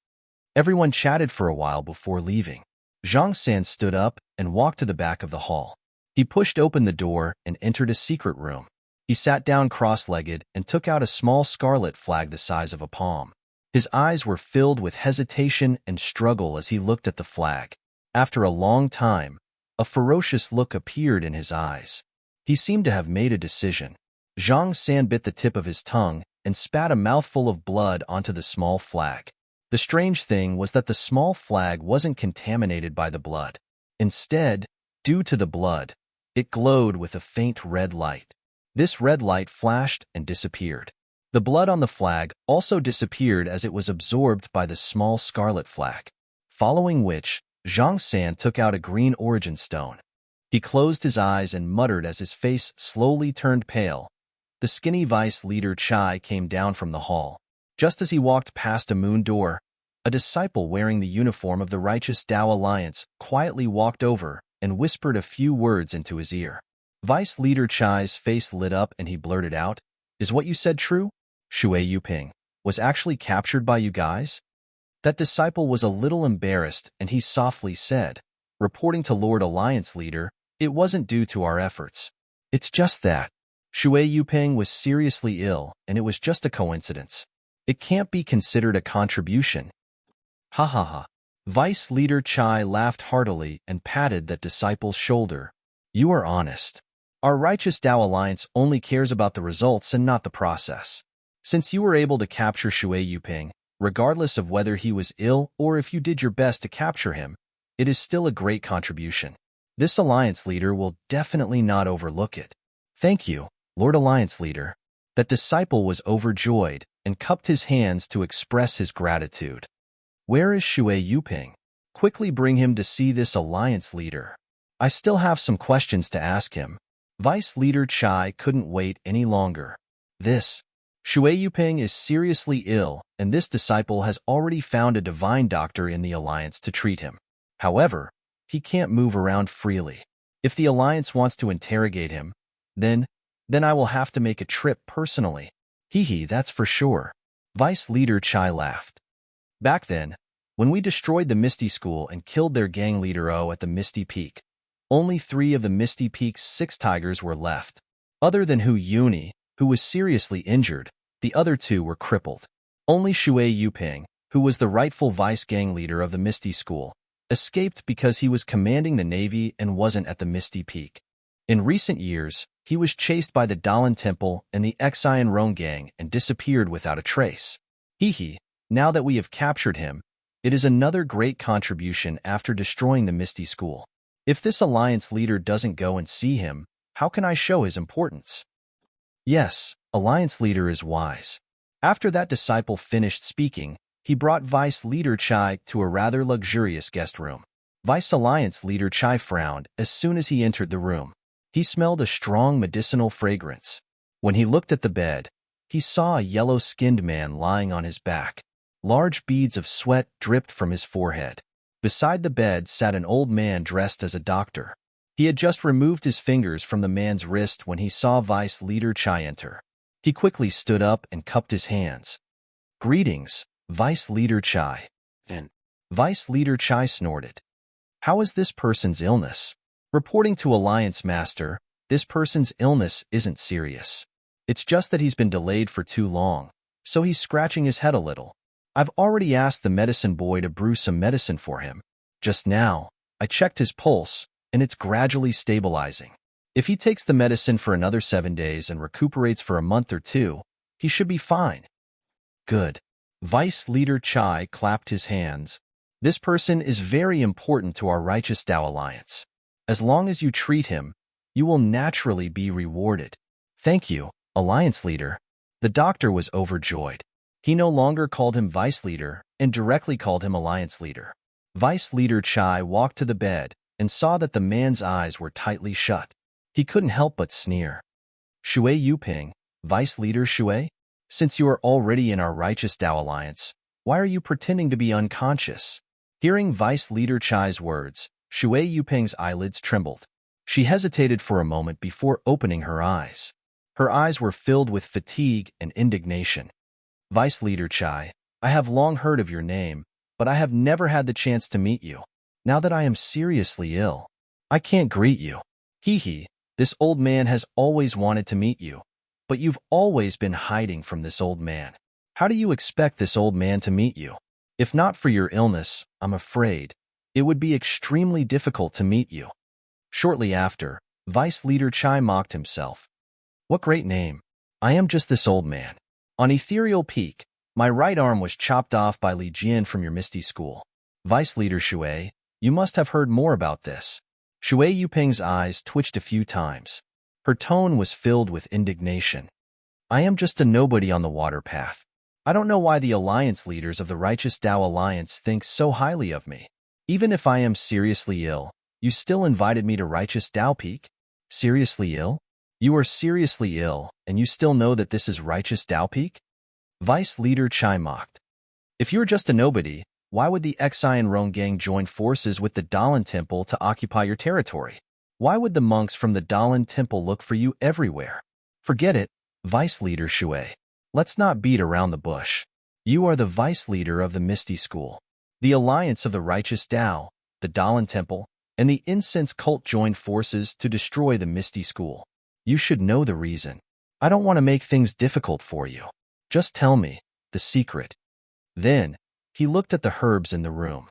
Everyone chatted for a while before leaving. Zhang San stood up and walked to the back of the hall. He pushed open the door and entered a secret room. He sat down cross-legged and took out a small scarlet flag the size of a palm. His eyes were filled with hesitation and struggle as he looked at the flag. After a long time, a ferocious look appeared in his eyes. He seemed to have made a decision. Zhang San bit the tip of his tongue and spat a mouthful of blood onto the small flag. The strange thing was that the small flag wasn't contaminated by the blood. Instead, due to the blood, it glowed with a faint red light. This red light flashed and disappeared. The blood on the flag also disappeared as it was absorbed by the small scarlet flag, following which, Zhang San took out a green origin stone. He closed his eyes and muttered as his face slowly turned pale. The skinny Vice Leader Chai came down from the hall. Just as he walked past a moon door, a disciple wearing the uniform of the Righteous Tao Alliance quietly walked over and whispered a few words into his ear. Vice Leader Chai's face lit up and he blurted out, Is what you said true? Shui Yuping was actually captured by you guys? That disciple was a little embarrassed and he softly said, reporting to Lord Alliance Leader, it wasn't due to our efforts. It's just that Shui Yuping was seriously ill and it was just a coincidence. It can't be considered a contribution. Ha ha ha. Vice Leader Chai laughed heartily and patted that disciple's shoulder. You are honest. Our Righteous Tao Alliance only cares about the results and not the process. Since you were able to capture Shui Yuping, regardless of whether he was ill or if you did your best to capture him, it is still a great contribution. This Alliance Leader will definitely not overlook it. Thank you, Lord Alliance Leader. That disciple was overjoyed and cupped his hands to express his gratitude. Where is Shui Yuping? Quickly bring him to see this Alliance Leader. I still have some questions to ask him. Vice Leader Chai couldn't wait any longer. Shui Yuping is seriously ill, and this disciple has already found a divine doctor in the Alliance to treat him. However, he can't move around freely. If the Alliance wants to interrogate him, then I will have to make a trip personally. Hehe, that's for sure. Vice Leader Chai laughed. Back then, when we destroyed the Misty School and killed their gang leader O at the Misty Peak, only 3 of the Misty Peak's 6 tigers were left. Other than Hu Yuni, who was seriously injured, the other 2 were crippled. Only Shui Yuping, who was the rightful vice gang leader of the Misty School, escaped because he was commanding the Navy and wasn't at the Misty Peak. In recent years, he was chased by the Dalan Temple and the Xian Rong gang and disappeared without a trace. Hehe, now that we have captured him, it is another great contribution after destroying the Misty School. If this Alliance Leader doesn't go and see him, how can I show his importance? Yes, Alliance Leader is wise. After that disciple finished speaking, he brought Vice Leader Chai to a rather luxurious guest room. Vice Alliance Leader Chai frowned as soon as he entered the room. He smelled a strong medicinal fragrance. When he looked at the bed, he saw a yellow-skinned man lying on his back. Large beads of sweat dripped from his forehead. Beside the bed sat an old man dressed as a doctor. He had just removed his fingers from the man's wrist when he saw Vice Leader Chai enter. He quickly stood up and cupped his hands. "Greetings, Vice Leader Chai." And Vice Leader Chai snorted. "How is this person's illness?" Reporting to Alliance Master, this person's illness isn't serious. It's just that he's been delayed for too long, so he's scratching his head a little. I've already asked the medicine boy to brew some medicine for him. Just now, I checked his pulse, and it's gradually stabilizing. If he takes the medicine for another 7 days and recuperates for a month or two, he should be fine. Good. Vice Leader Chai clapped his hands. This person is very important to our Righteous Tao Alliance. As long as you treat him, you will naturally be rewarded. Thank you, Alliance Leader. The doctor was overjoyed. He no longer called him Vice Leader and directly called him Alliance Leader. Vice Leader Chai walked to the bed and saw that the man's eyes were tightly shut. He couldn't help but sneer. "Shui Yuping, Vice Leader Shui? Since you are already in our Righteous Tao Alliance, why are you pretending to be unconscious?" Hearing Vice Leader Chai's words, Shui Yuping's eyelids trembled. She hesitated for a moment before opening her eyes. Her eyes were filled with fatigue and indignation. "Vice Leader Chai, I have long heard of your name, but I have never had the chance to meet you. Now that I am seriously ill, I can't greet you. Hee, this old man has always wanted to meet you, but you've always been hiding from this old man. How do you expect this old man to meet you? If not for your illness, I'm afraid it would be extremely difficult to meet you." Shortly after, Vice Leader Chai mocked himself. "What great name. I am just this old man. On Ethereal Peak, my right arm was chopped off by Li Jian from your Misty School. Vice Leader Shui, you must have heard more about this." Shui Yuping's eyes twitched a few times. Her tone was filled with indignation. "I am just a nobody on the water path. I don't know why the alliance leaders of the Righteous Tao Alliance think so highly of me. Even if I am seriously ill, you still invited me to Righteous Tao Peak? Seriously ill? You are seriously ill, and you still know that this is Righteous Tao Peak?" Vice Leader Chai mocked. "If you're just a nobody, why would the Xi and Rong gang join forces with the Dalan Temple to occupy your territory? Why would the monks from the Dalan Temple look for you everywhere? Forget it, Vice Leader Shui. Let's not beat around the bush. You are the Vice Leader of the Misty School. The Alliance of the Righteous Tao, the Dalan Temple, and the Incense Cult joined forces to destroy the Misty School. You should know the reason. I don't want to make things difficult for you. Just tell me the secret." Then, he looked at the herbs in the room.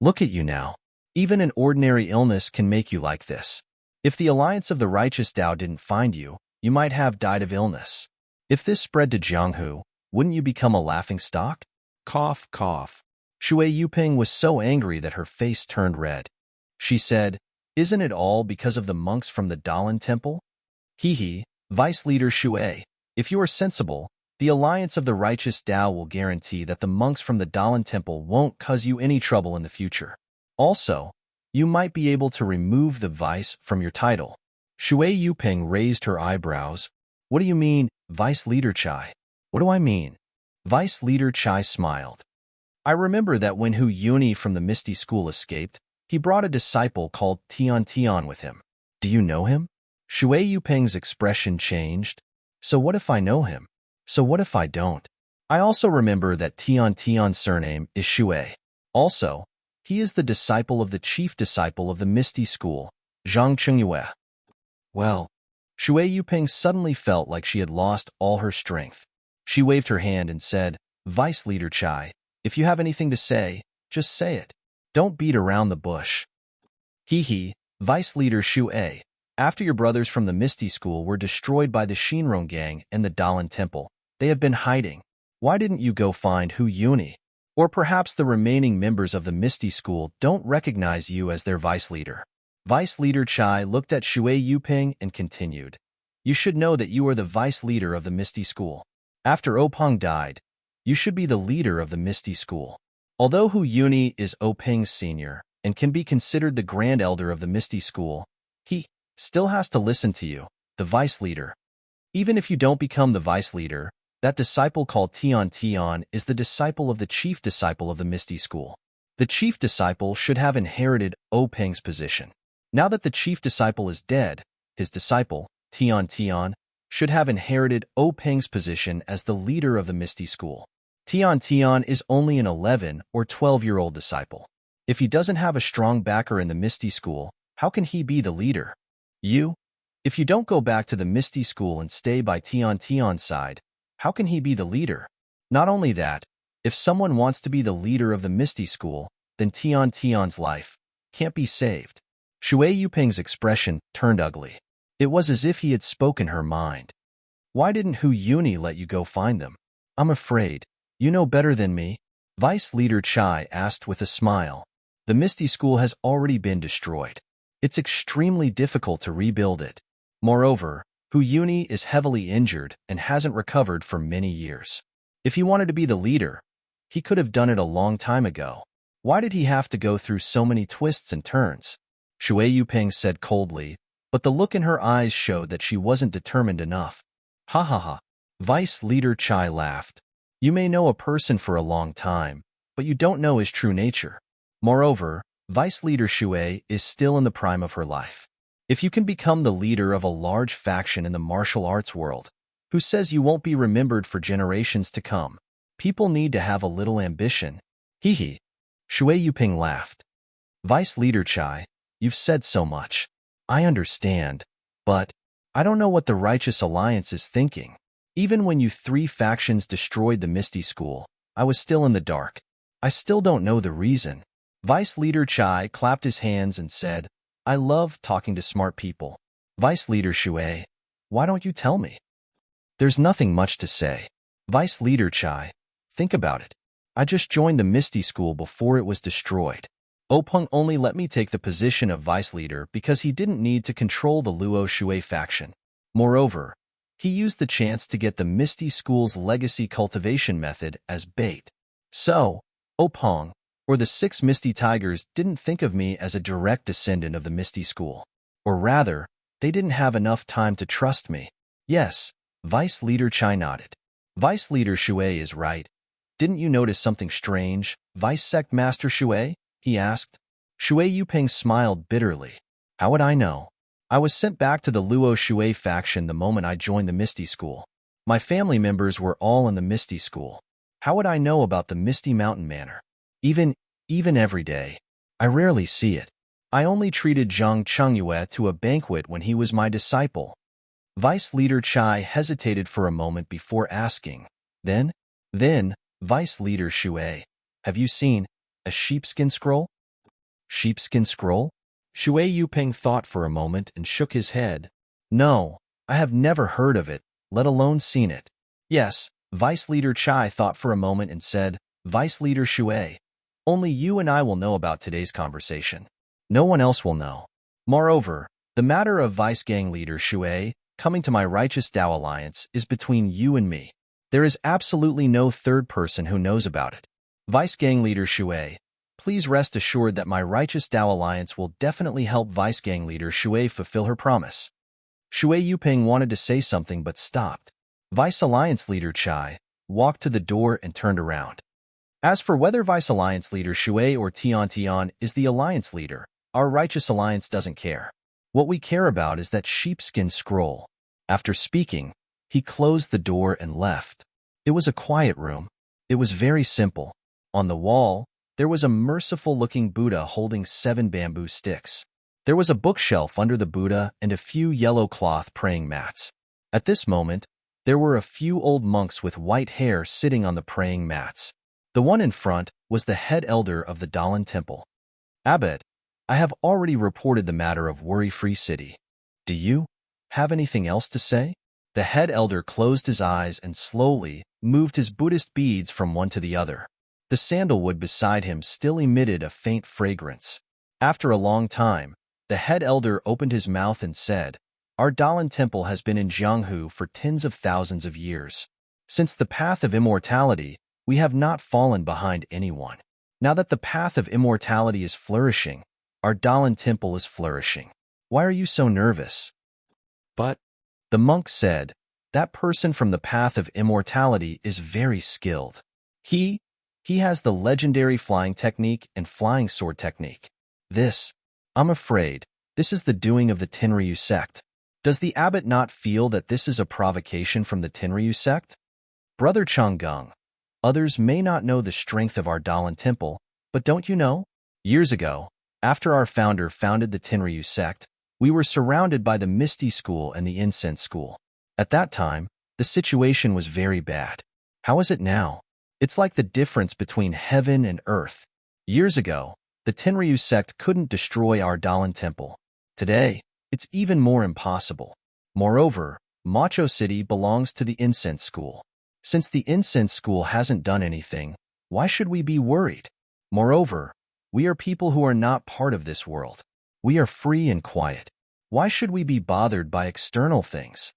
"Look at you now. Even an ordinary illness can make you like this. If the Alliance of the Righteous Tao didn't find you, you might have died of illness. If this spread to Jianghu, wouldn't you become a laughingstock?" Cough, cough. Shui Yuping was so angry that her face turned red. She said, "Isn't it all because of the monks from the Dalan Temple?" Hee, Vice Leader Shui, if you are sensible, the Alliance of the Righteous Tao will guarantee that the monks from the Dalan Temple won't cause you any trouble in the future. Also, you might be able to remove the vice from your title." Shui Yuping raised her eyebrows. "What do you mean, Vice Leader Chai? What do I mean?" Vice Leader Chai smiled. "I remember that when Hu Yuni from the Misty School escaped, he brought a disciple called Tian with him. Do you know him?" Shui Yuping's expression changed. "So what if I know him? So what if I don't? I also remember that Tian's surname is Shui. Also, he is the disciple of the chief disciple of the Misty School, Zhang Chengyue." Well, Shui Yuping suddenly felt like she had lost all her strength. She waved her hand and said, "Vice Leader Chai, if you have anything to say, just say it. Don't beat around the bush." Hee, Vice Leader Shui, after your brothers from the Misty School were destroyed by the Shinrong gang and the Dalan Temple, they have been hiding. Why didn't you go find Hu Yuni? Or perhaps the remaining members of the Misty School don't recognize you as their vice leader." Vice Leader Chai looked at Shui Yuping and continued, "You should know that you are the vice leader of the Misty School. After Openg died, you should be the leader of the Misty School. Although Hu Yuni is Openg's senior and can be considered the grand elder of the Misty School, he still has to listen to you, the vice leader. Even if you don't become the vice leader, that disciple called Tian is the disciple of the chief disciple of the Misty School. The chief disciple should have inherited Openg's position. Now that the chief disciple is dead, his disciple, Tian Tian, should have inherited O Peng's position as the leader of the Misty School. Tian Tian is only an 11 or 12-year-old disciple. If he doesn't have a strong backer in the Misty School, how can he be the leader? If you don't go back to the Misty School and stay by Tian Tian's side, how can he be the leader? Not only that, if someone wants to be the leader of the Misty School, then Tian Tian's life can't be saved. Shui Yuping's expression turned ugly. It was as if he had spoken her mind. Why didn't Hu Yuni let you go find them? I'm afraid. You know better than me? Vice Leader Chai asked with a smile. The Misty School has already been destroyed. It's extremely difficult to rebuild it. Moreover, Hu Yuni is heavily injured and hasn't recovered for many years. If he wanted to be the leader, he could have done it a long time ago. Why did he have to go through so many twists and turns? Shui Yuping said coldly, but the look in her eyes showed that she wasn't determined enough. Ha ha ha. Vice Leader Chai laughed. You may know a person for a long time, but you don't know his true nature. Moreover, Vice Leader Shui is still in the prime of her life. If you can become the leader of a large faction in the martial arts world, who says you won't be remembered for generations to come? People need to have a little ambition. Hee hee. Shui Yuping laughed. Vice Leader Chai, you've said so much. I understand, but I don't know what the Righteous Alliance is thinking. Even when you three factions destroyed the Misty School, I was still in the dark. I still don't know the reason. Vice Leader Chai clapped his hands and said, I love talking to smart people. Vice Leader Shui, why don't you tell me? There's nothing much to say. Vice Leader Chai, think about it. I just joined the Misty School before it was destroyed. Openg only let me take the position of vice leader because he didn't need to control the Luo Shui faction. Moreover, he used the chance to get the Misty School's legacy cultivation method as bait. So, Openg, or the 6 Misty Tigers, didn't think of me as a direct descendant of the Misty School. Or rather, they didn't have enough time to trust me. Yes, Vice Leader Chai nodded. Vice Leader Shui is right. Didn't you notice something strange, Vice Sect Master Shui? He asked. Shui Yuping smiled bitterly. How would I know? I was sent back to the Luo Shui faction the moment I joined the Misty School. My family members were all in the Misty School. How would I know about the Misty Mountain Manor? Even every day. I rarely see it. I only treated Zhang Chengyue to a banquet when he was my disciple. Vice Leader Chai hesitated for a moment before asking. Then, Vice Leader Shui, have you seen a sheepskin scroll? Sheepskin scroll? Shui Yuping thought for a moment and shook his head. No, I have never heard of it, let alone seen it. Yes, Vice Leader Chai thought for a moment and said, Vice Leader Shui, only you and I will know about today's conversation. No one else will know. Moreover, the matter of Vice Gang Leader Shui coming to my Righteous Tao Alliance is between you and me. There is absolutely no third person who knows about it. Vice Gang Leader Shui, please rest assured that my Righteous Tao Alliance will definitely help Vice Gang Leader Shui fulfill her promise. Shui Yuping wanted to say something but stopped. Vice Alliance Leader Chai walked to the door and turned around. As for whether Vice Alliance Leader Shui or Tian Tian is the Alliance Leader, our Righteous Alliance doesn't care. What we care about is that sheepskin scroll. After speaking, he closed the door and left. It was a quiet room. It was very simple. On the wall, there was a merciful-looking Buddha holding 7 bamboo sticks. There was a bookshelf under the Buddha and a few yellow cloth praying mats. At this moment, there were a few old monks with white hair sitting on the praying mats. The one in front was the head elder of the Dalan Temple. Abbot, I have already reported the matter of Worry-Free City. Do you have anything else to say? The head elder closed his eyes and slowly moved his Buddhist beads from one to the other. The sandalwood beside him still emitted a faint fragrance. After a long time, the head elder opened his mouth and said, Our Dalan Temple has been in Jianghu for tens of thousands of years. Since the path of immortality, we have not fallen behind anyone. Now that the path of immortality is flourishing, our Dalan Temple is flourishing. Why are you so nervous? But, the monk said, that person from the path of immortality is very skilled. He has the legendary flying technique and flying sword technique. This, I'm afraid, This is the doing of the Tenryu sect. Does the abbot not feel that this is a provocation from the Tenryu sect? Brother Changgung, others may not know the strength of our Dalan temple, but don't you know? Years ago, after our founder founded the Tenryu sect, we were surrounded by the Misty school and the Incense school. At that time, the situation was very bad. How is it now? It's like the difference between heaven and earth. Years ago, the Tenryu sect couldn't destroy our Dalan temple. Today, it's even more impossible. Moreover, Macho City belongs to the Incense school. Since the Incense school hasn't done anything, why should we be worried? Moreover, we are people who are not part of this world. We are free and quiet. Why should we be bothered by external things?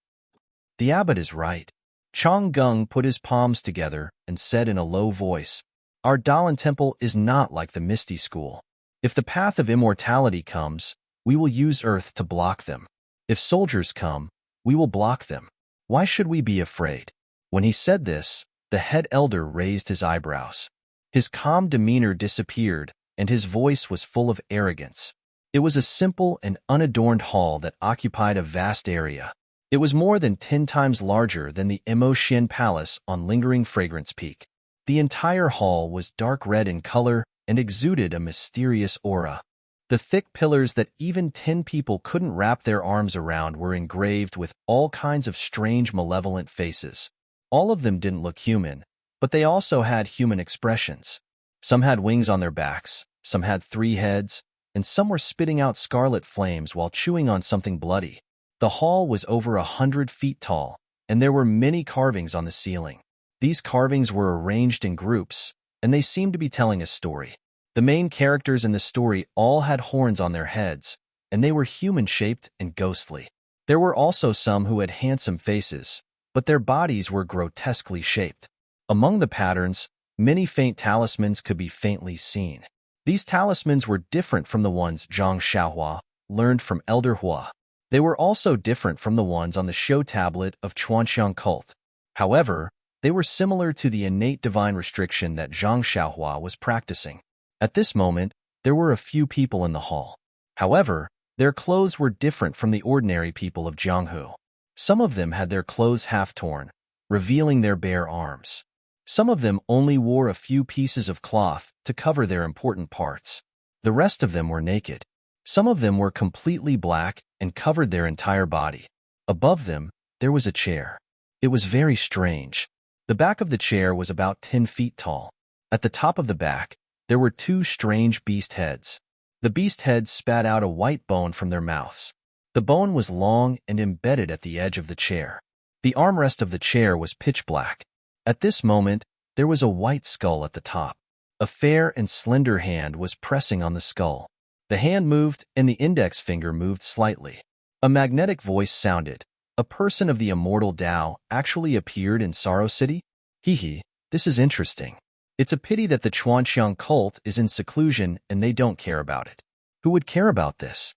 The abbot is right. Changgung put his palms together and said in a low voice, "Our Dalan temple is not like the Misty school. If the path of immortality comes, we will use earth to block them. If soldiers come, we will block them. Why should we be afraid?" When he said this, the head elder raised his eyebrows. His calm demeanor disappeared, and his voice was full of arrogance. It was a simple and unadorned hall that occupied a vast area. It was more than 10 times larger than the Emotion Palace on Lingering Fragrance Peak. The entire hall was dark red in color and exuded a mysterious aura. The thick pillars that even 10 people couldn't wrap their arms around were engraved with all kinds of strange, malevolent faces. All of them didn't look human, but they also had human expressions. Some had wings on their backs, some had 3 heads, and some were spitting out scarlet flames while chewing on something bloody. The hall was over 100 feet tall, and there were many carvings on the ceiling. These carvings were arranged in groups, and they seemed to be telling a story. The main characters in the story all had horns on their heads, and they were human-shaped and ghostly. There were also some who had handsome faces, but their bodies were grotesquely shaped. Among the patterns, many faint talismans could be faintly seen. These talismans were different from the ones Zhang Xiaohua learned from Elder Hua. They were also different from the ones on the show tablet of Chuanxiang cult. However, they were similar to the innate divine restriction that Zhang Xiaohua was practicing. At this moment, there were a few people in the hall. However, their clothes were different from the ordinary people of Jianghu. Some of them had their clothes half torn, revealing their bare arms. Some of them only wore a few pieces of cloth to cover their important parts. The rest of them were naked. Some of them were completely black and covered their entire body. Above them, there was a chair. It was very strange. The back of the chair was about 10 feet tall. At the top of the back, there were 2 strange beast heads. The beast heads spat out a white bone from their mouths. The bone was long and embedded at the edge of the chair. The armrest of the chair was pitch black. At this moment, there was a white skull at the top. A fair and slender hand was pressing on the skull. The hand moved, and the index finger moved slightly. A magnetic voice sounded. "A person of the immortal Tao actually appeared in Sorrow City? Hee, this is interesting. It's a pity that the Chuanxiang cult is in seclusion and they don't care about it. Who would care about this?"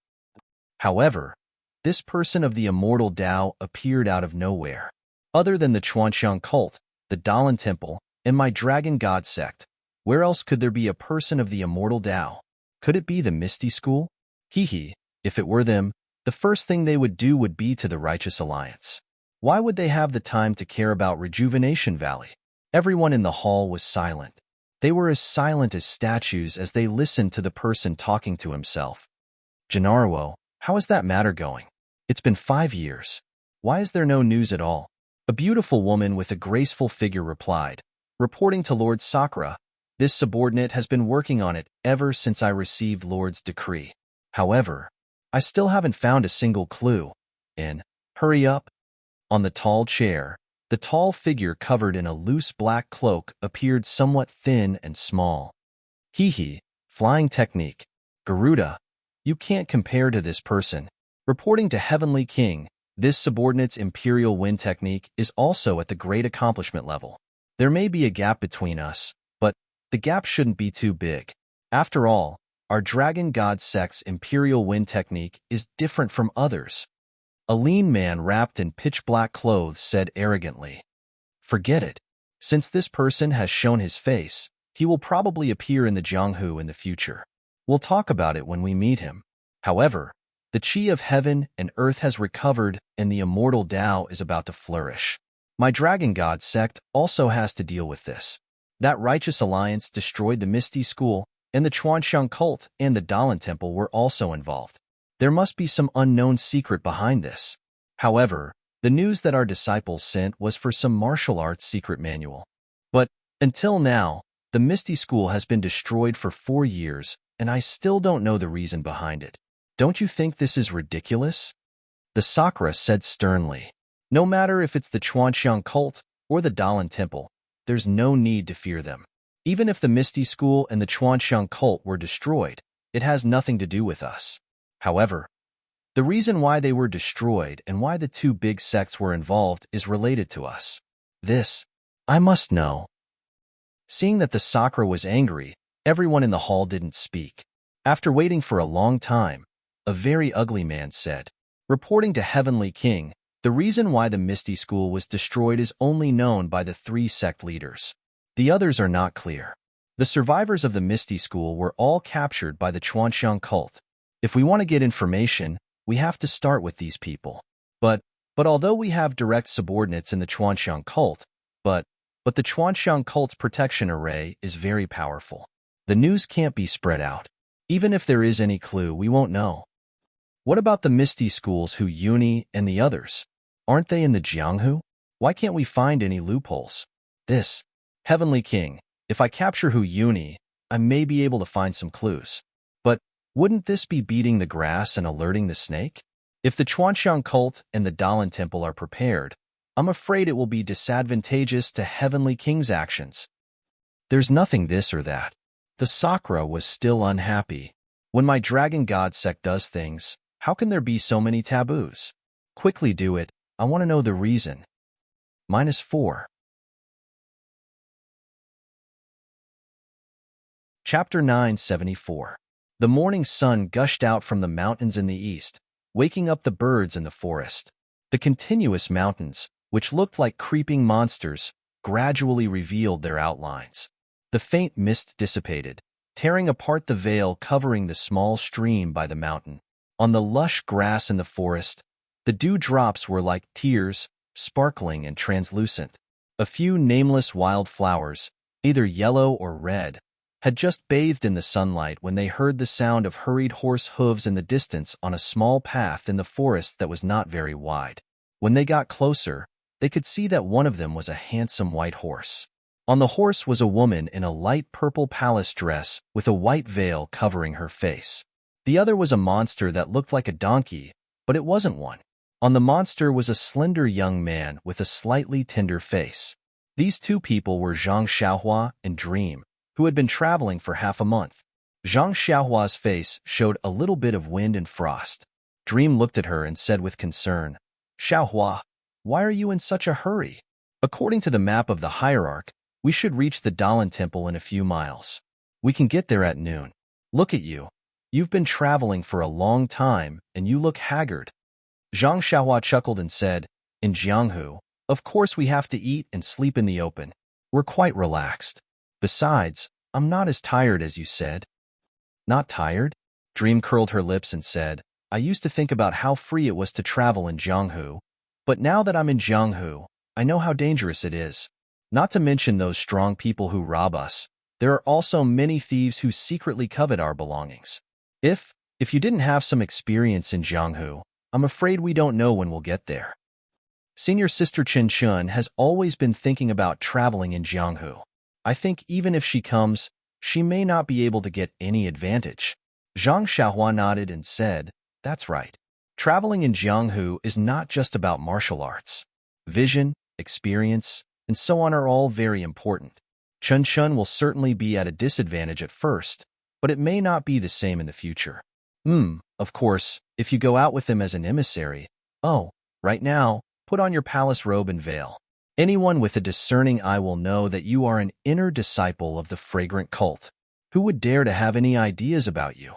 However, this person of the immortal Tao appeared out of nowhere. Other than the Chuanxiang cult, the Dalan temple, and my dragon god sect, where else could there be a person of the immortal Tao? Could it be the Misty school? If it were them, the first thing they would do would be to the Righteous Alliance. Why would they have the time to care about Rejuvenation Valley? Everyone in the hall was silent. They were as silent as statues as they listened to the person talking to himself. "Gennaro, how is that matter going? It's been 5 years. Why is there no news at all?" A beautiful woman with a graceful figure replied, "Reporting to Lord Sakura, this subordinate has been working on it ever since I received Lord's decree. However, I still haven't found a single clue. Hurry up." On the tall chair, the tall figure covered in a loose black cloak appeared somewhat thin and small. Flying technique. Garuda, you can't compare to this person. Reporting to Heavenly King, this subordinate's Imperial Wind technique is also at the great accomplishment level. There may be a gap between us, but the gap shouldn't be too big. After all, our Dragon God sect's Imperial Wind technique is different from others. A lean man wrapped in pitch-black clothes said arrogantly, "Forget it. Since this person has shown his face, he will probably appear in the Jianghu in the future. We'll talk about it when we meet him. However, The chi of heaven and earth has recovered, and the immortal Tao is about to flourish. My dragon god sect also has to deal with this. That righteous alliance destroyed the Misty School, and the Chuanxiang cult and the Dalan Temple were also involved. There must be some unknown secret behind this. However, the news that our disciples sent was for some martial arts secret manual. But until now, the Misty School has been destroyed for 4 years, and I still don't know the reason behind it. Don't you think this is ridiculous? The Sakura said sternly. No matter if it's the Chuanxiang cult or the Dalan Temple, there's no need to fear them. Even if the Misty School and the Chuanxiang cult were destroyed, it has nothing to do with us. However, the reason why they were destroyed and why the 2 big sects were involved is related to us. This, I must know. Seeing that the Sakura was angry, everyone in the hall didn't speak. After waiting for a long time, a very ugly man said, reporting to Heavenly King, the reason why the Misty School was destroyed is only known by the 3 sect leaders. The others are not clear. The survivors of the Misty School were all captured by the Chuanxiang cult. If we want to get information, we have to start with these people. But although we have direct subordinates in the Chuanxiang cult, but the Chuanxiang cult's protection array is very powerful. The news can't be spread out. Even if there is any clue, we won't know. What about the Misty Schools, Hu Yuni and the others? Aren't they in the Jianghu? Why can't we find any loopholes? This, Heavenly King, if I capture Hu Yuni, I may be able to find some clues. But wouldn't this be beating the grass and alerting the snake? If the Chuanxiang cult and the Dalan Temple are prepared, I'm afraid it will be disadvantageous to Heavenly King's actions. There's nothing this or that. The Sakura was still unhappy. When my dragon god sect does things, how can there be so many taboos? Quickly do it. I want to know the reason. -4. Chapter 974. The morning sun gushed out from the mountains in the east, waking up the birds in the forest. The continuous mountains, which looked like creeping monsters, gradually revealed their outlines. The faint mist dissipated, tearing apart the veil covering the small stream by the mountain. On the lush grass in the forest, the dewdrops were like tears, sparkling and translucent. A few nameless wild flowers, either yellow or red, had just bathed in the sunlight when they heard the sound of hurried horse hooves in the distance on a small path in the forest that was not very wide. When they got closer, they could see that one of them was a handsome white horse. On the horse was a woman in a light purple palace dress with a white veil covering her face. The other was a monster that looked like a donkey, but it wasn't one. On the monster was a slender young man with a slightly tender face. These 2 people were Zhang Xiaohua and Dream, who had been traveling for half a month. Zhang Xiaohua's face showed a little bit of wind and frost. Dream looked at her and said with concern, "Xiaohua, why are you in such a hurry? According to the map of the hierarch, we should reach the Dalan Temple in a few miles. We can get there at noon. Look at you. You've been traveling for a long time, and you look haggard." Zhang Xiaohua chuckled and said, "In Jianghu, of course we have to eat and sleep in the open. We're quite relaxed. Besides, I'm not as tired as you said." "Not tired?" Dream curled her lips and said, "I used to think about how free it was to travel in Jianghu, but now that I'm in Jianghu, I know how dangerous it is. Not to mention those strong people who rob us. There are also many thieves who secretly covet our belongings. If you didn't have some experience in Jianghu, I'm afraid we don't know when we'll get there." Senior Sister Chen Chun has always been thinking about traveling in Jianghu. I think even if she comes, she may not be able to get any advantage. Zhang Xiaohua nodded and said, "That's right. Traveling in Jianghu is not just about martial arts. Vision, experience, and so on are all very important. Chun Chun will certainly be at a disadvantage at first, but it may not be the same in the future. Of course, if you go out with them as an emissary, right now, put on your palace robe and veil. Anyone with a discerning eye will know that you are an inner disciple of the fragrant cult. Who would dare to have any ideas about you?"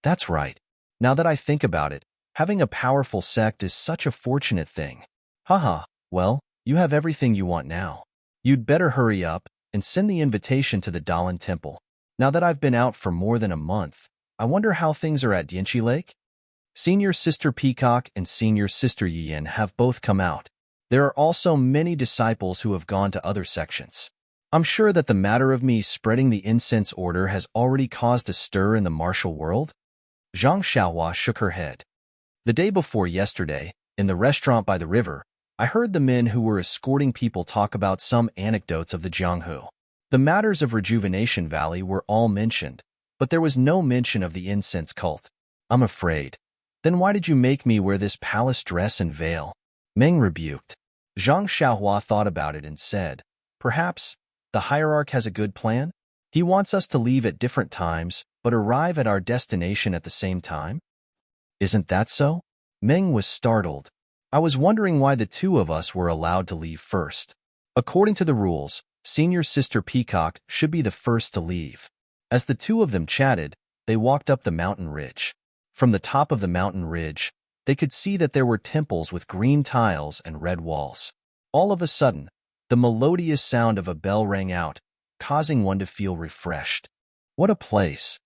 That's right. Now that I think about it, having a powerful sect is such a fortunate thing. Haha, well, you have everything you want now. You'd better hurry up and send the invitation to the Dalan Temple. Now that I've been out for more than a month, I wonder how things are at Dianchi Lake? Senior Sister Peacock and Senior Sister Yin have both come out. There are also many disciples who have gone to other sections. I'm sure that the matter of me spreading the incense order has already caused a stir in the martial world. Zhang Xiaohua shook her head. The day before yesterday, in the restaurant by the river, I heard the men who were escorting people talk about some anecdotes of the Jianghu. The matters of Rejuvenation Valley were all mentioned, but there was no mention of the incense cult. I'm afraid. Then why did you make me wear this palace dress and veil? Meng rebuked. Zhang Xiaohua thought about it and said, perhaps the hierarch has a good plan? He wants us to leave at different times, but arrive at our destination at the same time? Isn't that so? Meng was startled. I was wondering why the two of us were allowed to leave first. According to the rules, Senior Sister Peacock should be the first to leave. As the two of them chatted, they walked up the mountain ridge. From the top of the mountain ridge, they could see that there were temples with green tiles and red walls. All of a sudden, the melodious sound of a bell rang out, causing one to feel refreshed. What a place!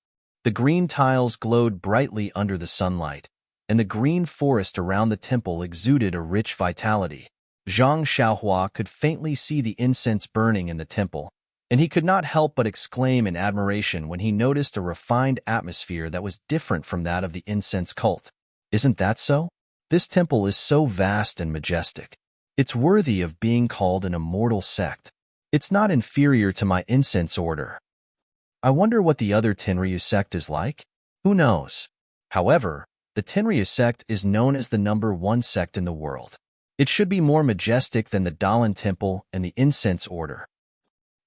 The green tiles glowed brightly under the sunlight, and the green forest around the temple exuded a rich vitality. Zhang Xiaohua could faintly see the incense burning in the temple, and he could not help but exclaim in admiration when he noticed a refined atmosphere that was different from that of the incense cult. Isn't that so? This temple is so vast and majestic. It's worthy of being called an immortal sect. It's not inferior to my incense order. I wonder what the other Tenryu sect is like? Who knows? However, the Tenryu sect is known as the #1 sect in the world. It should be more majestic than the Dalan Temple and the Incense Order.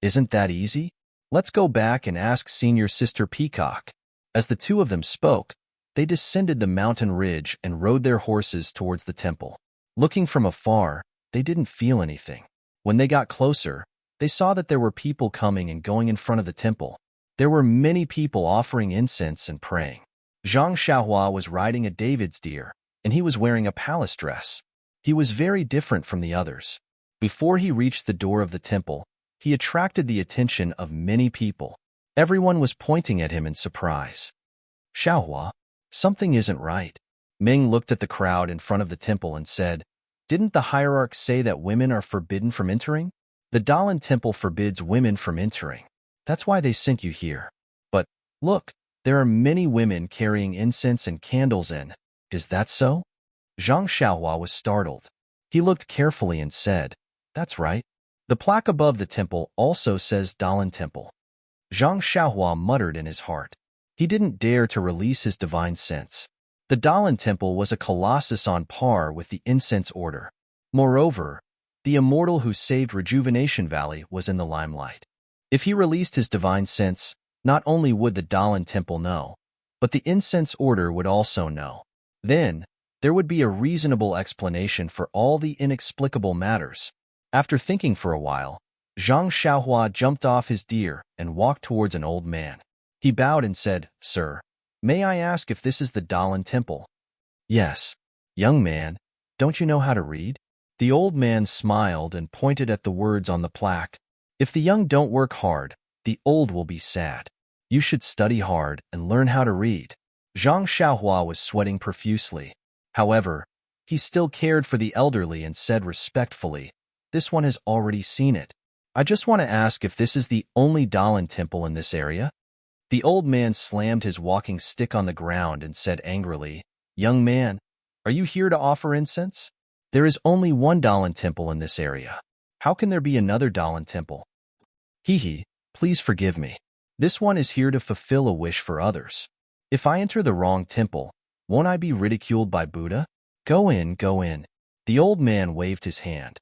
Isn't that easy? Let's go back and ask Senior Sister Peacock. As the two of them spoke, they descended the mountain ridge and rode their horses towards the temple. Looking from afar, they didn't feel anything. When they got closer, they saw that there were people coming and going in front of the temple. There were many people offering incense and praying. Zhang Xiaohua was riding a David's deer, and he was wearing a palace dress. He was very different from the others. Before he reached the door of the temple, he attracted the attention of many people. Everyone was pointing at him in surprise. Xiaohua, something isn't right. Ming looked at the crowd in front of the temple and said, didn't the hierarch say that women are forbidden from entering? The Dalan Temple forbids women from entering. That's why they sent you here. But, look, there are many women carrying incense and candles in. Is that so? Zhang Xiaohua was startled. He looked carefully and said, that's right. The plaque above the temple also says Dalan Temple. Zhang Xiaohua muttered in his heart. He didn't dare to release his divine sense. The Dalan Temple was a colossus on par with the Incense Order. Moreover, the immortal who saved Rejuvenation Valley was in the limelight. If he released his divine sense, not only would the Dalan Temple know, but the Incense Order would also know. Then, there would be a reasonable explanation for all the inexplicable matters. After thinking for a while, Zhang Xiaohua jumped off his deer and walked towards an old man. He bowed and said, Sir, may I ask if this is the Dalan Temple? Yes. Young man, don't you know how to read? The old man smiled and pointed at the words on the plaque. If the young don't work hard, the old will be sad. You should study hard and learn how to read. Zhang Xiaohua was sweating profusely. However, he still cared for the elderly and said respectfully, this one has already seen it. I just want to ask if this is the only Dalan Temple in this area? The old man slammed his walking stick on the ground and said angrily, Young man, are you here to offer incense? There is only one Dalan Temple in this area. How can there be another Dalan Temple? Please forgive me. This one is here to fulfill a wish for others. If I enter the wrong temple, won't I be ridiculed by Buddha? Go in, go in. The old man waved his hand.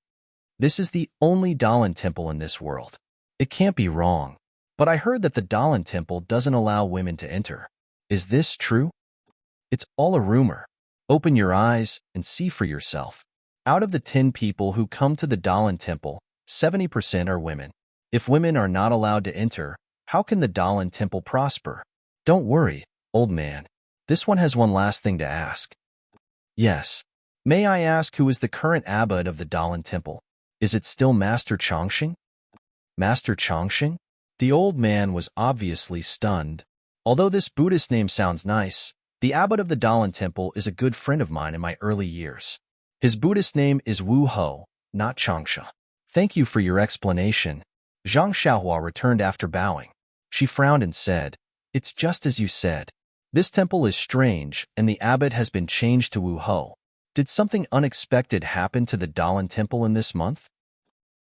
This is the only Dalan Temple in this world. It can't be wrong. But I heard that the Dalan Temple doesn't allow women to enter. Is this true? It's all a rumor. Open your eyes and see for yourself. Out of the 10 people who come to the Dalan Temple, 70% are women. If women are not allowed to enter, how can the Dalan Temple prosper? Don't worry, old man. This one has one last thing to ask. Yes. May I ask who is the current abbot of the Dalan Temple? Is it still Master Chongqing? Master Chongqing? The old man was obviously stunned. Although this Buddhist name sounds nice, The abbot of the Dalan Temple is a good friend of mine in my early years. His Buddhist name is Wu Ho, not Changsha. Thank you for your explanation. Zhang Xiaohua returned after bowing. She frowned and said, "It's just as you said. This temple is strange, and the abbot has been changed to Wu Ho. Did something unexpected happen to the Dalan Temple in this month?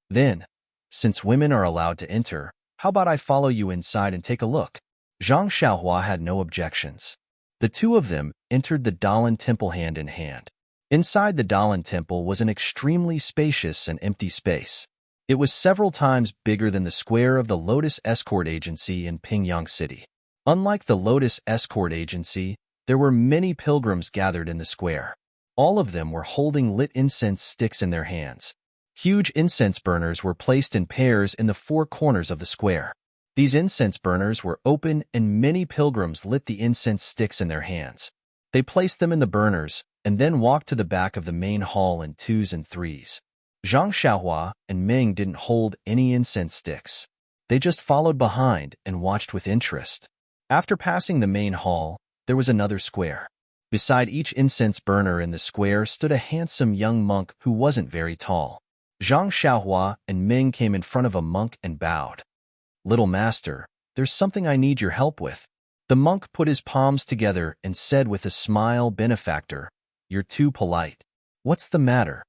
Then, since women are allowed to enter, how about I follow you inside and take a look?" Zhang Xiaohua had no objections. The two of them entered the Dalan Temple hand in hand. Inside the Dalan Temple was an extremely spacious and empty space. It was several times bigger than the square of the Lotus Escort Agency in Pingyang City. Unlike the Lotus Escort Agency, there were many pilgrims gathered in the square. All of them were holding lit incense sticks in their hands. Huge incense burners were placed in pairs in the four corners of the square. These incense burners were open and many pilgrims lit the incense sticks in their hands. They placed them in the burners and then walked to the back of the main hall in twos and threes. Zhang Xiaohua and Ming didn't hold any incense sticks. They just followed behind and watched with interest. After passing the main hall, there was another square. Beside each incense burner in the square stood a handsome young monk who wasn't very tall. Zhang Xiaohua and Ming came in front of a monk and bowed. "Little master, there's something I need your help with." The monk put his palms together and said with a smile, "Benefactor, you're too polite. What's the matter?"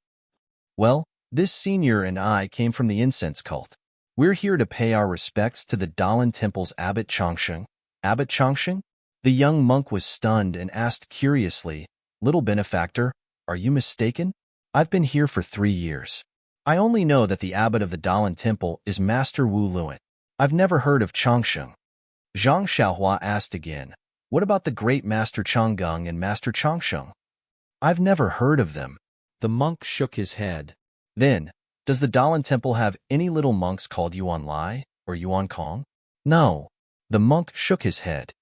"Well, this senior and I came from the incense cult. We're here to pay our respects to the Dalan Temple's Abbot Changsheng." "Abbot Changsheng?" The young monk was stunned and asked curiously, "Little benefactor, are you mistaken? I've been here for 3 years. I only know that the abbot of the Dalan Temple is Master Wu Luan. I've never heard of Changsheng." Zhang Xiaohua asked again, "What about the great Master Changgung and Master Changsheng?" "I've never heard of them." The monk shook his head. "Then, does the Dalan Temple have any little monks called Yuan Lai or Yuan Kong?" "No." The monk shook his head.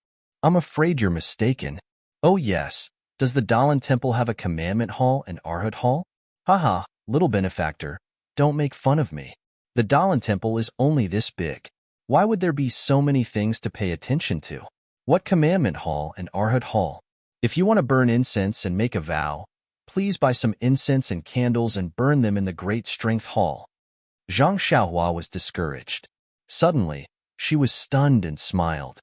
"I'm afraid you're mistaken." "Oh yes, does the Dalan Temple have a commandment hall and Arhat hall?" "Haha, little benefactor, don't make fun of me. The Dalan Temple is only this big. Why would there be so many things to pay attention to? What commandment hall and Arhat hall? If you want to burn incense and make a vow, please buy some incense and candles and burn them in the Great Strength Hall." Zhang Xiaohua was discouraged. Suddenly, she was stunned and smiled.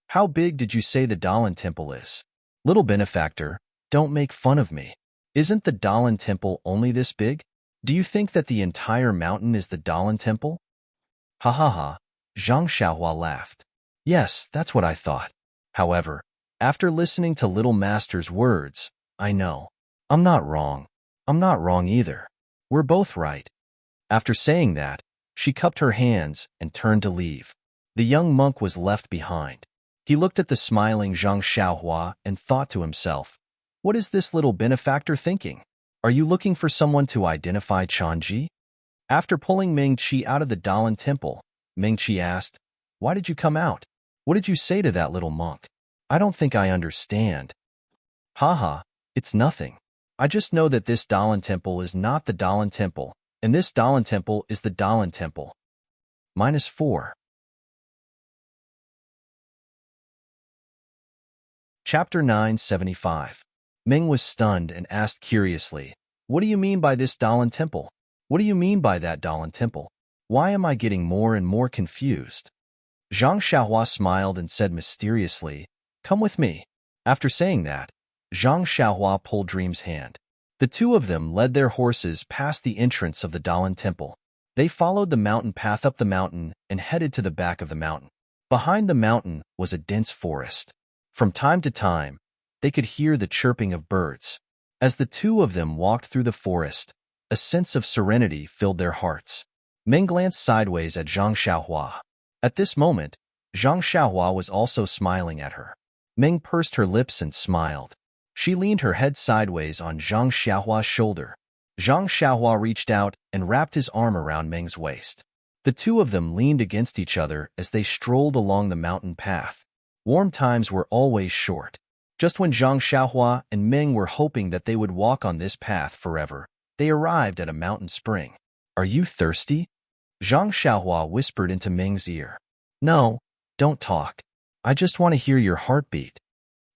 "How big did you say the Dalan Temple is?" "Little benefactor, don't make fun of me. Isn't the Dalan Temple only this big? Do you think that the entire mountain is the Dalan Temple?" "Ha ha ha," Zhang Xiaohua laughed. "Yes, that's what I thought. However, after listening to Little Master's words, I know. I'm not wrong. I'm not wrong either. We're both right." After saying that, she cupped her hands and turned to leave. The young monk was left behind. He looked at the smiling Zhang Xiaohua and thought to himself, "What is this little benefactor thinking? Are you looking for someone to identify Chanji?" After pulling Ming Qi out of the Dalan Temple, Ming Qi asked, "Why did you come out? What did you say to that little monk? I don't think I understand." "Haha, it's nothing. I just know that this Dalan Temple is not the Dalan Temple, and this Dalan Temple is the Dalan Temple." -4. Chapter 975. Ming was stunned and asked curiously, "What do you mean by this Dalan Temple? What do you mean by that Dalan Temple? Why am I getting more and more confused?" Zhang Xiaohua smiled and said mysteriously, "Come with me." After saying that, Zhang Xiaohua pulled Dream's hand. The two of them led their horses past the entrance of the Dalan Temple. They followed the mountain path up the mountain and headed to the back of the mountain. Behind the mountain was a dense forest. From time to time, they could hear the chirping of birds. As the two of them walked through the forest, a sense of serenity filled their hearts. Ming glanced sideways at Zhang Xiaohua. At this moment, Zhang Xiaohua was also smiling at her. Ming pursed her lips and smiled. She leaned her head sideways on Zhang Xiaohua's shoulder. Zhang Xiaohua reached out and wrapped his arm around Ming's waist. The two of them leaned against each other as they strolled along the mountain path. Warm times were always short. Just when Zhang Xiaohua and Ming were hoping that they would walk on this path forever, they arrived at a mountain spring. "Are you thirsty?" Zhang Xiaohua whispered into Ming's ear. "No, don't talk. I just want to hear your heartbeat."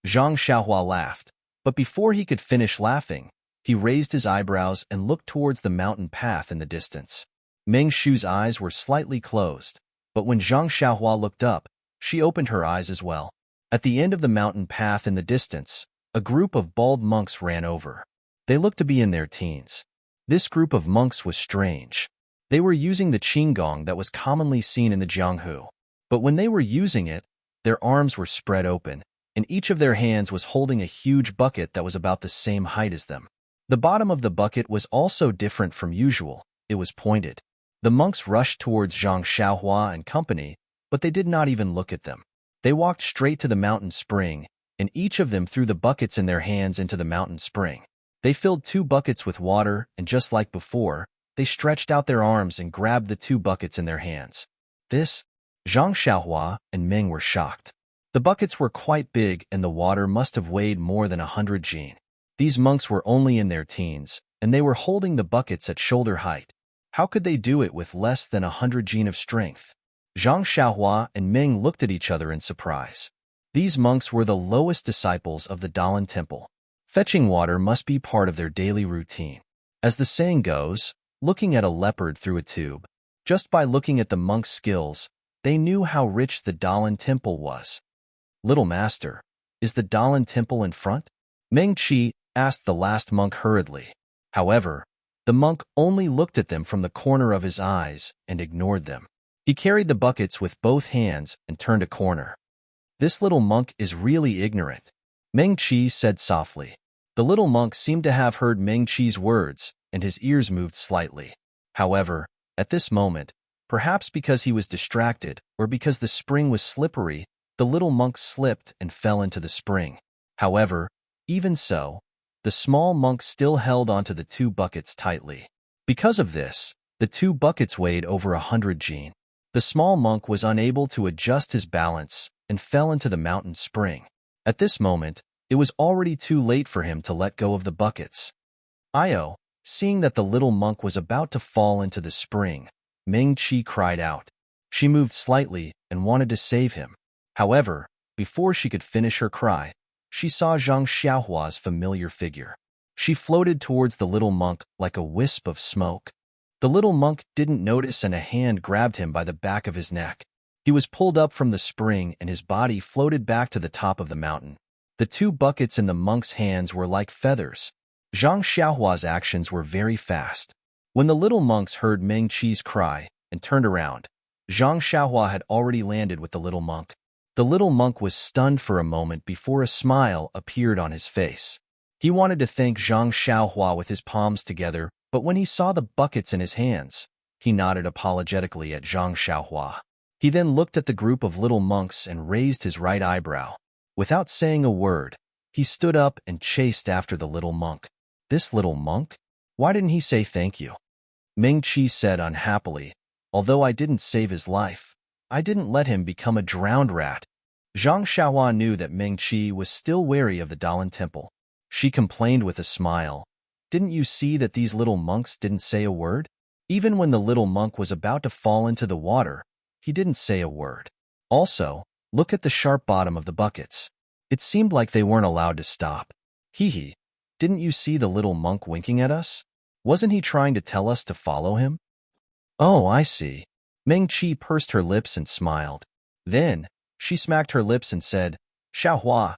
Zhang Xiaohua laughed, but before he could finish laughing, he raised his eyebrows and looked towards the mountain path in the distance. Meng Shu's eyes were slightly closed, but when Zhang Xiaohua looked up, she opened her eyes as well. At the end of the mountain path in the distance, a group of bald monks ran over. They looked to be in their teens. This group of monks was strange. They were using the qinggong that was commonly seen in the Jianghu. But when they were using it, their arms were spread open, and each of their hands was holding a huge bucket that was about the same height as them. The bottom of the bucket was also different from usual. It was pointed. The monks rushed towards Zhang Xiaohua and company, but they did not even look at them. They walked straight to the mountain spring, and each of them threw the buckets in their hands into the mountain spring. They filled 2 buckets with water, and just like before, they stretched out their arms and grabbed the 2 buckets in their hands. Zhang Xiaohua and Meng were shocked. The buckets were quite big, and the water must have weighed more than 100 jin. These monks were only in their teens, and they were holding the buckets at shoulder height. How could they do it with less than 100 jin of strength? Zhang Xiaohua and Meng looked at each other in surprise. These monks were the lowest disciples of the Dalan Temple. Fetching water must be part of their daily routine. As the saying goes, looking at a leopard through a tube. Just by looking at the monks' skills, they knew how rich the Dalan Temple was. "Little master, is the Dalan Temple in front?" Meng Qi asked the last monk hurriedly. However, the monk only looked at them from the corner of his eyes and ignored them. He carried the buckets with both hands and turned a corner. "This little monk is really ignorant," Meng Qi said softly. The little monk seemed to have heard Meng Qi's words, and his ears moved slightly. However, at this moment, perhaps because he was distracted or because the spring was slippery, the little monk slipped and fell into the spring. However, even so, the small monk still held onto the 2 buckets tightly. Because of this, the 2 buckets weighed over 100 jin. The small monk was unable to adjust his balance and fell into the mountain spring. At this moment, it was already too late for him to let go of the buckets. Seeing that the little monk was about to fall into the spring, Meng Qi cried out. She moved slightly and wanted to save him. However, before she could finish her cry, she saw Zhang Xiaohua's familiar figure. She floated towards the little monk like a wisp of smoke. The little monk didn't notice, and a hand grabbed him by the back of his neck. He was pulled up from the spring and his body floated back to the top of the mountain. The 2 buckets in the monk's hands were like feathers. Zhang Xiaohua's actions were very fast. When the little monks heard Meng Qi's cry and turned around, Zhang Xiaohua had already landed with the little monk. The little monk was stunned for a moment before a smile appeared on his face. He wanted to thank Zhang Xiaohua with his palms together, but when he saw the buckets in his hands, he nodded apologetically at Zhang Xiaohua. He then looked at the group of little monks and raised his right eyebrow. Without saying a word, he stood up and chased after the little monk. This little monk? Why didn't he say thank you? Meng Qi said unhappily. Although I didn't save his life, I didn't let him become a drowned rat. Zhang Xiaohua knew that Meng Qi was still wary of the Dalan Temple. She complained with a smile. Didn't you see that these little monks didn't say a word? Even when the little monk was about to fall into the water, he didn't say a word. Also, look at the sharp bottom of the buckets. It seemed like they weren't allowed to stop. Hee. Didn't you see the little monk winking at us? Wasn't he trying to tell us to follow him? Oh, I see. Meng Qi pursed her lips and smiled. Then, she smacked her lips and said, Xiaohua,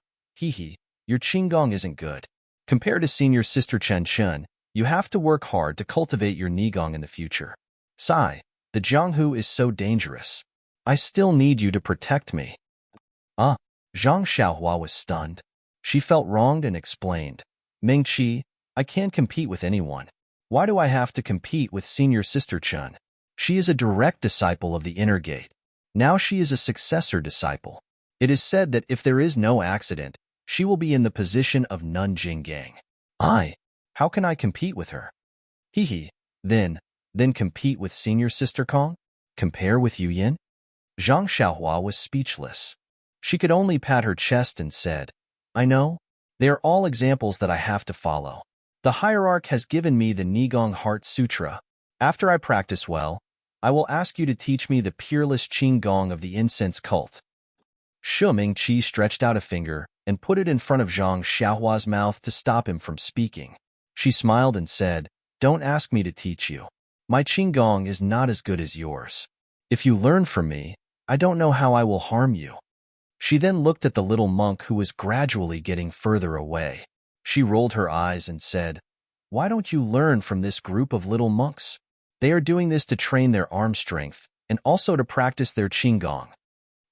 your qinggong isn't good. Compared to senior sister Chen Chun, you have to work hard to cultivate your nigong in the future. Sigh, the Jianghu is so dangerous. I still need you to protect me. Zhang Xiaohua was stunned. She felt wronged and explained. Meng Qi, I can't compete with anyone. Why do I have to compete with senior sister Chun? She is a direct disciple of the inner gate. Now she is a successor disciple. It is said that if there is no accident, she will be in the position of Nun Jinggang. How can I compete with her? Then compete with senior sister Kong? Compare with Yu Yin? Zhang Xiaohua was speechless. She could only pat her chest and said, I know. They are all examples that I have to follow. The hierarch has given me the Nigong Heart Sutra. After I practice well, I will ask you to teach me the peerless qinggong of the incense cult. Meng Qi stretched out a finger and put it in front of Zhang Xiaohua's mouth to stop him from speaking. She smiled and said, "Don't ask me to teach you. My Qinggong is not as good as yours. If you learn from me, I don't know how I will harm you." She then looked at the little monk who was gradually getting further away. She rolled her eyes and said, "Why don't you learn from this group of little monks? They are doing this to train their arm strength and also to practice their Qinggong."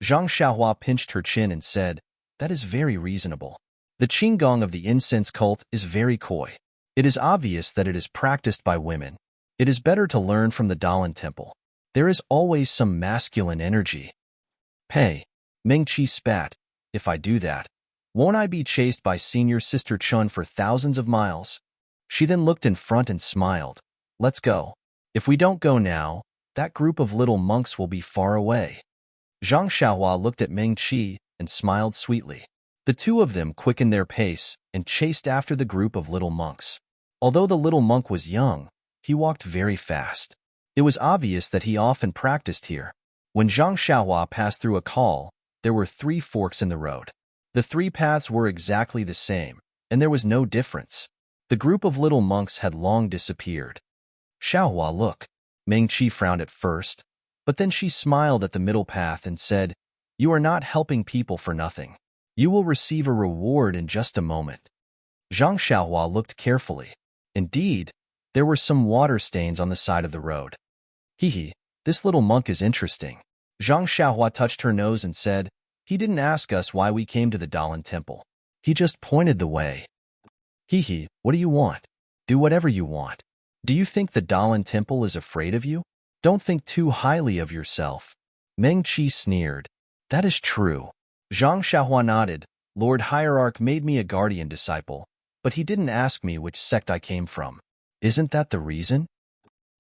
Zhang Xiaohua pinched her chin and said, "That is very reasonable. The Qinggong of the incense cult is very coy. It is obvious that it is practiced by women. It is better to learn from the Dalan temple. There is always some masculine energy." "Hey," Meng Qi spat, "if I do that, won't I be chased by senior sister Chun for thousands of miles?" She then looked in front and smiled. "Let's go. If we don't go now, that group of little monks will be far away." Zhang Xiaohua looked at Meng Qi and smiled sweetly. The two of them quickened their pace and chased after the group of little monks. Although the little monk was young, he walked very fast. It was obvious that he often practiced here. When Zhang Xiaohua passed through a call, there were 3 forks in the road. The 3 paths were exactly the same, and there was no difference. The group of little monks had long disappeared. "Xiaohua, look." Meng Qi frowned at first, but then she smiled at the middle path and said, "You are not helping people for nothing. You will receive a reward in just a moment." Zhang Xiaohua looked carefully. Indeed, there were some water stains on the side of the road. "Hee, this little monk is interesting." Zhang Xiaohua touched her nose and said, "He didn't ask us why we came to the Dalan temple. He just pointed the way." "Hee, what do you want? Do whatever you want. Do you think the Dalan temple is afraid of you? Don't think too highly of yourself." Meng Qi sneered. "That is true." Zhang Xiaohua nodded. "Lord Hierarch made me a guardian disciple, but he didn't ask me which sect I came from. Isn't that the reason?"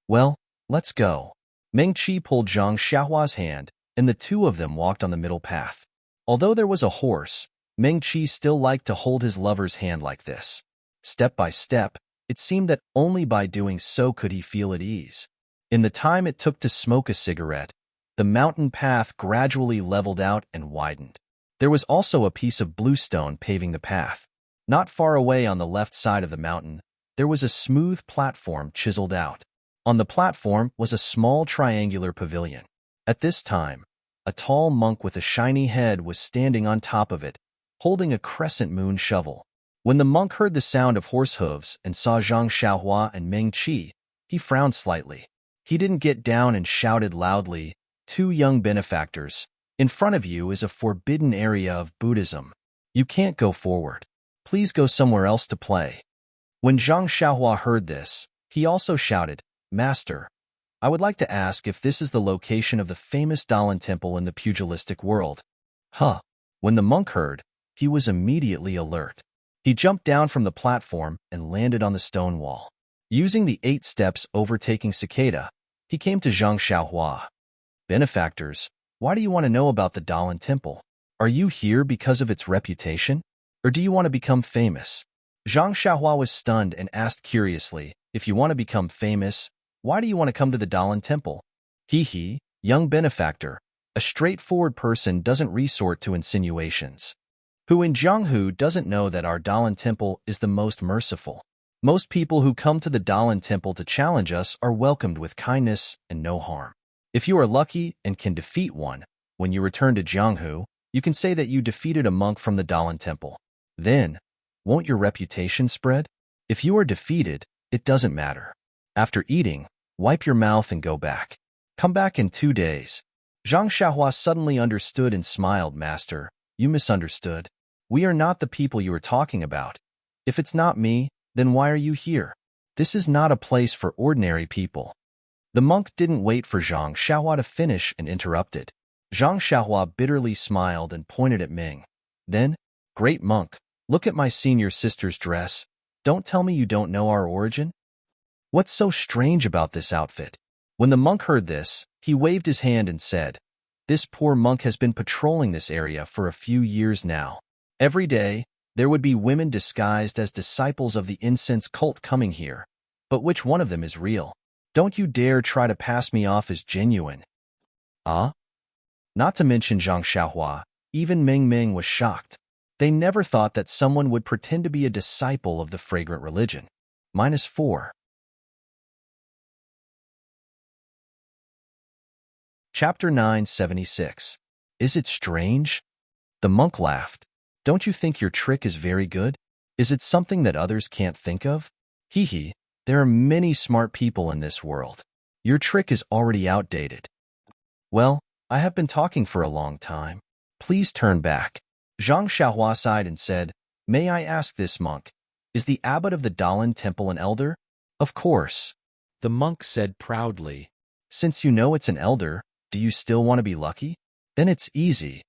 "Well, let's go." Meng Qi pulled Zhang Xiaohua's hand, and the two of them walked on the middle path. Although there was a horse, Meng Qi still liked to hold his lover's hand like this. Step by step, it seemed that only by doing so could he feel at ease. In the time it took to smoke a cigarette, the mountain path gradually leveled out and widened. There was also a piece of bluestone paving the path. Not far away on the left side of the mountain, there was a smooth platform chiseled out. On the platform was a small triangular pavilion. At this time, a tall monk with a shiny head was standing on top of it, holding a crescent moon shovel. When the monk heard the sound of horse hooves and saw Zhang Xiaohua and Meng Qi, he frowned slightly. He didn't get down and shouted loudly, "Two young benefactors, in front of you is a forbidden area of Buddhism. You can't go forward. Please go somewhere else to play." When Zhang Xiaohua heard this, he also shouted, "Master, I would like to ask if this is the location of the famous Dalan temple in the pugilistic world." Huh. When the monk heard, he was immediately alert. He jumped down from the platform and landed on the stone wall. Using the 8 steps overtaking cicada, he came to Zhang Xiaohua. "Benefactors, why do you want to know about the Dalan temple? Are you here because of its reputation? Or do you want to become famous?" Zhang Xiaohua was stunned and asked curiously, "If you want to become famous, why do you want to come to the Dalan temple?" "Hee, young benefactor, a straightforward person doesn't resort to insinuations. Who in Jianghu doesn't know that our Dalan temple is the most merciful? Most people who come to the Dalan temple to challenge us are welcomed with kindness and no harm. If you are lucky and can defeat one, when you return to Jianghu, you can say that you defeated a monk from the Dalan temple. Then, won't your reputation spread? If you are defeated, it doesn't matter. After eating, wipe your mouth and go back. Come back in 2 days." Zhang Xiaohua suddenly understood and smiled. "Master, you misunderstood. We are not the people you are talking about. If it's not me, then why are you here? This is not a place for ordinary people." The monk didn't wait for Zhang Xiaohua to finish and interrupted. Zhang Xiaohua bitterly smiled and pointed at Ming. Then, "Great monk, look at my senior sister's dress. Don't tell me you don't know our origin? What's so strange about this outfit?" When the monk heard this, he waved his hand and said, "This poor monk has been patrolling this area for a few years now. Every day, there would be women disguised as disciples of the incense cult coming here. But which one of them is real? Don't you dare try to pass me off as genuine." Ah? Not to mention Zhang Xiaohua, even Ming Ming was shocked. They never thought that someone would pretend to be a disciple of the fragrant religion. -4. Chapter 976. Is it strange? The monk laughed. Don't you think your trick is very good? Is it something that others can't think of? Hee hee, there are many smart people in this world. Your trick is already outdated. Well, I have been talking for a long time. Please turn back. Zhang Xiaohua sighed and said, May I ask this monk, is the abbot of the Dalan temple an elder? Of course. The monk said proudly. Since you know it's an elder, do you still want to be lucky? Then it's easy.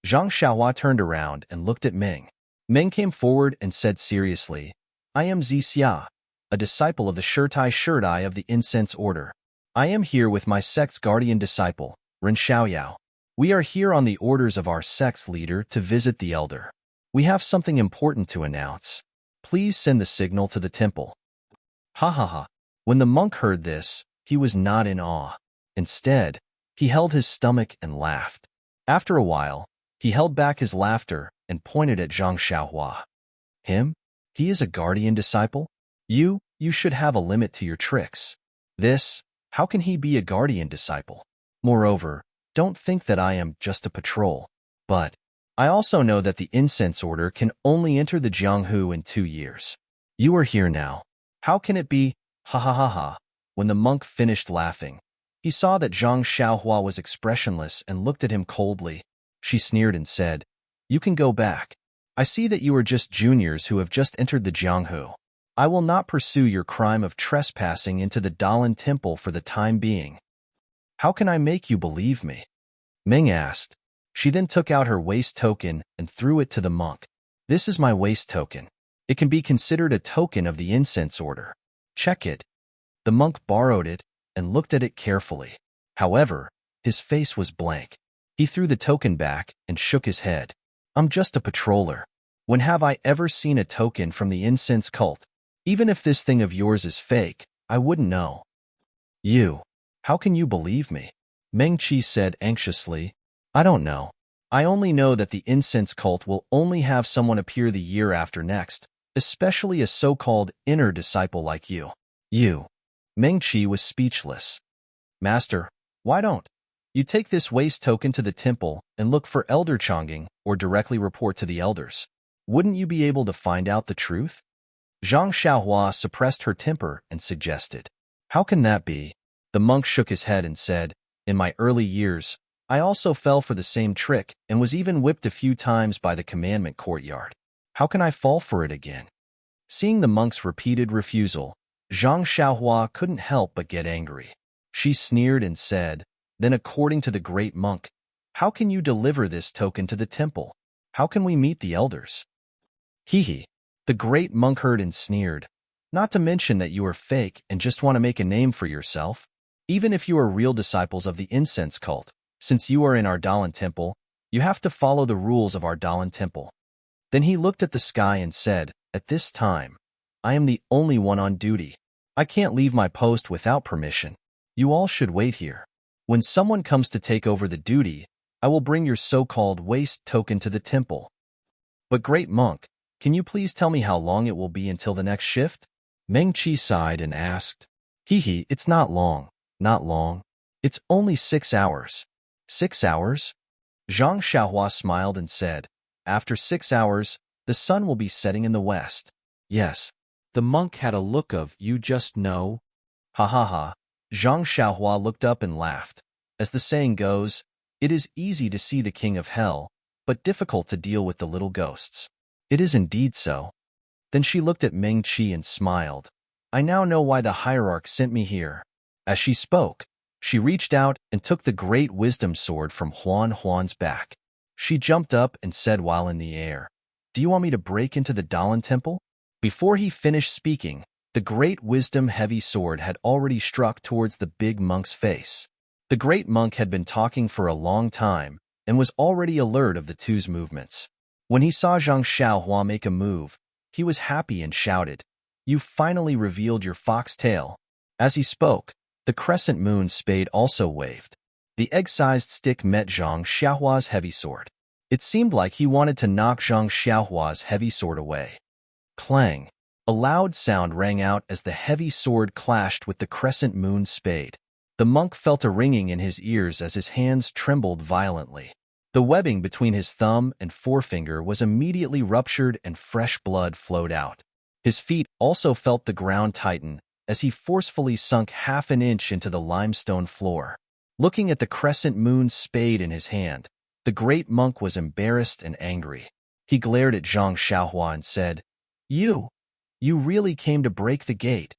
Zhang Xiaohua turned around and looked at Meng. Meng came forward and said seriously, I am Xia, a disciple of the Shirtai of the Incense Order. I am here with my sect's guardian disciple, Ren Xiaoyao. We are here on the orders of our sect's leader to visit the elder. We have something important to announce. Please send the signal to the temple. Ha ha ha. When the monk heard this, he was not in awe. Instead, he held his stomach and laughed. After a while, he held back his laughter and pointed at Zhang Xiaohua. Him? He is a guardian disciple? You should have a limit to your tricks. How can he be a guardian disciple? Moreover, don't think that I am just a patrol. But I also know that the incense order can only enter the Jianghu in 2 years. You are here now. How can it be? Ha ha ha ha. When the monk finished laughing, he saw that Zhang Xiaohua was expressionless and looked at him coldly. She sneered and said, You can go back. I see that you are just juniors who have just entered the Jianghu. I will not pursue your crime of trespassing into the Dalan temple for the time being. How can I make you believe me? Meng asked. She then took out her waist token and threw it to the monk. This is my waist token. It can be considered a token of the incense order. Check it. The monk borrowed it and looked at it carefully. However, his face was blank. He threw the token back and shook his head. I'm just a patroller. When have I ever seen a token from the incense cult? Even if this thing of yours is fake, I wouldn't know. How can you believe me? Meng Qi said anxiously. I don't know. I only know that the incense cult will only have someone appear the year after next, especially a so-called inner disciple like you. Meng Qi was speechless. Master, why don't you take this waste token to the temple and look for Elder Chongqing or directly report to the elders? Wouldn't you be able to find out the truth? Zhang Xiaohua suppressed her temper and suggested. How can that be? The monk shook his head and said, In my early years, I also fell for the same trick and was even whipped a few times by the commandment courtyard. How can I fall for it again? Seeing the monk's repeated refusal, Zhang Xiaohua couldn't help but get angry. She sneered and said, Then according to the great monk, how can you deliver this token to the temple? How can we meet the elders? Hee hee. The great monk heard and sneered. Not to mention that you are fake and just want to make a name for yourself. Even if you are real disciples of the incense cult, since you are in our Dalan temple, you have to follow the rules of our Dalan temple. Then he looked at the sky and said, At this time, I am the only one on duty. I can't leave my post without permission. You all should wait here. When someone comes to take over the duty, I will bring your so-called waste token to the temple. But great monk, can you please tell me how long it will be until the next shift? Meng Qi sighed and asked. It's not long. Not long. It's only 6 hours. 6 hours? Zhang Xiaohua smiled and said, After 6 hours, the sun will be setting in the west. Yes. The monk had a look of, you just know. Ha ha ha. Zhang Xiaohua looked up and laughed. As the saying goes, it is easy to see the king of hell, but difficult to deal with the little ghosts. It is indeed so. Then she looked at Meng Qi and smiled. I now know why the hierarch sent me here. As she spoke, she reached out and took the great wisdom sword from Huan's back. She jumped up and said while in the air, Do you want me to break into the Dalan temple? Before he finished speaking, the great wisdom heavy sword had already struck towards the big monk's face. The great monk had been talking for a long time and was already alert of the two's movements. When he saw Zhang Xiaohua make a move, he was happy and shouted, You finally revealed your fox tail. As he spoke, the crescent moon spade also waved. The egg-sized stick met Zhang Xiaohua's heavy sword. It seemed like he wanted to knock Zhang Xiaohua's heavy sword away. Clang! A loud sound rang out as the heavy sword clashed with the crescent moon's spade. The monk felt a ringing in his ears as his hands trembled violently. The webbing between his thumb and forefinger was immediately ruptured and fresh blood flowed out. His feet also felt the ground tighten as he forcefully sunk half an inch into the limestone floor. Looking at the crescent moon's spade in his hand, the great monk was embarrassed and angry. He glared at Zhang Xiaohua and said, You really came to break the gate."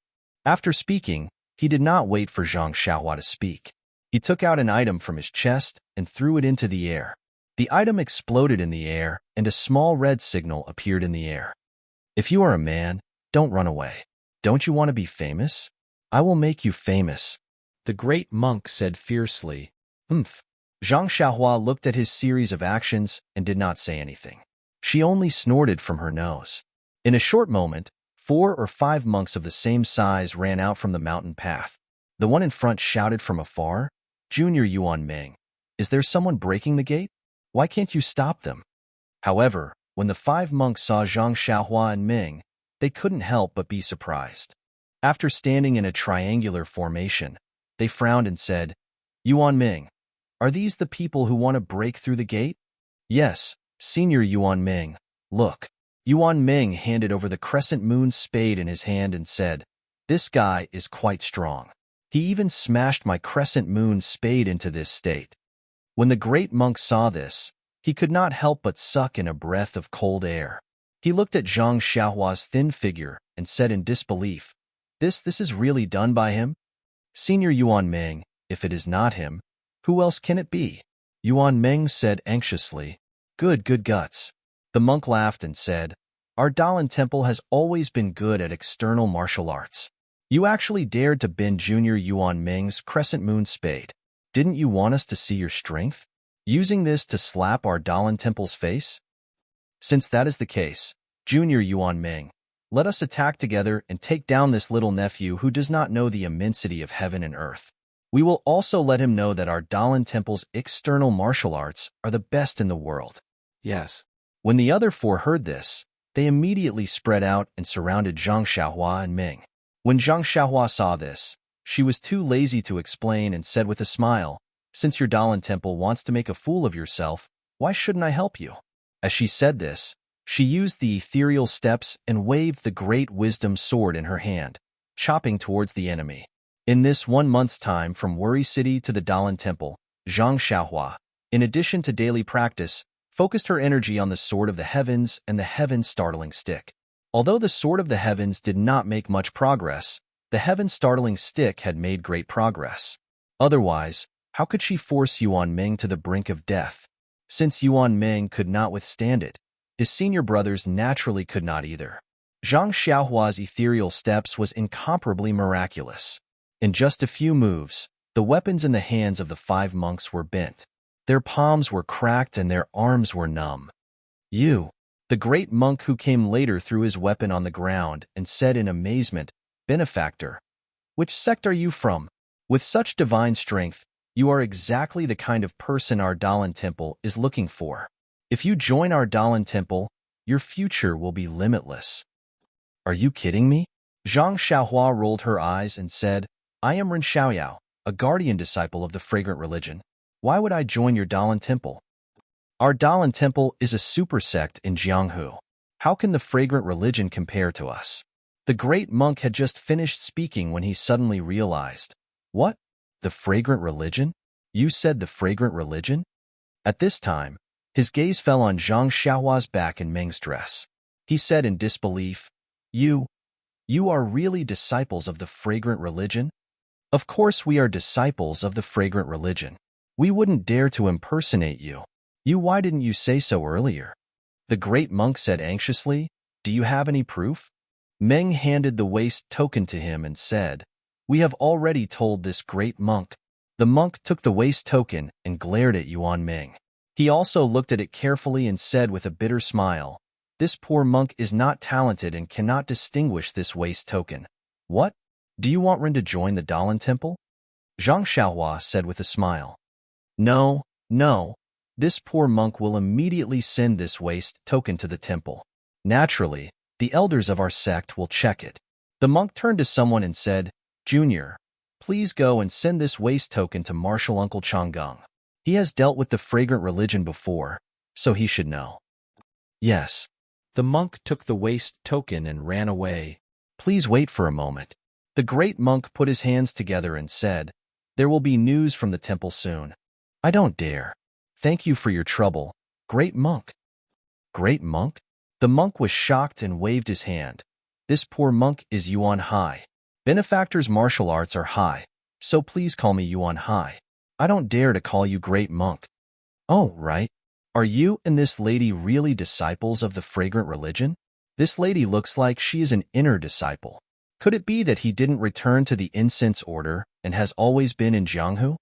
After speaking, he did not wait for Zhang Xiaohua to speak. He took out an item from his chest and threw it into the air. The item exploded in the air, and a small red signal appeared in the air. "If you are a man, don't run away. Don't you want to be famous? I will make you famous," the great monk said fiercely. "Humph." Zhang Xiaohua looked at his series of actions and did not say anything. She only snorted from her nose. In a short moment, 4 or 5 monks of the same size ran out from the mountain path. The one in front shouted from afar, "Junior Yuan Ming, is there someone breaking the gate? Why can't you stop them?" However, when the 5 monks saw Zhang Xiaohua and Ming, they couldn't help but be surprised. After standing in a triangular formation, they frowned and said, "Yuan Ming, are these the people who want to break through the gate?" "Yes, Senior Yuan Ming, look." Yuan Ming handed over the crescent moon's spade in his hand and said, "This guy is quite strong. He even smashed my crescent moon's spade into this state." When the great monk saw this, he could not help but suck in a breath of cold air. He looked at Zhang Xiaohua's thin figure and said in disbelief, This is really done by him? Senior Yuan Ming, if it is not him, who else can it be?" Yuan Ming said anxiously, Good guts." The monk laughed and said, "Our Dalan temple has always been good at external martial arts. You actually dared to bend Junior Yuan Ming's crescent moon spade. Didn't you want us to see your strength? Using this to slap our Dalan temple's face? Since that is the case, Junior Yuan Ming, let us attack together and take down this little nephew who does not know the immensity of heaven and earth. We will also let him know that our Dalan temple's external martial arts are the best in the world." "Yes." When the other 4 heard this, they immediately spread out and surrounded Zhang Xiaohua and Ming. When Zhang Xiaohua saw this, she was too lazy to explain and said with a smile, "Since your Dalan temple wants to make a fool of yourself, why shouldn't I help you?" As she said this, she used the ethereal steps and waved the great wisdom sword in her hand, chopping towards the enemy. In this 1 month's time from Worry City to the Dalan temple, Zhang Xiaohua, in addition to daily practice, focused her energy on the Sword of the Heavens and the Heaven's Startling Stick. Although the Sword of the Heavens did not make much progress, the Heaven's Startling Stick had made great progress. Otherwise, how could she force Yuan Ming to the brink of death? Since Yuan Ming could not withstand it, his senior brothers naturally could not either. Zhang Xiaohua's ethereal steps was incomparably miraculous. In just a few moves, the weapons in the hands of the 5 monks were bent. Their palms were cracked and their arms were numb. "You," the great monk who came later threw his weapon on the ground and said in amazement, "Benefactor, which sect are you from? With such divine strength, you are exactly the kind of person our Dalan temple is looking for. If you join our Dalan temple, your future will be limitless." "Are you kidding me?" Zhang Xiaohua rolled her eyes and said, "I am Ren Xiaoyao, a guardian disciple of the fragrant religion. Why would I join your Dalan temple? Our Dalan temple is a super sect in Jianghu. How can the fragrant religion compare to us?" The great monk had just finished speaking when he suddenly realized, "What? The fragrant religion? You said the fragrant religion?" At this time, his gaze fell on Zhang Xiaohua's back and Ming's dress. He said in disbelief, You are really disciples of the fragrant religion?" "Of course we are disciples of the fragrant religion. We wouldn't dare to impersonate you. Why didn't you say so earlier?" The great monk said anxiously, "Do you have any proof?" Meng handed the waist token to him and said, "We have already told this great monk." The monk took the waist token and glared at Yuan Ming. He also looked at it carefully and said with a bitter smile, "This poor monk is not talented and cannot distinguish this waist token. What? Do you want Ren to join the Dalan temple?" Zhang Xiaohua said with a smile. No, this poor monk will immediately send this waste token to the temple. Naturally, the elders of our sect will check it. The monk turned to someone and said, Junior, please go and send this waste token to Martial Uncle Changgung. He has dealt with the fragrant religion before, so he should know. Yes. The monk took the waste token and ran away. Please wait for a moment. The great monk put his hands together and said, There will be news from the temple soon. I don't dare. Thank you for your trouble, great monk. Great monk? The monk was shocked and waved his hand. This poor monk is Yuan Hai. Benefactor's martial arts are high, so please call me Yuan Hai. I don't dare to call you great monk. Oh, right. Are you and this lady really disciples of the fragrant religion? This lady looks like she is an inner disciple. Could it be that he didn't return to the incense order and has always been in Jianghu?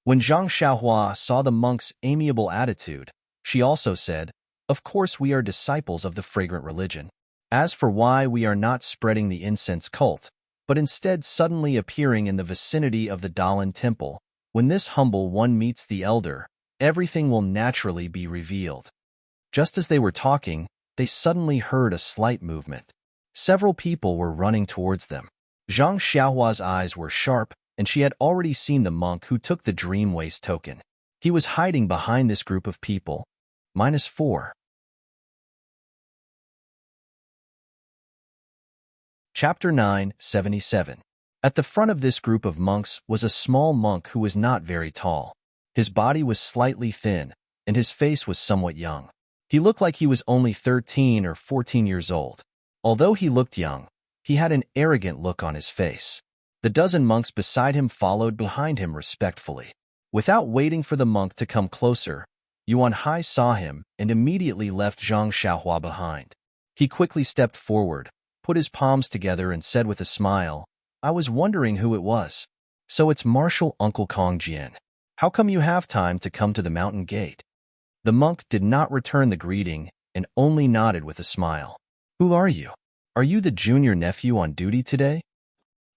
When Zhang Xiaohua saw the monk's amiable attitude, she also said, Of course we are disciples of the fragrant religion. As for why we are not spreading the incense cult, but instead suddenly appearing in the vicinity of the Dalan temple, when this humble one meets the elder, everything will naturally be revealed. Just as they were talking, they suddenly heard a slight movement. Several people were running towards them. Zhang Xiaohua's eyes were sharp, and she had already seen the monk who took the dream waste token. He was hiding behind this group of people. -4. Chapter 9, 77. At the front of this group of monks was a small monk who was not very tall. His body was slightly thin, and his face was somewhat young. He looked like he was only 13 or 14 years old. Although he looked young, he had an arrogant look on his face. The dozen monks beside him followed behind him respectfully. Without waiting for the monk to come closer, Yuan Hai saw him and immediately left Zhang Xiaohua behind. He quickly stepped forward, put his palms together and said with a smile, I was wondering who it was. So it's Martial Uncle Kong Jian. How come you have time to come to the mountain gate? The monk did not return the greeting and only nodded with a smile. Who are you? Are you the junior nephew on duty today?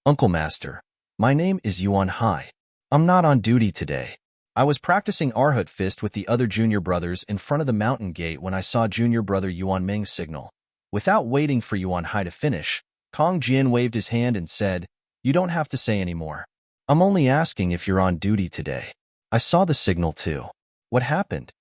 Uncle Master, my name is Yuan Hai. I'm not on duty today. I was practicing Arhut Fist with the other junior brothers in front of the mountain gate when I saw junior brother Yuan Ming signal. Without waiting for Yuan Hai to finish, Kong Jian waved his hand and said, You don't have to say any more. I'm only asking if you're on duty today. I saw the signal too. What happened?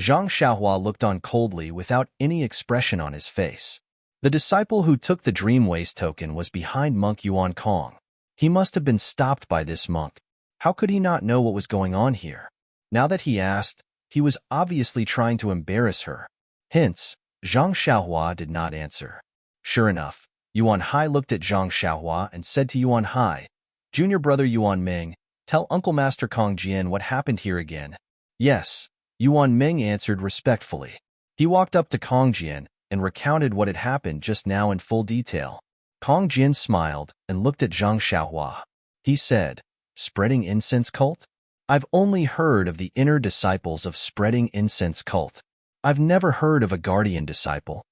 Zhang Xiaohua looked on coldly without any expression on his face. The disciple who took the dream waste token was behind monk Yuan Kong. He must have been stopped by this monk. How could he not know what was going on here? Now that he asked, he was obviously trying to embarrass her. Hence, Zhang Xiaohua did not answer. Sure enough, Yuan Hai looked at Zhang Xiaohua and said to Yuan Hai, Junior brother Yuan Ming, tell Uncle Master Kong Jian what happened here again. Yes, Yuan Ming answered respectfully. He walked up to Kong Jian and recounted what had happened just now in full detail. Kong Jian smiled and looked at Zhang Xiaohua. He said, Spreading incense cult? I've only heard of the inner disciples of spreading incense cult. I've never heard of a guardian disciple.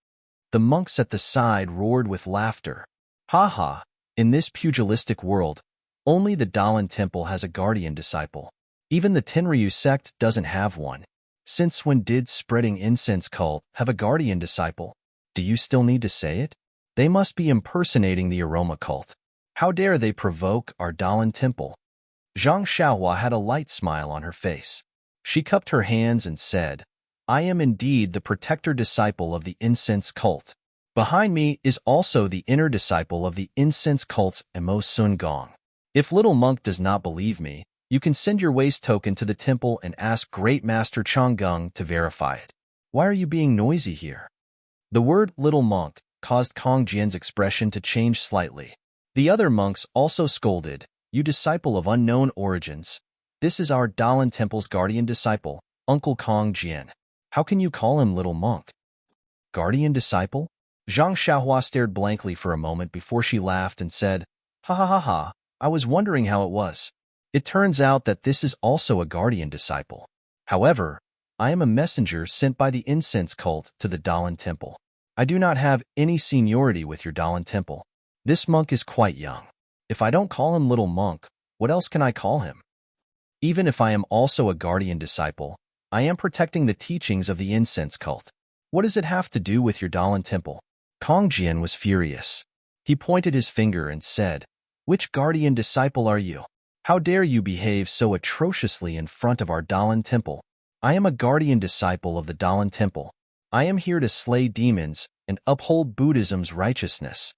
The monks at the side roared with laughter. Ha ha, in this pugilistic world, only the Dalan temple has a guardian disciple. Even the Tenryu sect doesn't have one. Since when did spreading incense cult have a guardian disciple? Do you still need to say it? They must be impersonating the aroma cult. How dare they provoke our Dalan temple? Zhang Xiaohua had a light smile on her face. She cupped her hands and said, I am indeed the protector disciple of the incense cult. Behind me is also the inner disciple of the incense cult's Emo Sun Gong. If little monk does not believe me, you can send your waste token to the temple and ask Great Master Changgung to verify it. Why are you being noisy here? The word little monk caused Kong Jian's expression to change slightly. The other monks also scolded, You disciple of unknown origins. This is our Dalan temple's guardian disciple, Uncle Kong Jian. How can you call him little monk? Guardian disciple? Zhang Xiaohua stared blankly for a moment before she laughed and said, Ha ha ha ha, I was wondering how it was. It turns out that this is also a guardian disciple. However, I am a messenger sent by the incense cult to the Dalan temple. I do not have any seniority with your Dalan temple. This monk is quite young. If I don't call him little monk, what else can I call him? Even if I am also a guardian disciple, I am protecting the teachings of the incense cult. What does it have to do with your Dalan temple? Kong Jian was furious. He pointed his finger and said, "Which guardian disciple are you? How dare you behave so atrociously in front of our Dalan temple? I am a guardian disciple of the Dalan temple. I am here to slay demons and uphold Buddhism's righteousness.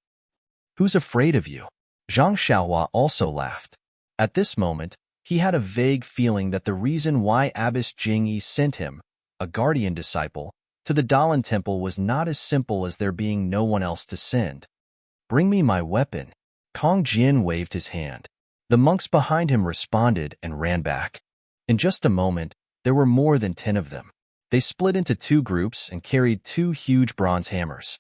Who's afraid of you?" Zhang Xiaohua also laughed. At this moment, he had a vague feeling that the reason why Abbess Jingyi sent him, a guardian disciple, to the Dalan temple was not as simple as there being no one else to send. "Bring me my weapon." Kong Jian waved his hand. The monks behind him responded and ran back. In just a moment, there were more than 10 of them. They split into 2 groups and carried 2 huge bronze hammers.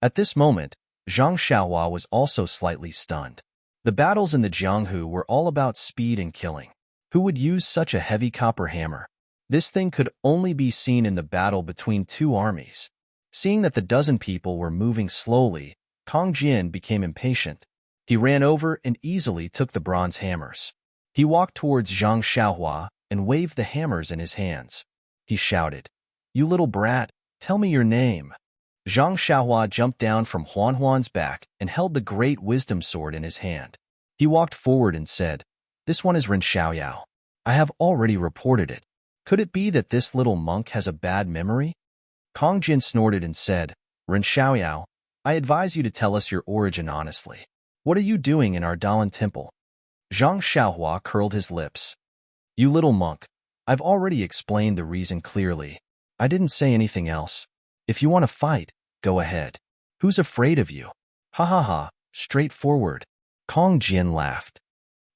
At this moment, Zhang Xiaohua was also slightly stunned. The battles in the Jianghu were all about speed and killing. Who would use such a heavy copper hammer? This thing could only be seen in the battle between 2 armies. Seeing that the dozen people were moving slowly, Kong Jian became impatient. He ran over and easily took the bronze hammers. He walked towards Zhang Xiaohua and waved the hammers in his hands. He shouted, "You little brat, tell me your name." Zhang Xiaohua jumped down from Huan's back and held the great wisdom sword in his hand. He walked forward and said, "This one is Ren Xiaoyao. I have already reported it. Could it be that this little monk has a bad memory?" Kong Jin snorted and said, "Ren Xiaoyao, I advise you to tell us your origin honestly. What are you doing in our Dalan temple?" Zhang Xiaohua curled his lips. "You little monk, I've already explained the reason clearly. I didn't say anything else. If you want to fight, go ahead. Who's afraid of you?" "Ha ha ha, straightforward." Kong Jian laughed.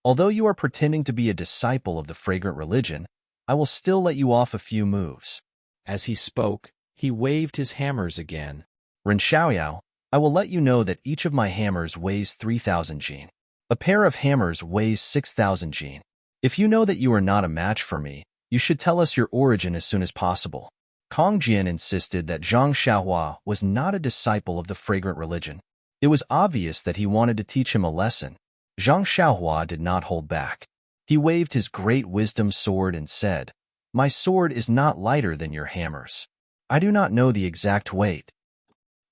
"Although you are pretending to be a disciple of the fragrant religion, I will still let you off a few moves." As he spoke, he waved his hammers again. "Ren Xiaoyao, I will let you know that each of my hammers weighs 3,000 jin. A pair of hammers weighs 6,000 jin. If you know that you are not a match for me, you should tell us your origin as soon as possible." Kong Jian insisted that Zhang Xiaohua was not a disciple of the fragrant religion. It was obvious that he wanted to teach him a lesson. Zhang Xiaohua did not hold back. He waved his great wisdom sword and said, "My sword is not lighter than your hammers. I do not know the exact weight."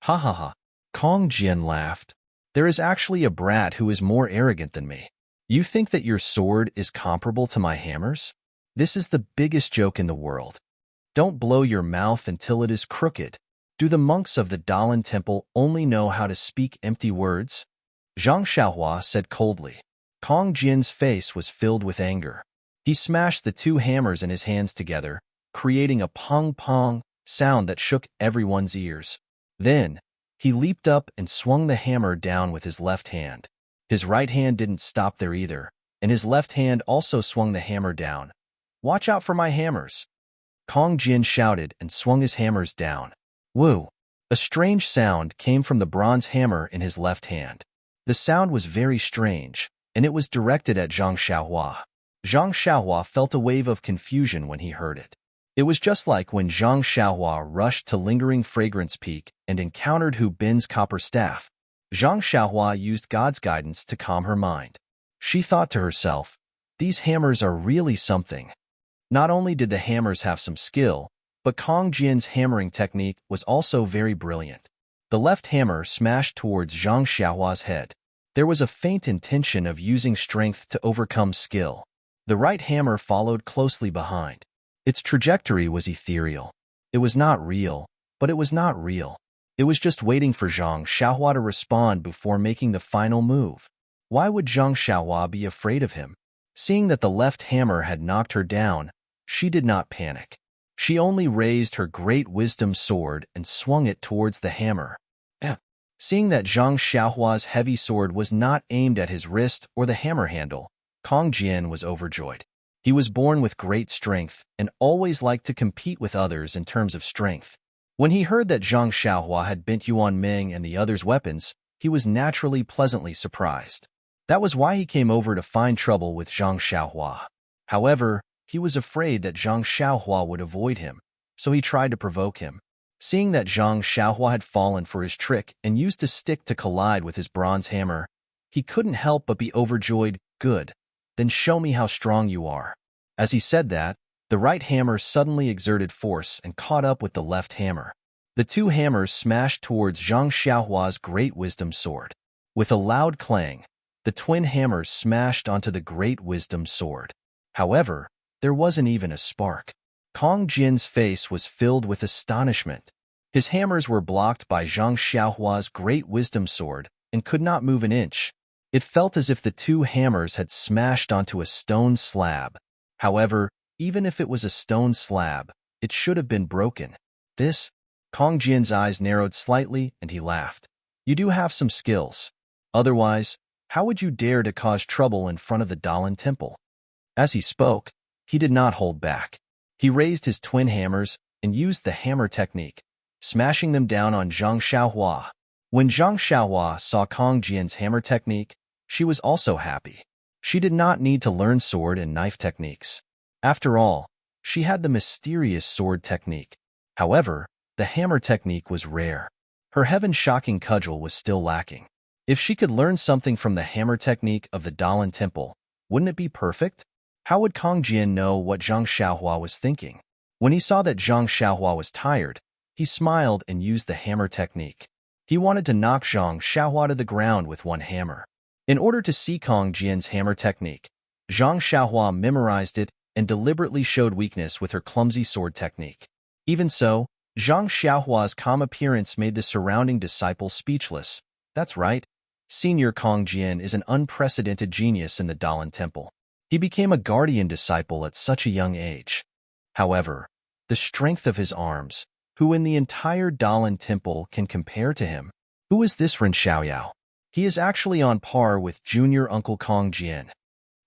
"Ha ha ha." Kong Jian laughed. "There is actually a brat who is more arrogant than me. You think that your sword is comparable to my hammers? This is the biggest joke in the world. Don't blow your mouth until it is crooked. Do the monks of the Dalan temple only know how to speak empty words?" Zhang Xiaohua said coldly. Kong Jian's face was filled with anger. He smashed the 2 hammers in his hands together, creating a pong-pong sound that shook everyone's ears. Then, he leaped up and swung the hammer down with his left hand. His right hand didn't stop there either, and his left hand also swung the hammer down. "Watch out for my hammers!" Kong Jian shouted and swung his hammers down. Woo! A strange sound came from the bronze hammer in his left hand. The sound was very strange, and it was directed at Zhang Xiaohua. Zhang Xiaohua felt a wave of confusion when he heard it. It was just like when Zhang Xiaohua rushed to Lingering Fragrance Peak and encountered Hu Bin's copper staff. Zhang Xiaohua used God's guidance to calm her mind. She thought to herself, "These hammers are really something." Not only did the hammers have some skill, but Kong Jian's hammering technique was also very brilliant. The left hammer smashed towards Zhang Xiaohua's head. There was a faint intention of using strength to overcome skill. The right hammer followed closely behind. Its trajectory was ethereal. It was not real, but it was not real. It was just waiting for Zhang Xiaohua to respond before making the final move. Why would Zhang Xiaohua be afraid of him? Seeing that the left hammer had knocked her down, she did not panic. She only raised her great wisdom sword and swung it towards the hammer. Seeing that Zhang Xiaohua's heavy sword was not aimed at his wrist or the hammer handle, Kong Jian was overjoyed. He was born with great strength and always liked to compete with others in terms of strength. When he heard that Zhang Xiaohua had bent Yuan Ming and the others' weapons, he was naturally pleasantly surprised. That was why he came over to find trouble with Zhang Xiaohua. However, he was afraid that Zhang Xiaohua would avoid him, so he tried to provoke him. Seeing that Zhang Xiaohua had fallen for his trick and used a stick to collide with his bronze hammer, he couldn't help but be overjoyed. "Good. Then show me how strong you are." As he said that, The right hammer suddenly exerted force and caught up with the left hammer. The two hammers smashed towards Zhang Xiaohua's great wisdom sword. With a loud clang, the twin hammers smashed onto the great wisdom sword. However, there wasn't even a spark. Kong Jin's face was filled with astonishment. His hammers were blocked by Zhang Xiaohua's great wisdom sword and could not move an inch. It felt as if the two hammers had smashed onto a stone slab. However, even if it was a stone slab, it should have been broken. Kong Jin's eyes narrowed slightly and he laughed. You do have some skills. Otherwise, how would you dare to cause trouble in front of the Dalan Temple? As he spoke, he did not hold back. He raised his twin hammers and used the hammer technique, smashing them down on Zhang Xiaohua. When Zhang Xiaohua saw Kong Jin's hammer technique, she was also happy. She did not need to learn sword and knife techniques. After all, she had the mysterious sword technique. However, the hammer technique was rare. Her heaven-shocking cudgel was still lacking. If she could learn something from the hammer technique of the Dalan Temple, wouldn't it be perfect? How would Kong Jin know what Zhang Xiaohua was thinking? When he saw that Zhang Xiaohua was tired, he smiled and used the hammer technique. He wanted to knock Zhang Xiaohua to the ground with one hammer. In order to see Kong Jin's hammer technique, Zhang Xiaohua memorized it and deliberately showed weakness with her clumsy sword technique. Even so, Zhang Xiaohua's calm appearance made the surrounding disciples speechless. That's right. Senior Kong Jin is an unprecedented genius in the Dalan Temple. He became a guardian disciple at such a young age. However, the strength of his arms, who in the entire Dalan Temple can compare to him? Who is this Ren Xiaoyao? He is actually on par with junior Uncle Kong Jin.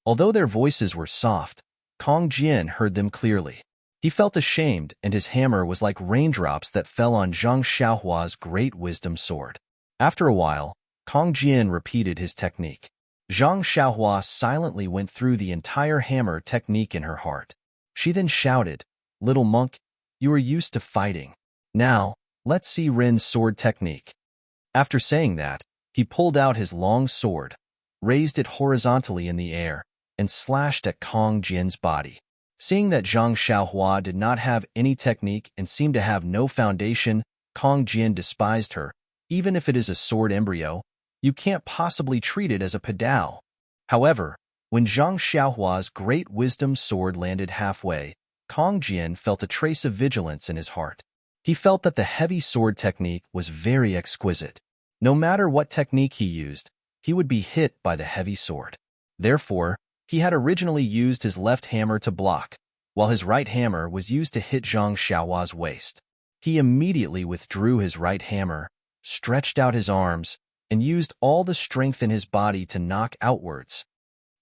Although their voices were soft, Kong Jin heard them clearly. He felt ashamed and his hammer was like raindrops that fell on Zhang Xiaohua's great wisdom sword. After a while, Kong Jin repeated his technique. Zhang Xiaohua silently went through the entire hammer technique in her heart. She then shouted, "Little monk, you are used to fighting. Now, let's see Ren's sword technique." After saying that, he pulled out his long sword, raised it horizontally in the air, and slashed at Kong Jin's body. Seeing that Zhang Xiaohua did not have any technique and seemed to have no foundation, Kong Jin despised her. Even if it is a sword embryo, you can't possibly treat it as a pedao. However, when Zhang Xiaohua's great wisdom sword landed halfway, Kong Jin felt a trace of vigilance in his heart. He felt that the heavy sword technique was very exquisite. No matter what technique he used, he would be hit by the heavy sword. Therefore, he had originally used his left hammer to block, while his right hammer was used to hit Zhang Xiaohua's waist. He immediately withdrew his right hammer, stretched out his arms, and used all the strength in his body to knock outwards.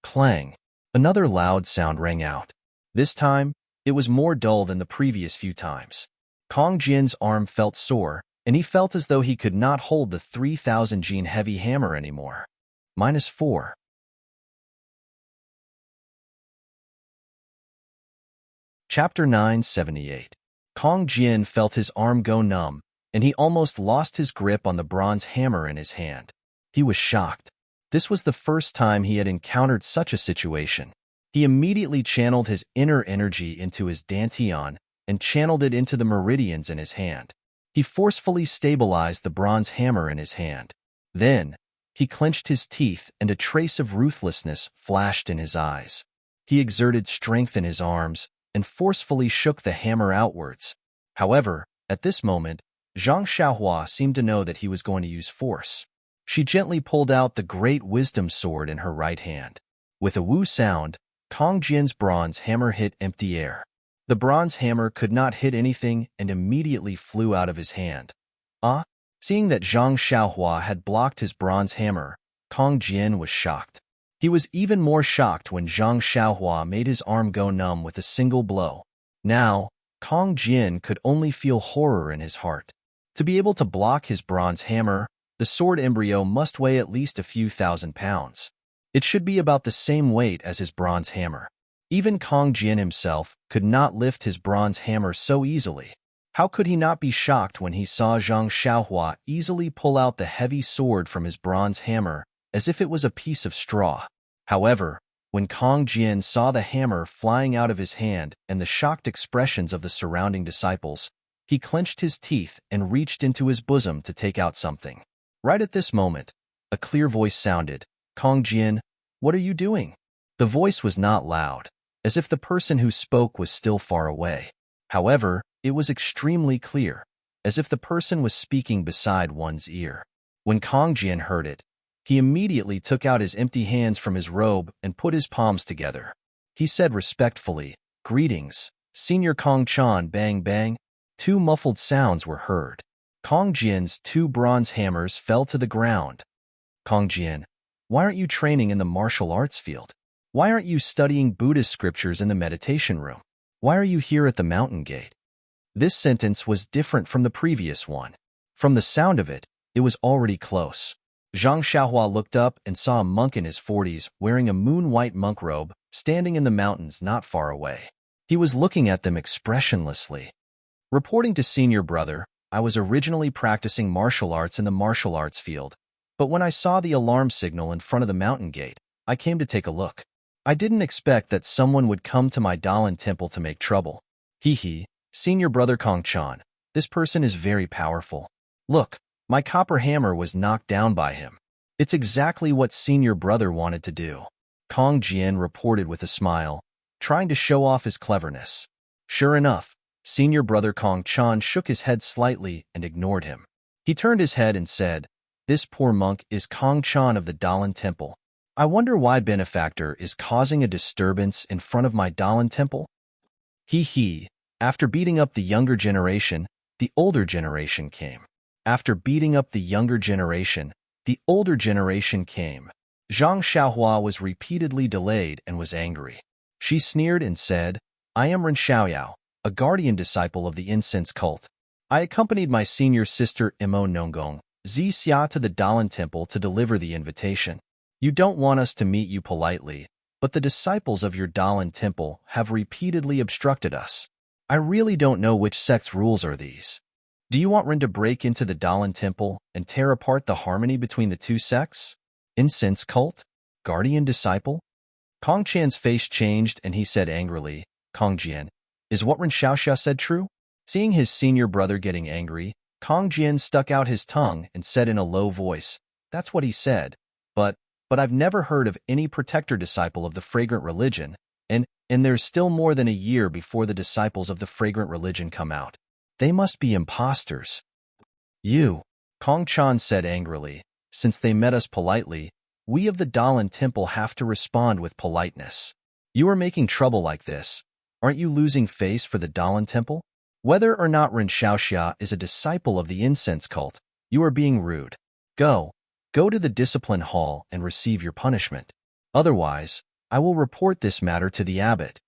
Clang! Another loud sound rang out. This time, it was more dull than the previous few times. Kong Jin's arm felt sore, and he felt as though he could not hold the 3,000 Jin heavy hammer anymore. -4. Chapter 978. Kong Jin felt his arm go numb, and he almost lost his grip on the bronze hammer in his hand. He was shocked. This was the first time he had encountered such a situation. He immediately channeled his inner energy into his dantian and channeled it into the meridians in his hand. He forcefully stabilized the bronze hammer in his hand. Then, he clenched his teeth and a trace of ruthlessness flashed in his eyes. He exerted strength in his arms and forcefully shook the hammer outwards. However, at this moment, Zhang Xiaohua seemed to know that he was going to use force. She gently pulled out the great wisdom sword in her right hand. With a woo sound, Kong Jin's bronze hammer hit empty air. The bronze hammer could not hit anything and immediately flew out of his hand. Seeing that Zhang Xiaohua had blocked his bronze hammer, Kong Jin was shocked. He was even more shocked when Zhang Xiaohua made his arm go numb with a single blow. Now, Kong Jin could only feel horror in his heart. To be able to block his bronze hammer, the sword embryo must weigh at least a few thousand pounds. It should be about the same weight as his bronze hammer. Even Kong Jin himself could not lift his bronze hammer so easily. How could he not be shocked when he saw Zhang Xiaohua easily pull out the heavy sword from his bronze hammer as if it was a piece of straw? However, When Kong Jian saw the hammer flying out of his hand and the shocked expressions of the surrounding disciples, he clenched his teeth and reached into his bosom to take out something. Right at this moment, a clear voice sounded, "Kong Jian, what are you doing?" The voice was not loud, as if the person who spoke was still far away. However, it was extremely clear, as if the person was speaking beside one's ear. When Kong Jian heard it, he immediately took out his empty hands from his robe and put his palms together. He said respectfully, "Greetings, Senior Kong Chan." Bang bang. Two muffled sounds were heard. Kong Jian's two bronze hammers fell to the ground. "Kong Jian, why aren't you training in the martial arts field? Why aren't you studying Buddhist scriptures in the meditation room? Why are you here at the mountain gate?" This sentence was different from the previous one. From the sound of it, it was already close. Zhang Xiaohua looked up and saw a monk in his 40s wearing a moon-white monk robe, standing in the mountains not far away. He was looking at them expressionlessly. Reporting to senior brother, "I was originally practicing martial arts in the martial arts field, but when I saw the alarm signal in front of the mountain gate, I came to take a look. I didn't expect that someone would come to my Dalan temple to make trouble. Hee, senior brother Kong Chan, this person is very powerful. Look, my copper hammer was knocked down by him. It's exactly what senior brother wanted to do." Kong Jian reported with a smile, trying to show off his cleverness. Sure enough, senior brother Kong Chan shook his head slightly and ignored him. He turned his head and said, "This poor monk is Kong Chan of the Dalan temple. I wonder why benefactor is causing a disturbance in front of my Dalan temple?" Hee. After beating up the younger generation, the older generation came. After beating up the younger generation, the older generation came. Zhang Xiaohua was repeatedly delayed and was angry. She sneered and said, "I am Ren Xiaoyao, a guardian disciple of the incense cult. I accompanied my senior sister Imo Nonggong, Zi Xia, to the Dalan temple to deliver the invitation. You don't want us to meet you politely, but the disciples of your Dalan temple have repeatedly obstructed us. I really don't know which sect's rules are these. Do you want Ren to break into the Dalan temple and tear apart the harmony between the two sects? Incense cult? Guardian disciple?" Kong Chan's face changed and he said angrily, "Kong Jian, is what Ren Xiaoxia said true?" Seeing his senior brother getting angry, Kong Jian stuck out his tongue and said in a low voice, "That's what he said, but I've never heard of any protector disciple of the fragrant religion, and there's still more than a year before the disciples of the fragrant religion come out. They must be imposters." "You," Kong Chan said angrily, "since they met us politely, we of the Dalan temple have to respond with politeness. You are making trouble like this. Aren't you losing face for the Dalan temple? Whether or not Ren Xiaoxia is a disciple of the incense cult, you are being rude. Go to the discipline hall and receive your punishment. Otherwise, I will report this matter to the abbot."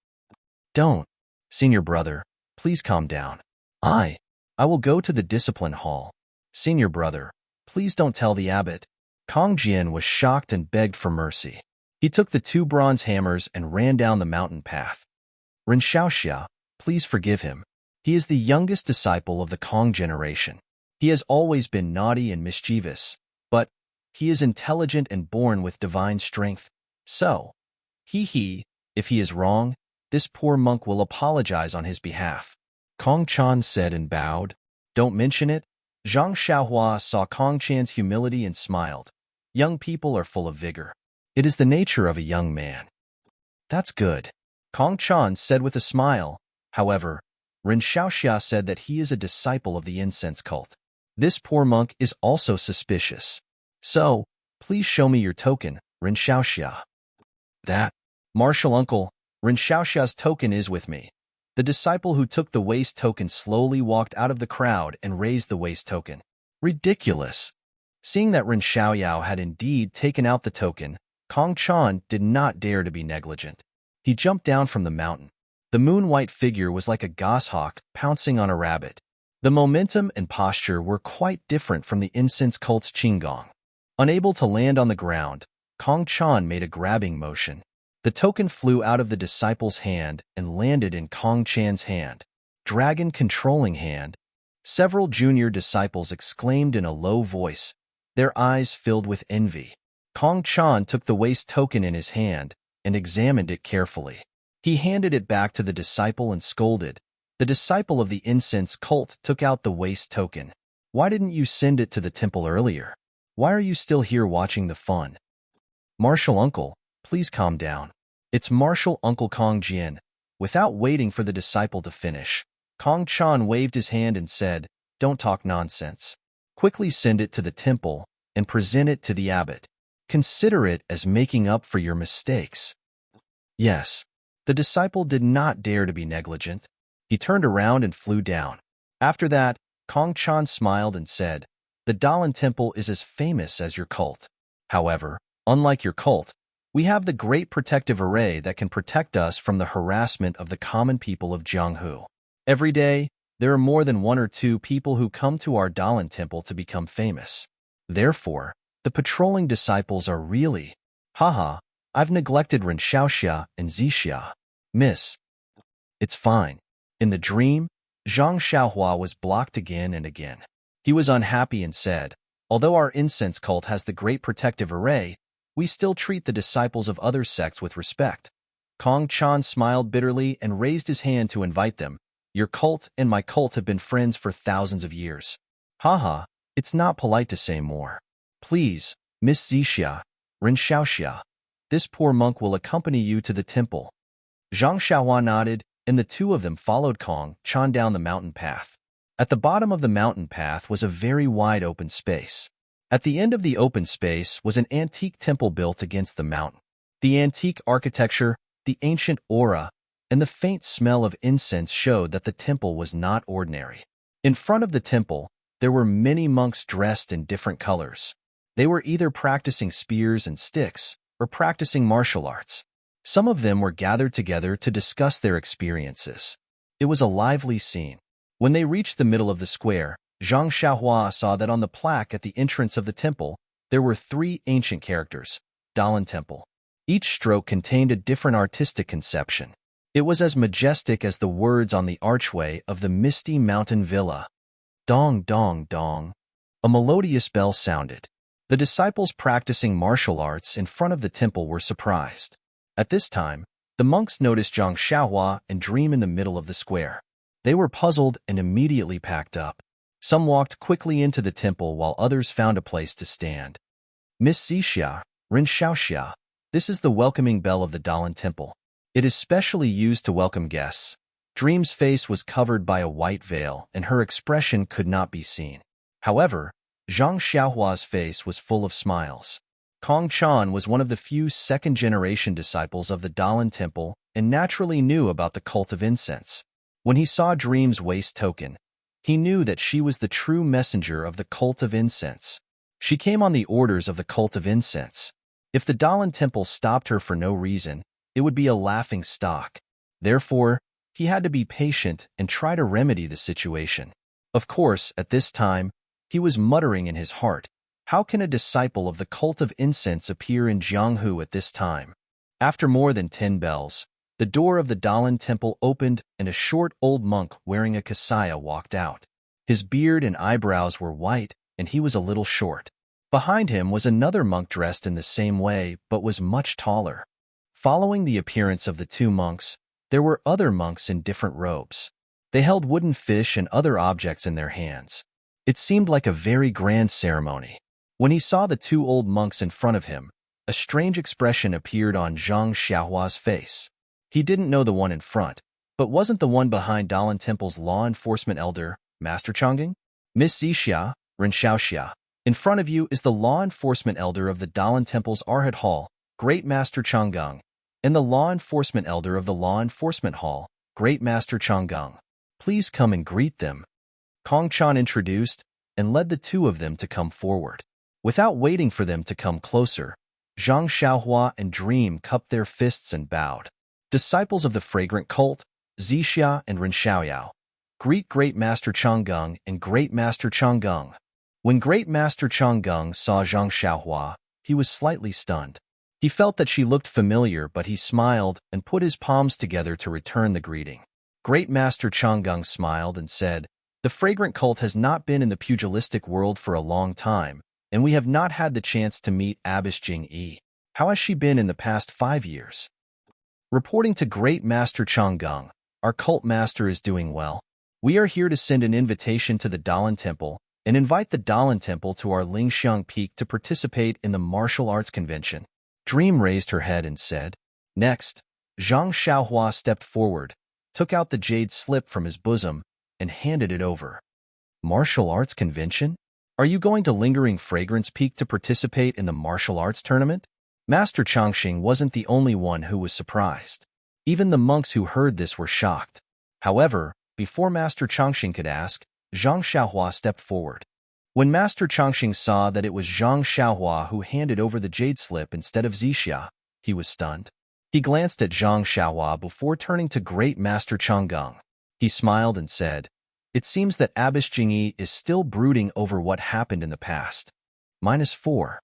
"Don't, senior brother, please calm down. I will go to the discipline hall. Senior brother, please don't tell the abbot." Kong Jian was shocked and begged for mercy. He took the two bronze hammers and ran down the mountain path. "Ren Xiaoxia, please forgive him. He is the youngest disciple of the Kong generation. He has always been naughty and mischievous, but he is intelligent and born with divine strength. So, if he is wrong, this poor monk will apologize on his behalf." Kong Chan said and bowed. "Don't mention it." Zhang Xiaohua saw Kong Chan's humility and smiled. Young people are full of vigor. It is the nature of a young man. "That's good," Kong Chan said with a smile. However, Ren Xiaoxia said that he is a disciple of the incense cult. This poor monk is also suspicious. "So, please show me your token, Ren Xiaoxia." "That, martial uncle, Ren Xiaoxia's token is with me." The disciple who took the waist token slowly walked out of the crowd and raised the waist token. Ridiculous! Seeing that Ren Xiaoyao had indeed taken out the token, Kong Chan did not dare to be negligent. He jumped down from the mountain. The moon-white figure was like a goshawk pouncing on a rabbit. The momentum and posture were quite different from the incense cult's Qinggong. Unable to land on the ground, Kong Chan made a grabbing motion. The token flew out of the disciple's hand and landed in Kong Chan's hand. "Dragon controlling hand." Several junior disciples exclaimed in a low voice, their eyes filled with envy. Kong Chan took the waist token in his hand and examined it carefully. He handed it back to the disciple and scolded. The disciple of the incense cult took out the waste token. Why didn't you send it to the temple earlier? Why are you still here watching the fun? Martial uncle, please calm down. It's martial uncle Kong Jian. Without waiting for the disciple to finish, Kong Chan waved his hand and said, don't talk nonsense. Quickly send it to the temple and present it to the abbot. Consider it as making up for your mistakes. Yes. The disciple did not dare to be negligent. He turned around and flew down. After that, Kong Chan smiled and said, the Dalan Temple is as famous as your cult. However, unlike your cult, we have the great protective array that can protect us from the harassment of the common people of Jianghu. Every day, there are more than 1 or 2 people who come to our Dalan Temple to become famous. Therefore, the patrolling disciples are really, haha, I've neglected Ren Xiaoxia and Zixia. Miss. It's fine. In the dream, Zhang Xiaohua was blocked again and again. He was unhappy and said, although our incense cult has the great protective array, we still treat the disciples of other sects with respect. Kong Chan smiled bitterly and raised his hand to invite them. Your cult and my cult have been friends for thousands of years. Haha, it's not polite to say more. Please, Miss Zixia, Ren Xiaoxia, this poor monk will accompany you to the temple. Zhang Xiaohua nodded, and the 2 of them followed Kong Chan down the mountain path. At the bottom of the mountain path was a very wide open space. At the end of the open space was an antique temple built against the mountain. The antique architecture, the ancient aura, and the faint smell of incense showed that the temple was not ordinary. In front of the temple, there were many monks dressed in different colors. They were either practicing spears and sticks or practicing martial arts. Some of them were gathered together to discuss their experiences. It was a lively scene. When they reached the middle of the square, Zhang Xiaohua saw that on the plaque at the entrance of the temple, there were 3 ancient characters, Dalan Temple. Each stroke contained a different artistic conception. It was as majestic as the words on the archway of the misty mountain villa. Dong, dong, dong. A melodious bell sounded. The disciples practicing martial arts in front of the temple were surprised. At this time, the monks noticed Zhang Xiaohua and Dream in the middle of the square. They were puzzled and immediately packed up. Some walked quickly into the temple while others found a place to stand. Miss Zixia, Ren Xiaoxia, this is the welcoming bell of the Dalan Temple. It is specially used to welcome guests. Dream's face was covered by a white veil and her expression could not be seen. However, Zhang Xiaohua's face was full of smiles. Kong Chan was one of the few second-generation disciples of the Dalan Temple and naturally knew about the cult of incense. When he saw Dream's waist token, he knew that she was the true messenger of the cult of incense. She came on the orders of the cult of incense. If the Dalan Temple stopped her for no reason, it would be a laughing stock. Therefore, he had to be patient and try to remedy the situation. Of course, at this time, he was muttering in his heart, how can a disciple of the cult of incense appear in Jianghu at this time? After more than 10 bells, the door of the Dalan Temple opened and a short old monk wearing a kasaya walked out. His beard and eyebrows were white and he was a little short. Behind him was another monk dressed in the same way but was much taller. Following the appearance of the 2 monks, there were other monks in different robes. They held wooden fish and other objects in their hands. It seemed like a very grand ceremony. When he saw the 2 old monks in front of him, a strange expression appeared on Zhang Xiaohua's face. He didn't know the one in front, but wasn't the one behind Dalan Temple's law enforcement elder, Master Changgang? Miss Zixia, Ren Xiaoxia, in front of you is the law enforcement elder of the Dalan Temple's Arhat Hall, Great Master Changgang, and the law enforcement elder of the Law Enforcement Hall, Great Master Changgang. Please come and greet them. Kong Chan introduced and led the 2 of them to come forward. Without waiting for them to come closer, Zhang Xiaohua and Dream cupped their fists and bowed. Disciples of the fragrant cult, Zixia and Ren Xiaoyao, greet Great Master Changgang and Great Master Changgang. When Great Master Changgang saw Zhang Xiaohua, he was slightly stunned. He felt that she looked familiar, but he smiled and put his palms together to return the greeting. Great Master Changgang smiled and said, the fragrant cult has not been in the pugilistic world for a long time, and we have not had the chance to meet Abbess Jing Yi. How has she been in the past 5 years? Reporting to Great Master Changgung, our cult master is doing well. We are here to send an invitation to the Dalan Temple and invite the Dalan Temple to our Lingxiang Peak to participate in the martial arts convention. Dream raised her head and said. Next, Zhang Xiaohua stepped forward, took out the jade slip from his bosom, and handed it over. Martial arts convention? Are you going to Lingering Fragrance Peak to participate in the martial arts tournament? Master Changxing wasn't the only one who was surprised. Even the monks who heard this were shocked. However, before Master Changxing could ask, Zhang Xiaohua stepped forward. When Master Changxing saw that it was Zhang Xiaohua who handed over the jade slip instead of Zixia, he was stunned. He glanced at Zhang Xiaohua before turning to Great Master Changgung. He smiled and said, "It seems that Abbess Jingyi is still brooding over what happened in the past. -4.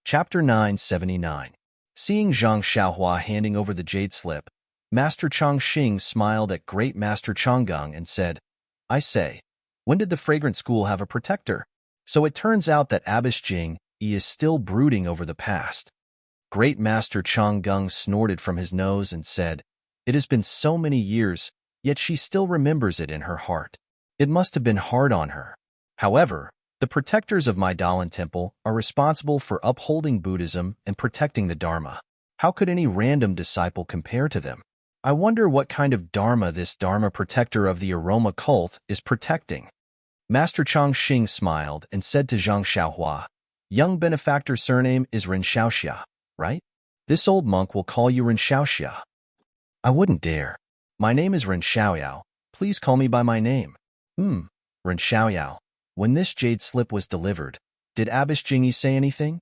Chapter 979. Seeing Zhang Xiaohua handing over the jade slip, Master Changxing smiled at Great Master Changgung and said, "I say, when did the Fragrant School have a protector? So it turns out that Abbess Jing is still brooding over the past." Great Master Changgung snorted from his nose and said, "It has been so many years, yet she still remembers it in her heart. It must have been hard on her. However, the protectors of my Dalan Temple are responsible for upholding Buddhism and protecting the Dharma. How could any random disciple compare to them? I wonder what kind of Dharma this Dharma protector of the aroma cult is protecting." Master Changxing smiled and said to Zhang Xiaohua, "Young benefactor surname is Ren Xiaoxia, right? This old monk will call you Ren Xiaoxia." "I wouldn't dare. My name is Ren Xiaoyao. Please call me by my name." Ren Xiaoyao. When this jade slip was delivered, did Abbess Jingyi say anything?"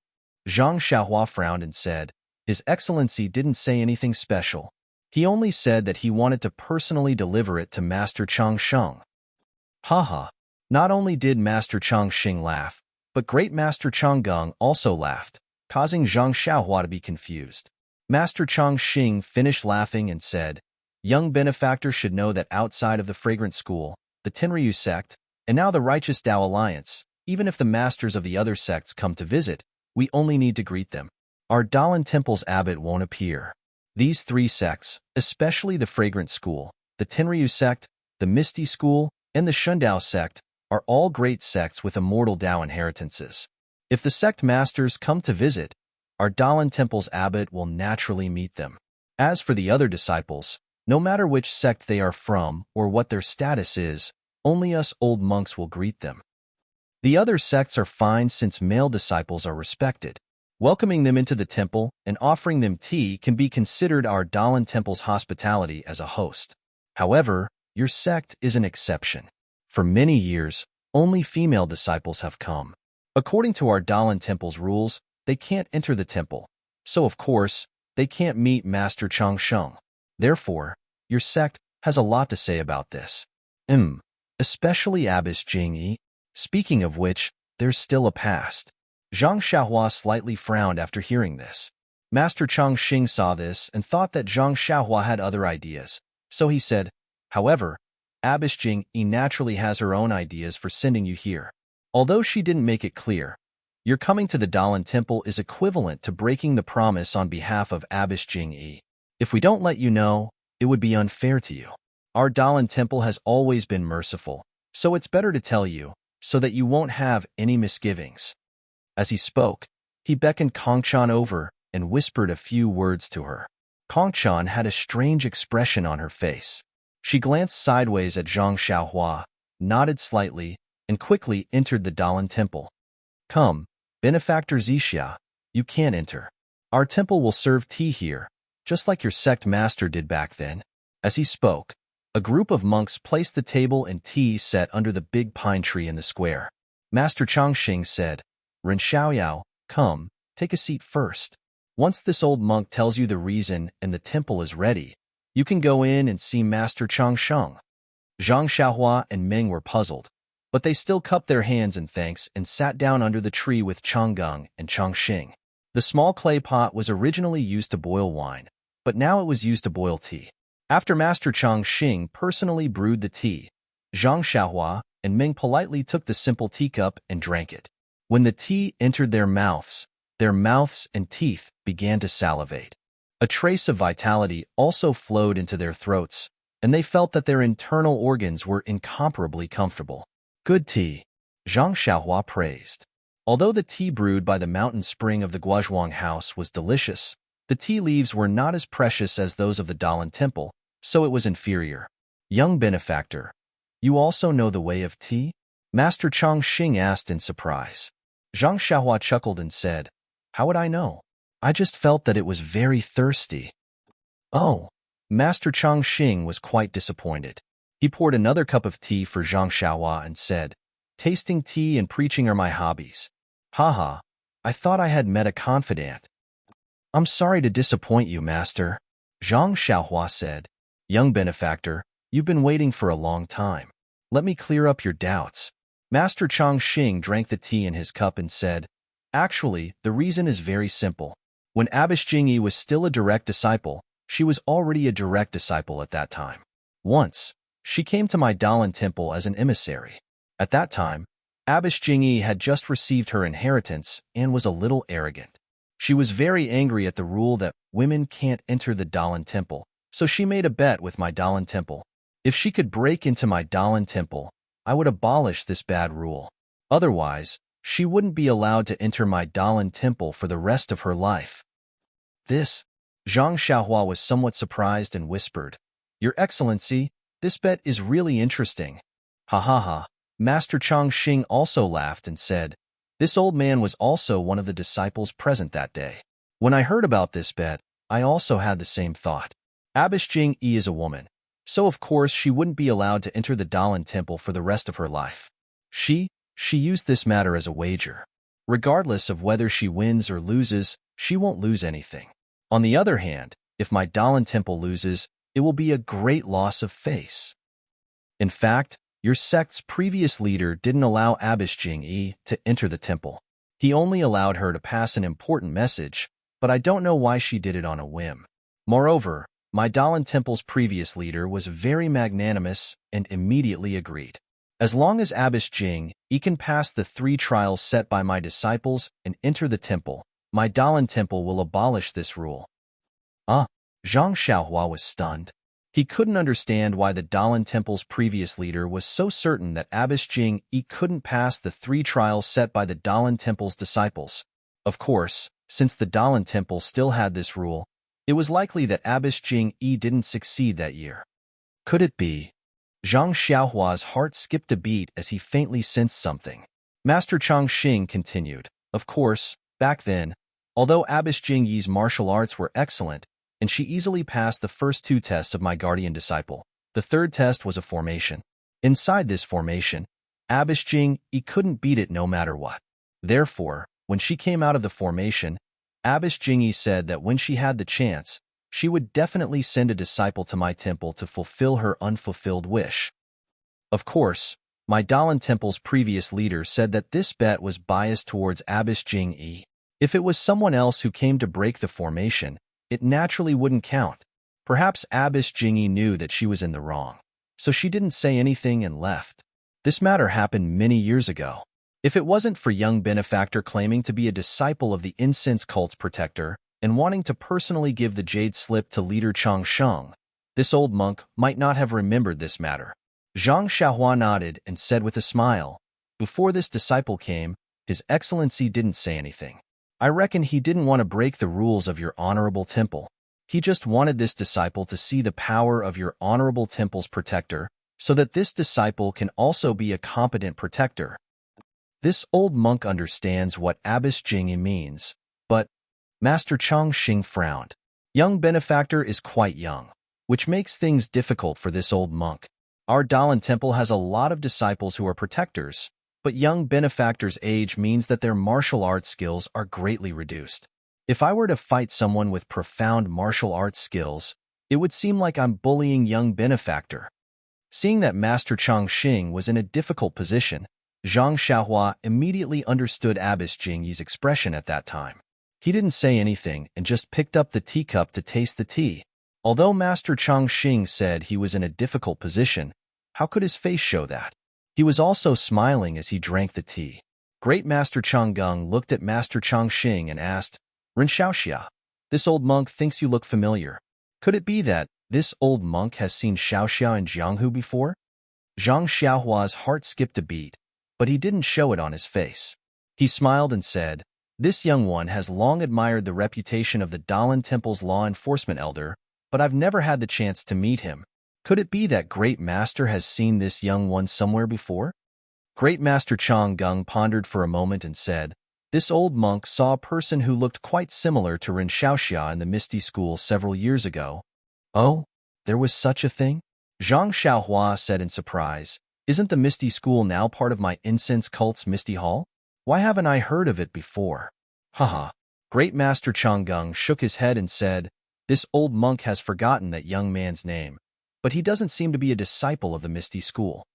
Zhang Xiaohua frowned and said, "His Excellency didn't say anything special. He only said that he wanted to personally deliver it to Master Changsheng." Haha. Not only did Master Changxing laugh, but Great Master Changgung also laughed, causing Zhang Xiaohua to be confused. Master Changxing finished laughing and said, "Young benefactor should know that outside of the Fragrant School, the Tenryu sect, and now the Righteous Tao Alliance, even if the masters of the other sects come to visit, we only need to greet them. Our Dalan Temple's abbot won't appear. These three sects, especially the Fragrant School, the Tenryu sect, the Misty School, and the Shundao sect, are all great sects with immortal Tao inheritances. If the sect masters come to visit, our Dalan Temple's abbot will naturally meet them. As for the other disciples, no matter which sect they are from or what their status is, only us old monks will greet them. The other sects are fine since male disciples are respected. Welcoming them into the temple and offering them tea can be considered our Dalan Temple's hospitality as a host. However, your sect is an exception. For many years, only female disciples have come. According to our Dalan Temple's rules, they can't enter the temple, so of course, they can't meet Master Changsheng. Therefore, your sect has a lot to say about this. Especially Abbess Jingyi. Speaking of which, there's still a past." Zhang Xiaohua slightly frowned after hearing this. Master Changxing saw this and thought that Zhang Xiaohua had other ideas, so he said, "However, Abbess Jingyi naturally has her own ideas for sending you here. Although she didn't make it clear, your coming to the Dalan Temple is equivalent to breaking the promise on behalf of Abbess Jingyi. If we don't let you know, it would be unfair to you. Our Dalan Temple has always been merciful, so it's better to tell you, so that you won't have any misgivings." As he spoke, he beckoned Kongchan over and whispered a few words to her. Kongchan had a strange expression on her face. She glanced sideways at Zhang Xiaohua, nodded slightly, and quickly entered the Dalan Temple. "Come, benefactor Zixia, you can't enter. Our temple will serve tea here, just like your sect master did back then." As he spoke, a group of monks placed the table and tea set under the big pine tree in the square. Master Changxing said, "Ren Xiaoyao, come, take a seat first. Once this old monk tells you the reason and the temple is ready, you can go in and see Master Changsheng." Zhang Xiaohua and Meng were puzzled, but they still cupped their hands in thanks and sat down under the tree with Changgung and Changxing. The small clay pot was originally used to boil wine, but now it was used to boil tea. After Master Changxing personally brewed the tea, Zhang Xiaohua and Meng politely took the simple teacup and drank it. When the tea entered their mouths, Their mouths and teeth began to salivate. A trace of vitality also flowed into their throats, and they felt that their internal organs were incomparably comfortable. Good tea, Zhang Xiaohua praised. Although the tea brewed by the mountain spring of the Guozhuang house was delicious, the tea leaves were not as precious as those of the Dalan temple, so it was inferior. Young benefactor, you also know the way of tea? Master Chang Xing asked in surprise. Zhang Xiaohua chuckled and said, How would I know? I just felt that it was very thirsty. Oh, Master Chang Xing was quite disappointed. He poured another cup of tea for Zhang Xiaohua and said, Tasting tea and preaching are my hobbies. Haha, I thought I had met a confidant. I'm sorry to disappoint you, Master, Zhang Xiaohua said. Young benefactor, you've been waiting for a long time. Let me clear up your doubts. Master Chang Xing drank the tea in his cup and said, Actually, the reason is very simple. When Abbess Jingyi was still a direct disciple, she was already a direct disciple at that time. Once, she came to my Dalan temple as an emissary. At that time, Abbess Jingyi had just received her inheritance and was a little arrogant. She was very angry at the rule that women can't enter the Dalan temple, so she made a bet with my Dalan temple. If she could break into my Dalan temple, I would abolish this bad rule. Otherwise, she wouldn't be allowed to enter my Dalan temple for the rest of her life. Zhang Xiaohua was somewhat surprised and whispered, Your Excellency, this bet is really interesting. Ha ha ha. Master Chang Xing also laughed and said, This old man was also one of the disciples present that day. When I heard about this bet, I also had the same thought. Abbess Jingyi is a woman, so of course she wouldn't be allowed to enter the Dalan temple for the rest of her life. She used this matter as a wager. Regardless of whether she wins or loses, she won't lose anything. On the other hand, if my Dalan temple loses, it will be a great loss of face. In fact, your sect's previous leader didn't allow Abbess Jingyi to enter the temple. He only allowed her to pass an important message, but I don't know why she did it on a whim. Moreover, my Dalan temple's previous leader was very magnanimous and immediately agreed. As long as Abbess Jingyi can pass the 3 trials set by my disciples and enter the temple, my Dalan temple will abolish this rule. Zhang Xiaohua was stunned. He couldn't understand why the Dalan temple's previous leader was so certain that Abbess Jingyi couldn't pass the 3 trials set by the Dalan temple's disciples. Of course, since the Dalan temple still had this rule, it was likely that Abbess Jingyi didn't succeed that year. Could it be? Zhang Xiaohua's heart skipped a beat as he faintly sensed something. Master Chang Xing continued, Of course, back then, although Abbess Jingyi's martial arts were excellent, and she easily passed the first 2 tests of my guardian disciple, the 3rd test was a formation. Inside this formation, Abbess Jingyi couldn't beat it no matter what. Therefore, when she came out of the formation, Abbess Jingyi said that when she had the chance, she would definitely send a disciple to my temple to fulfill her unfulfilled wish. Of course, my Dalan temple's previous leader said that this bet was biased towards Abbess Jingyi. If it was someone else who came to break the formation, it naturally wouldn't count. Perhaps Abbess Jingyi knew that she was in the wrong, so she didn't say anything and left. This matter happened many years ago. If it wasn't for young benefactor claiming to be a disciple of the incense cult's protector and wanting to personally give the jade slip to leader Chang Sheng, this old monk might not have remembered this matter. Zhang Xiaohua nodded and said with a smile, Before this disciple came, His Excellency didn't say anything. I reckon he didn't want to break the rules of your honorable temple. He just wanted this disciple to see the power of your honorable temple's protector, so that this disciple can also be a competent protector. This old monk understands what Abbess Jingyi means, but Master Chang Xing frowned. Young benefactor is quite young, which makes things difficult for this old monk. Our Dalan temple has a lot of disciples who are protectors, but young benefactor's age means that their martial arts skills are greatly reduced. If I were to fight someone with profound martial arts skills, it would seem like I'm bullying young benefactor. Seeing that Master Chang Xing was in a difficult position, Zhang Xiaohua immediately understood Abbess Jingyi's expression at that time. He didn't say anything and just picked up the teacup to taste the tea. Although Master Chang Xing said he was in a difficult position, how could his face show that? He was also smiling as he drank the tea. Great Master Chang Gung looked at Master Chang Xing and asked, Ren Xiaoxia, this old monk thinks you look familiar. Could it be that this old monk has seen Xiaoxia and Jianghu before? Zhang Xiaohua's heart skipped a beat, but he didn't show it on his face. He smiled and said, This young one has long admired the reputation of the Dalan Temple's law enforcement elder, but I've never had the chance to meet him. Could it be that Great Master has seen this young one somewhere before? Great Master Chang Gung pondered for a moment and said, This old monk saw a person who looked quite similar to Ren Xiaoxia in the Misty School several years ago. Oh, there was such a thing? Zhang Xiaohua said in surprise, Isn't the Misty School now part of my incense cult's Misty Hall? Why haven't I heard of it before? Haha. Great Master Chang Gung shook his head and said, This old monk has forgotten that young man's name, but he doesn't seem to be a disciple of the Misty School.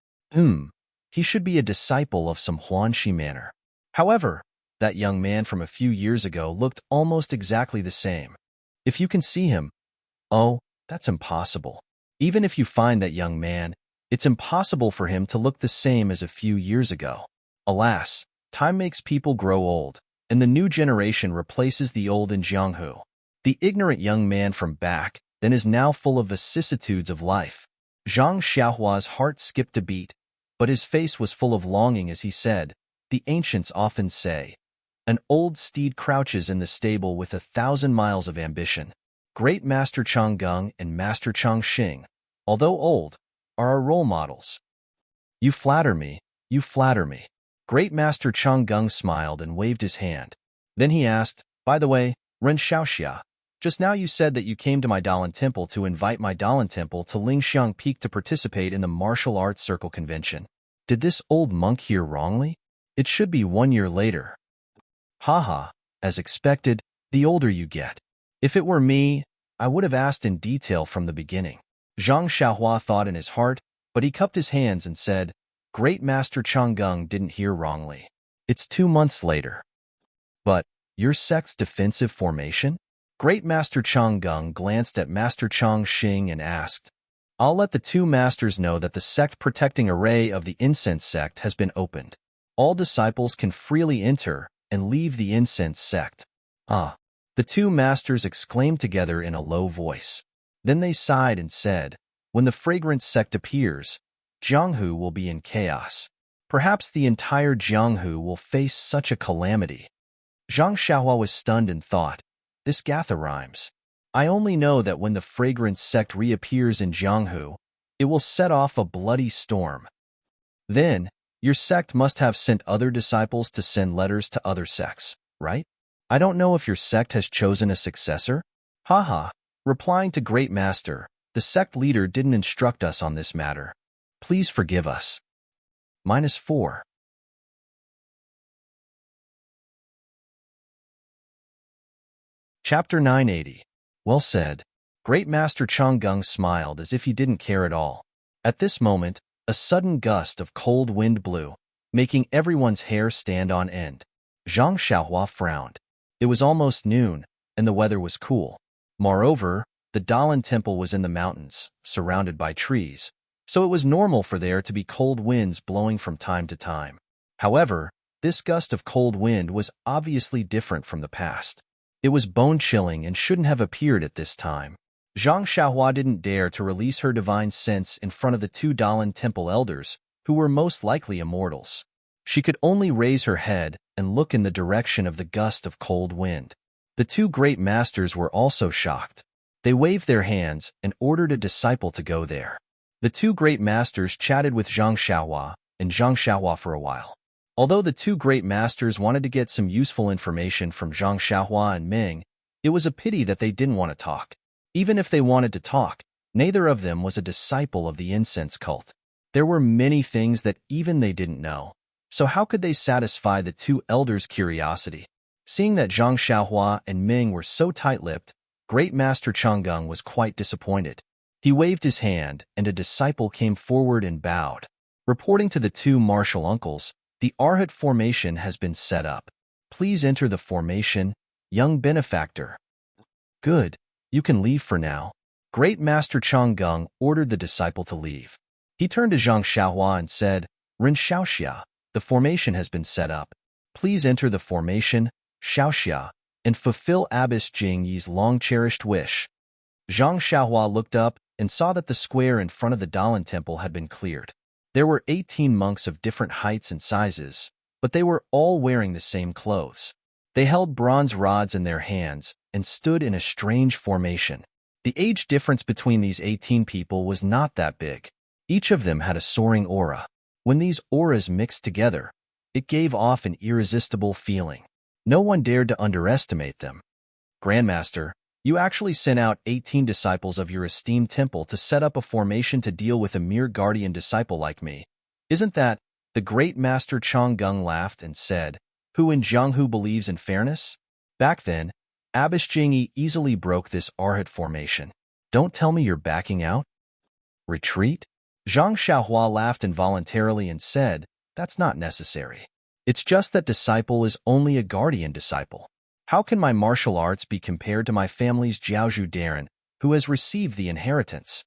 He should be a disciple of some Huanxi manner. However, that young man from a few years ago looked almost exactly the same. If you can see him, oh, that's impossible. Even if you find that young man, it's impossible for him to look the same as a few years ago. Alas, time makes people grow old, and the new generation replaces the old in Jianghu. The ignorant young man from back then is now full of vicissitudes of life. Zhang Xiaohua's heart skipped a beat, but his face was full of longing as he said, The ancients often say, An old steed crouches in the stable with 1,000 miles of ambition. Great Master Chang Gung and Master Chang Xing, although old, are our role models. You flatter me, you flatter me. Great Master Chang Gung smiled and waved his hand. Then he asked, By the way, Ren Xiaoxia, just now you said that you came to my Dalan Temple to invite my Dalan Temple to Lingxiang Peak to participate in the Martial Arts Circle Convention. Did this old monk hear wrongly? It should be 1 year later. Haha, as expected, the older you get. If it were me, I would have asked in detail from the beginning. Zhang Xiaohua thought in his heart, but he cupped his hands and said, Great Master Chang Gung didn't hear wrongly. It's 2 months later. But, your sect's defensive formation? Great Master Chang Gung glanced at Master Chang Xing and asked, I'll let the two masters know that the sect protecting array of the incense sect has been opened. All disciples can freely enter and leave the incense sect. Ah! The two masters exclaimed together in a low voice. Then they sighed and said, When the fragrance sect appears, Jianghu will be in chaos. Perhaps the entire Jianghu will face such a calamity. Zhang Xiaohua was stunned and thought, This gatha rhymes. I only know that when the fragrance sect reappears in Jianghu, it will set off a bloody storm. Then, your sect must have sent other disciples to send letters to other sects, right? I don't know if your sect has chosen a successor. Haha, replying to Great Master, the sect leader didn't instruct us on this matter. Please forgive us. -4. Chapter 980. Well said. Great Master Chang Gung smiled as if he didn't care at all. At this moment, a sudden gust of cold wind blew, making everyone's hair stand on end. Zhang Xiaohua frowned. It was almost noon, and the weather was cool. Moreover, the Dalan Temple was in the mountains, surrounded by trees, so it was normal for there to be cold winds blowing from time to time. However, this gust of cold wind was obviously different from the past. It was bone-chilling and shouldn't have appeared at this time. Zhang Xiaohua didn't dare to release her divine sense in front of the two Dalan Temple elders, who were most likely immortals. She could only raise her head and look in the direction of the gust of cold wind. The two great masters were also shocked. They waved their hands and ordered a disciple to go there. The two great masters chatted with Zhang Xiaohua and Zhang Xiaohua for a while. Although the two great masters wanted to get some useful information from Zhang Xiaohua and Ming, it was a pity that they didn't want to talk. Even if they wanted to talk, neither of them was a disciple of the incense cult. There were many things that even they didn't know. So how could they satisfy the two elders' curiosity? Seeing that Zhang Xiaohua and Ming were so tight-lipped, Great Master Chang Gung was quite disappointed. He waved his hand, and a disciple came forward and bowed. Reporting to the two martial uncles, the Arhat formation has been set up. Please enter the formation, young benefactor. Good. You can leave for now. Great Master Chang Gung ordered the disciple to leave. He turned to Zhang Xiaohua and said, Ren Xiaoxia, the formation has been set up. Please enter the formation, Xiaoxia, and fulfill Abbess Jingyi's long-cherished wish. Zhang Xiaohua looked up and saw that the square in front of the Dalan temple had been cleared. There were 18 monks of different heights and sizes, but they were all wearing the same clothes. They held bronze rods in their hands and stood in a strange formation. The age difference between these 18 people was not that big. Each of them had a soaring aura. When these auras mixed together, it gave off an irresistible feeling. No one dared to underestimate them. Grandmaster, you actually sent out 18 disciples of your esteemed temple to set up a formation to deal with a mere guardian disciple like me. Isn't that? The great master Changgung laughed and said, who in Jianghu believes in fairness? Back then, Abbess Jingyi easily broke this arhat formation. Don't tell me you're backing out? Retreat? Zhang Xiaohua laughed involuntarily and said, that's not necessary. It's just that disciple is only a guardian disciple. How can my martial arts be compared to my family's Jiaozhu Darren, who has received the inheritance?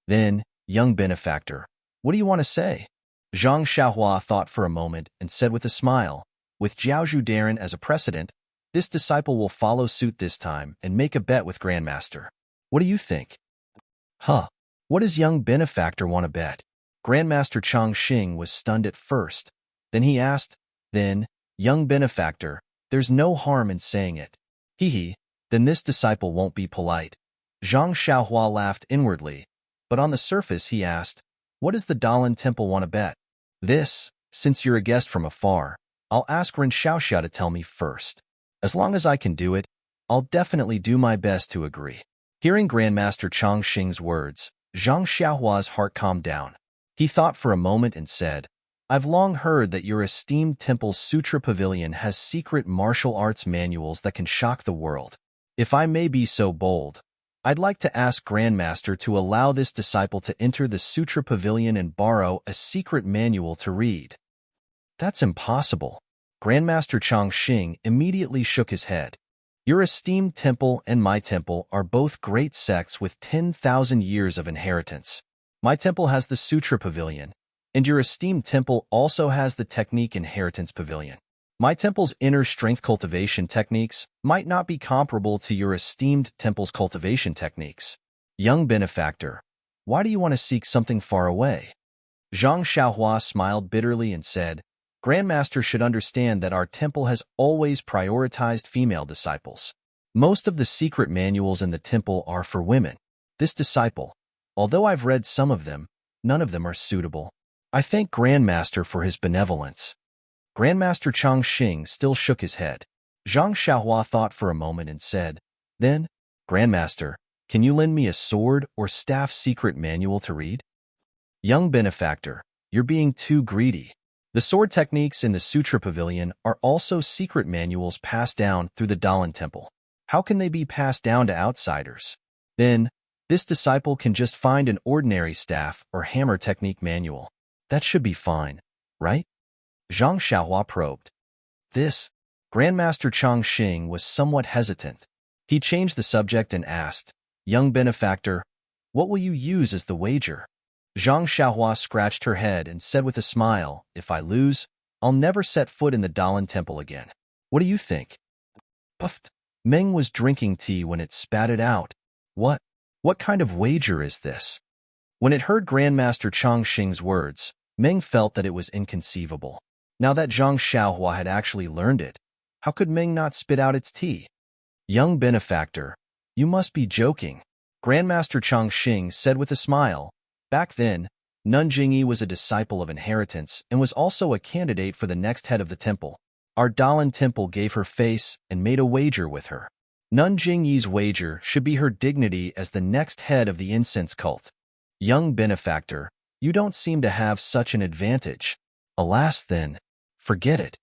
Then, young benefactor, what do you want to say? Zhang Xiaohua thought for a moment and said with a smile, with Jiaozhu Darren as a precedent, this disciple will follow suit this time and make a bet with Grandmaster. What do you think? Huh. What does young benefactor want to bet? Grandmaster Chang Xing was stunned at first. Then he asked, then, young benefactor, there's no harm in saying it. Hee, then this disciple won't be polite. Zhang Xiaohua laughed inwardly, but on the surface he asked, what does the Dalan temple want to bet? This, since you're a guest from afar, I'll ask Ren Xiaoxia to tell me first. As long as I can do it, I'll definitely do my best to agree. Hearing Grandmaster Chang Xing's words, Zhang Xiaohua's heart calmed down. He thought for a moment and said, I've long heard that your esteemed temple's Sutra Pavilion has secret martial arts manuals that can shock the world. If I may be so bold, I'd like to ask Grandmaster to allow this disciple to enter the Sutra Pavilion and borrow a secret manual to read. That's impossible. Grandmaster Chang Xing immediately shook his head. Your esteemed temple and my temple are both great sects with 10,000 years of inheritance. My temple has the Sutra Pavilion, and your esteemed temple also has the Technique Inheritance Pavilion. My temple's inner strength cultivation techniques might not be comparable to your esteemed temple's cultivation techniques. Young benefactor, why do you want to seek something far away? Zhang Xiaohua smiled bitterly and said, Grandmaster should understand that our temple has always prioritized female disciples. Most of the secret manuals in the temple are for women. This disciple, although I've read some of them, none of them are suitable. I thank Grandmaster for his benevolence. Grandmaster Chang Xing still shook his head. Zhang Xiaohua thought for a moment and said, then, Grandmaster, can you lend me a sword or staff secret manual to read? Young benefactor, you're being too greedy. The sword techniques in the Sutra Pavilion are also secret manuals passed down through the Dalan Temple. How can they be passed down to outsiders? Then, this disciple can just find an ordinary staff or hammer technique manual. That should be fine, right? Zhang Xiaohua probed. This, Grandmaster Chang Xing was somewhat hesitant. He changed the subject and asked, young benefactor, what will you use as the wager? Zhang Xiaohua scratched her head and said with a smile, if I lose, I'll never set foot in the Dalan Temple again. What do you think? Puffed. Meng was drinking tea when it spat out. What kind of wager is this? When it heard Grandmaster Chang Xing's words, Meng felt that it was inconceivable. Now that Zhang Xiaohua had actually learned it, how could Meng not spit out its tea? Young benefactor, you must be joking. Grandmaster Chang Xing said with a smile. Back then, Nun Jingyi was a disciple of inheritance and was also a candidate for the next head of the temple. Our Dalan temple gave her face and made a wager with her. Nun Jingyi's wager should be her dignity as the next head of the incense cult. Young benefactor, you don't seem to have such an advantage. Alas then, forget it.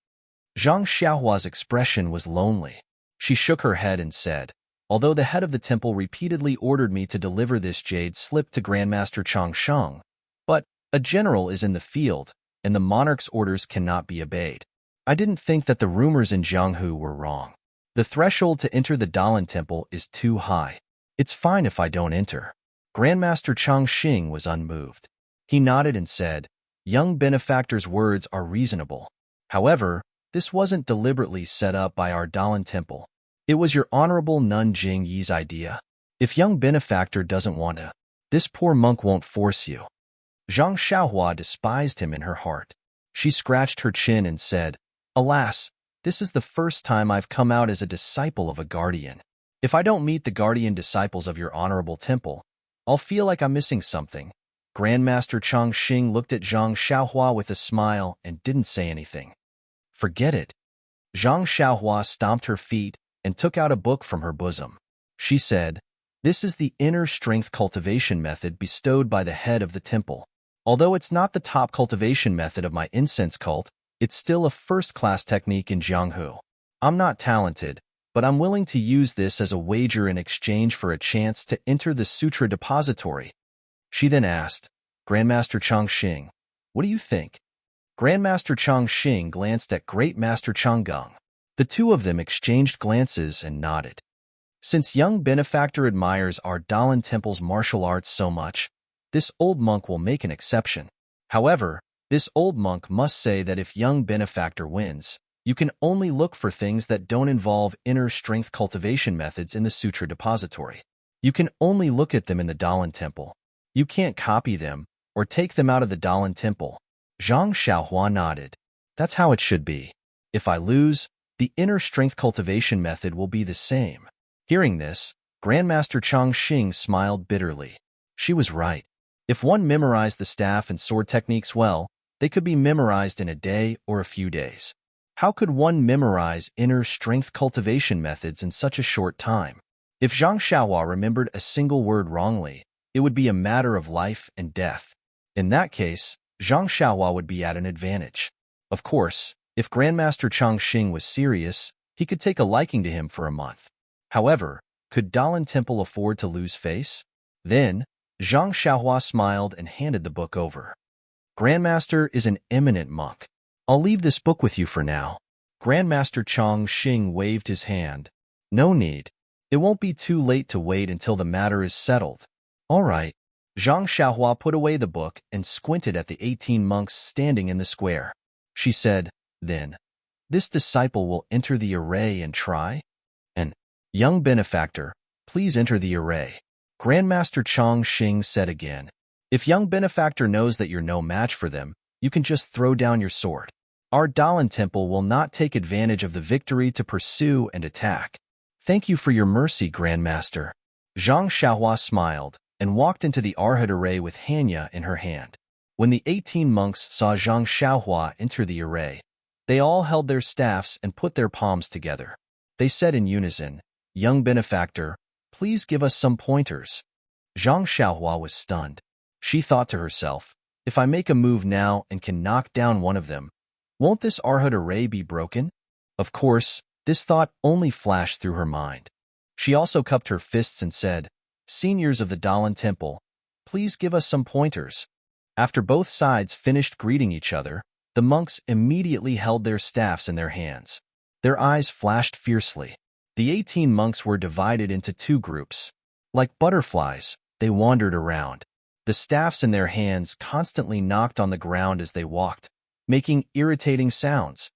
Zhang Xiaohua's expression was lonely. She shook her head and said, although the head of the temple repeatedly ordered me to deliver this jade slip to Grandmaster Chang Sheng, but a general is in the field, and the monarch's orders cannot be obeyed. I didn't think that the rumors in Jianghu were wrong. The threshold to enter the Dalan temple is too high. It's fine if I don't enter. Grandmaster Chang Xing was unmoved. He nodded and said, young benefactor's words are reasonable. However, This wasn't deliberately set up by our Dalan temple. It was your Honorable Nun Jing Yi's idea. If young benefactor doesn't want to, this poor monk won't force you. Zhang Xiaohua despised him in her heart. She scratched her chin and said, Alas, this is the first time I've come out as a disciple of a guardian. If I don't meet the guardian disciples of your honorable temple, I'll feel like I'm missing something. Grandmaster Chang Xing looked at Zhang Xiaohua with a smile and didn't say anything. Forget it. Zhang Xiaohua stomped her feet and took out a book from her bosom. She said, This is the inner strength cultivation method bestowed by the head of the temple. Although it's not the top cultivation method of my incense cult, it's still a first-class technique in Jianghu. I'm not talented, but I'm willing to use this as a wager in exchange for a chance to enter the sutra depository. She then asked, Grandmaster Chang Xing, what do you think? Grandmaster Chang Xing glanced at Great Master Chang Gung. The two of them exchanged glances and nodded. Since young benefactor admires our Dalan temple's martial arts so much, this old monk will make an exception. However, this old monk must say that if young benefactor wins, you can only look for things that don't involve inner strength cultivation methods in the sutra depository. You can only look at them in the Dalan temple. You can't copy them or take them out of the Dalan temple. Zhang Xiaohua nodded. That's how it should be. If I lose, the inner strength cultivation method will be the same. Hearing this, Grandmaster Chang Xing smiled bitterly. She was right. If one memorized the staff and sword techniques well, they could be memorized in a day or a few days. How could one memorize inner strength cultivation methods in such a short time? If Zhang Xiaohua remembered a single word wrongly, it would be a matter of life and death. In that case, Zhang Xiaohua would be at an advantage. Of course, if Grandmaster Chang Xing was serious, he could take a liking to him for a month. However, could Dalan Temple afford to lose face? Then, Zhang Xiaohua smiled and handed the book over. Grandmaster is an eminent monk. I'll leave this book with you for now. Grandmaster Chang Xing waved his hand. No need. It won't be too late to wait until the matter is settled. All right. Zhang Xiaohua put away the book and squinted at the 18 monks standing in the square. She said, Then, this disciple will enter the array and try? And, young benefactor, please enter the array. Grandmaster Chang Xing said again. If young benefactor knows that you're no match for them, you can just throw down your sword. Our Dalan temple will not take advantage of the victory to pursue and attack. Thank you for your mercy, Grandmaster. Zhang Xiaohua smiled and walked into the Arhat array with Hanya in her hand. When the 18 monks saw Zhang Xiaohua enter the array, they all held their staffs and put their palms together. They said in unison, Young benefactor, please give us some pointers. Zhang Xiaohua was stunned. She thought to herself, if I make a move now and can knock down one of them, won't this Arhat array be broken? Of course, this thought only flashed through her mind. She also cupped her fists and said, Seniors of the Dalan Temple, please give us some pointers. After both sides finished greeting each other, the monks immediately held their staffs in their hands. Their eyes flashed fiercely. The 18 monks were divided into two groups. Like butterflies, they wandered around. The staffs in their hands constantly knocked on the ground as they walked, making irritating sounds.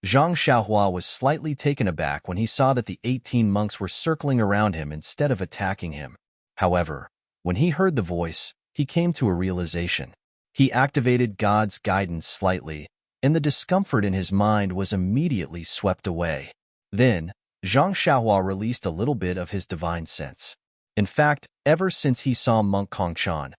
Zhang Xiaohua was slightly taken aback when he saw that the 18 monks were circling around him instead of attacking him. However, when he heard the voice, he came to a realization. He activated God's guidance slightly, and the discomfort in his mind was immediately swept away. Then, Zhang Xiaohua released a little bit of his divine sense. In fact, ever since he saw Monk Kongchan,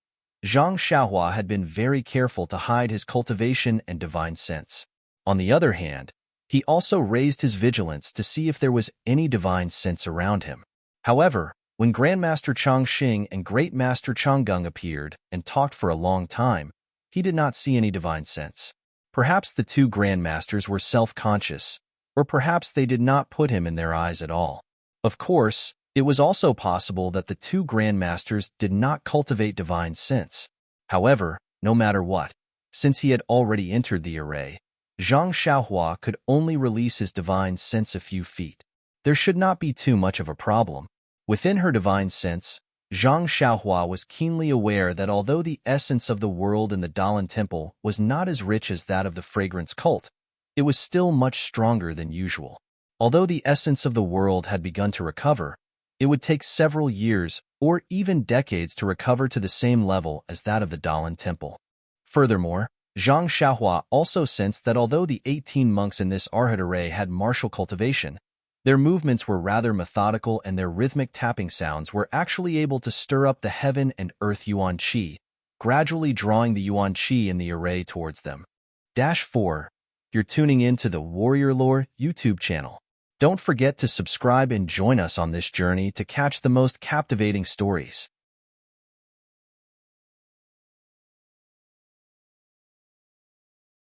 Zhang Xiaohua had been very careful to hide his cultivation and divine sense. On the other hand, he also raised his vigilance to see if there was any divine sense around him. However, when Grandmaster Chang Xing and Great Master Chang Gung appeared and talked for a long time, he did not see any divine sense. Perhaps the two Grandmasters were self-conscious, or perhaps they did not put him in their eyes at all. Of course, it was also possible that the two Grandmasters did not cultivate divine sense. However, no matter what, since he had already entered the array, Zhang Xiaohua could only release his divine sense a few feet. There should not be too much of a problem. Within her divine sense, Zhang Xiaohua was keenly aware that although the essence of the world in the Dalan Temple was not as rich as that of the fragrance cult, it was still much stronger than usual. Although the essence of the world had begun to recover, it would take several years or even decades to recover to the same level as that of the Dalan Temple. Furthermore, Zhang Xiaohua also sensed that although the 18 monks in this Arhat array had martial cultivation, their movements were rather methodical and their rhythmic tapping sounds were actually able to stir up the heaven and earth yuan qi, gradually drawing the yuan qi in the array towards them. 4. You're tuning in to the Warrior Lore YouTube channel. Don't forget to subscribe and join us on this journey to catch the most captivating stories.